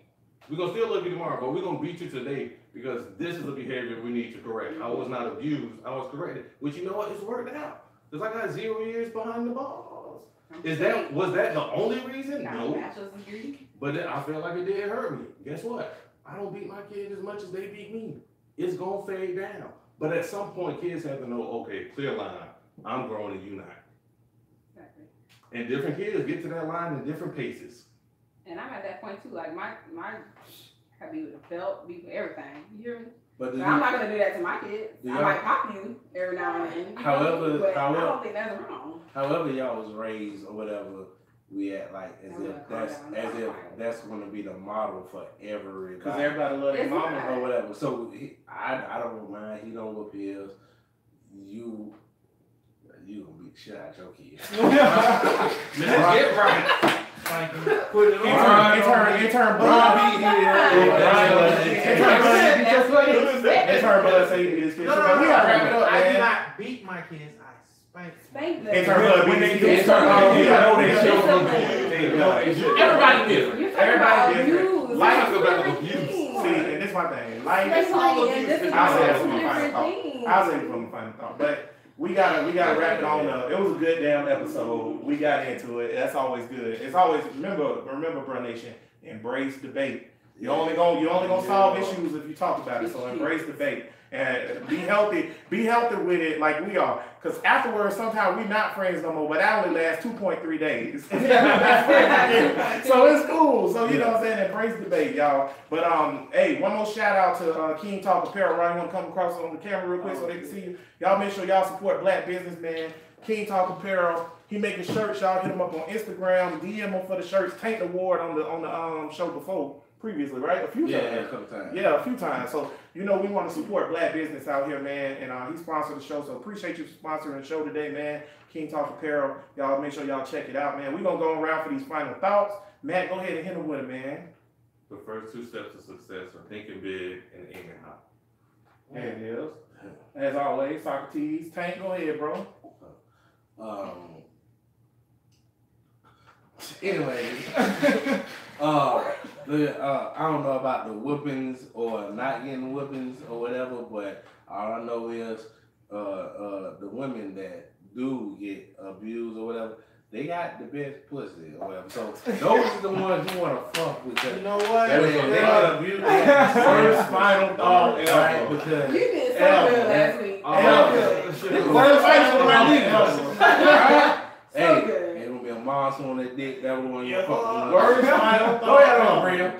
Speaker 4: We're gonna still love you tomorrow, but we're gonna beat you today because this is the behavior we need to correct. I was not abused, I was corrected. Which you know what, it's worked out. Because I got 0 years behind the balls. Was that the only reason?
Speaker 3: Got a
Speaker 4: No.
Speaker 3: bachelor's degree.
Speaker 4: But I feel like it did hurt me. Guess what? I don't beat my kids as much as they beat me. It's gonna fade down. But at some point, kids have to know, okay, clear line. I'm growing and you not.
Speaker 3: Exactly.
Speaker 4: And different kids get to that line in different paces.
Speaker 3: And I'm at that point too. Like my I be with a belt, be with everything. You hear me?
Speaker 6: But
Speaker 3: But I'm not gonna do that to my kids.
Speaker 6: Yeah.
Speaker 3: I might pop you every now and then.
Speaker 6: However-
Speaker 3: but I
Speaker 6: however-
Speaker 3: don't think that's wrong.
Speaker 6: however y'all was raised or whatever, we act like as if that's gonna be the model for
Speaker 1: Because
Speaker 6: everybody.
Speaker 1: everybody love their
Speaker 3: It's
Speaker 1: mama.
Speaker 3: not.
Speaker 6: Or whatever. So I don't mind. He don't whoop his. You gonna beat the shit out your kid.
Speaker 4: Get right.
Speaker 5: Thank you.
Speaker 7: Put it on.
Speaker 1: Intern Bud.
Speaker 3: That's what it is.
Speaker 1: Intern Bud say he beat his kids.
Speaker 5: No,
Speaker 1: We gotta wrap it up,
Speaker 5: I did
Speaker 1: man.
Speaker 5: not beat my kids. I spanked them.
Speaker 3: Spank them.
Speaker 1: Intern Bud beat his kids. Everybody different.
Speaker 3: You're talking
Speaker 1: Everybody
Speaker 3: about
Speaker 1: different.
Speaker 3: abuse.
Speaker 1: Life
Speaker 3: That's
Speaker 4: is about
Speaker 3: different
Speaker 4: abuse.
Speaker 3: things.
Speaker 1: See, and this is my thing. Life
Speaker 3: That's
Speaker 1: is
Speaker 3: like, and this is
Speaker 1: I'll say
Speaker 3: two
Speaker 1: that's my final
Speaker 3: different
Speaker 1: thought.
Speaker 3: things.
Speaker 1: I'll say it from the final thought. But we gotta wrap it on up. It was a good damn episode. We got into it. That's always good. It's always remember, Bro Nation, embrace debate. You only gonna solve issues if you talk about it. So embrace debate and be healthy with it like we are. Cause afterwards, sometimes we not friends no more, but that only lasts 2.3 days. So it's cool. So you know what I'm saying? Embrace debate, y'all. But hey, one more shout out to King Talk Apparel. Ryan, want to come across on the camera real quick so they can see you. Y'all make sure y'all support black business, man. King Talk Apparel. He making shirts. Y'all hit him up on Instagram. DM him for the shirts. Tank Award on the show before. Previously, right? A few times.
Speaker 6: a couple times.
Speaker 1: Yeah, a few times. So, you know, we want to support black business out here, man. And he sponsored the show. So appreciate you sponsoring the show today, man. King Talk Apparel. Y'all make sure y'all check it out, man. We're going to go around for these final thoughts. Matt, go ahead and hit him with it, man.
Speaker 4: The first 2 steps to success are thinking big and aiming high.
Speaker 1: There it is. As always, Socrates. Tank, go ahead, bro.
Speaker 6: Anyways, I don't know about the whoopings or not getting whoopings or whatever, but all I know is the women that do get abused or whatever, they got the best pussy or whatever. So those are the ones you want to fuck with.
Speaker 1: You know what?
Speaker 6: They get abused.
Speaker 1: First final thought
Speaker 6: Right,
Speaker 3: You
Speaker 6: because
Speaker 3: did so good last week.
Speaker 1: First final thought.
Speaker 3: So good.
Speaker 6: Hey, gonna be a monster on that dick. That one you fucking with.
Speaker 1: Worst final
Speaker 6: Go ahead on,
Speaker 1: thought.
Speaker 6: Bria.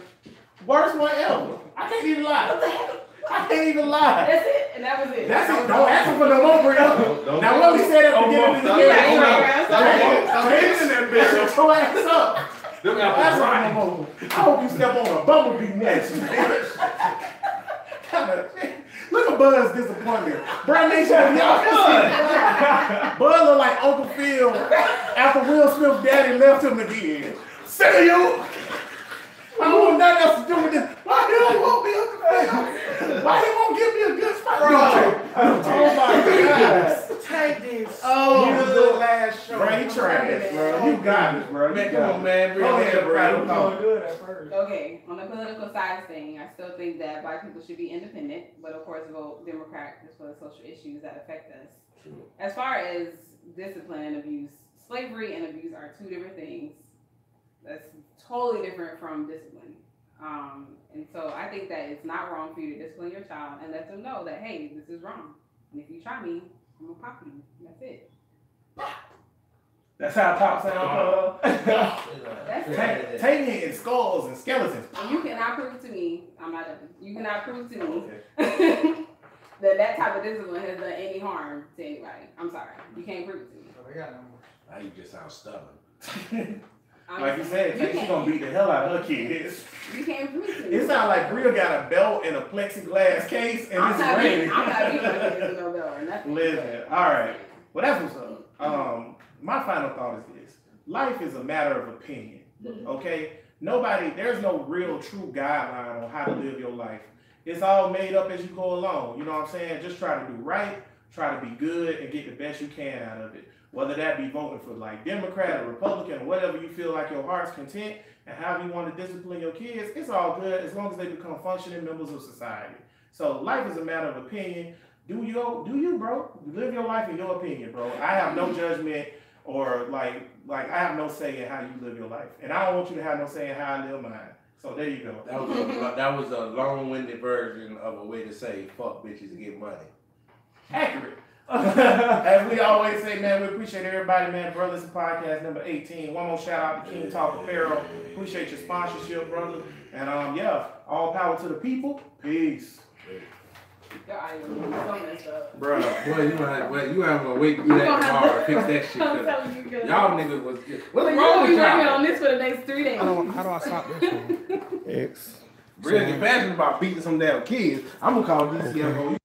Speaker 1: Worst one ever. I can't even lie. I can't even lie.
Speaker 3: That's it, and that was it.
Speaker 1: That's it. Don't ask him for no more, Bria. Now what we said at the beginning of the game. That bitch. Shut your ass up. That's right. I hope you step on a bumblebee next. Look at Buzz disappointment. Brown Nation, y'all can see. Buzz look like Uncle Phil after Will Smith's daddy left him again. See you. I don't want nothing else to do with this. Why he don't want me Uncle Phil? Why he won't give me a good spot? Oh my God.
Speaker 5: Take this.
Speaker 1: Oh,
Speaker 5: you was the last show.
Speaker 1: Bro, you trash, bro. You got it, bro.
Speaker 6: Man, come on, man.
Speaker 1: Go ahead, bro.
Speaker 7: Doing good at first.
Speaker 3: Okay, on the political side thing, I still think that black people should be independent, but of course vote Democrat just for the social issues that affect us.
Speaker 6: True.
Speaker 3: As far as discipline and abuse, slavery and abuse are 2 different things. That's totally different from discipline. And so I think that it's not wrong for you to discipline your child and let them know that, hey, this is wrong. And if you try me, I'm gonna pop you. That's it.
Speaker 1: That's how pop sound.
Speaker 3: That's it.
Speaker 1: Take it in skulls and skeletons.
Speaker 3: And you cannot prove to me, I'm not done. You cannot prove to me
Speaker 1: Okay.
Speaker 3: that type of discipline has done any harm to anybody. I'm sorry. You can't prove it to me.
Speaker 5: We got no more.
Speaker 6: Now you just sound stubborn.
Speaker 1: Like you said, she's gonna beat the hell out of her kids.
Speaker 3: You can't prove it to me.
Speaker 1: It sounds like Bria got a belt and a plexiglass case and it's raining.
Speaker 3: I'm not beating my kids with no bell or nothing.
Speaker 1: Listen, all right. Well, that's what's up. My final thought is this: life is a matter of opinion. Okay, there's no real true guideline on how to live your life. It's all made up as you go along. You know what I'm saying? Just try to do right, try to be good, and get the best you can out of it. Whether that be voting for like Democrat or Republican or whatever you feel like your heart's content and how you want to discipline your kids, it's all good as long as they become functioning members of society. So life is a matter of opinion. Do you, bro? Live your life in your opinion, bro. I have no judgment or like I have no say in how you live your life. And I don't want you to have no say in how I live mine. So there you go.
Speaker 6: That was a long-winded version of a way to say fuck bitches to get money.
Speaker 1: Accurate. As we always say, man, we appreciate everybody, man. Bro, Listen Podcast number 18. One more shout out to King Talk Apparel. Appreciate your sponsorship, brother. And yeah, all power to the people. Peace.
Speaker 3: Your audio is so messed up.
Speaker 1: Bro.
Speaker 6: Boy, you have to wait to do that tomorrow and fix that shit.
Speaker 3: I'm telling you, good.
Speaker 6: Y'all niggas was what's
Speaker 3: But
Speaker 6: wrong
Speaker 3: you're gonna
Speaker 6: with
Speaker 3: be working
Speaker 6: y'all?
Speaker 3: on this for the next 3 days.
Speaker 5: How do I stop this one?
Speaker 1: X.
Speaker 6: Bria get passionate about beating some damn kids. I'm gonna call DCFO.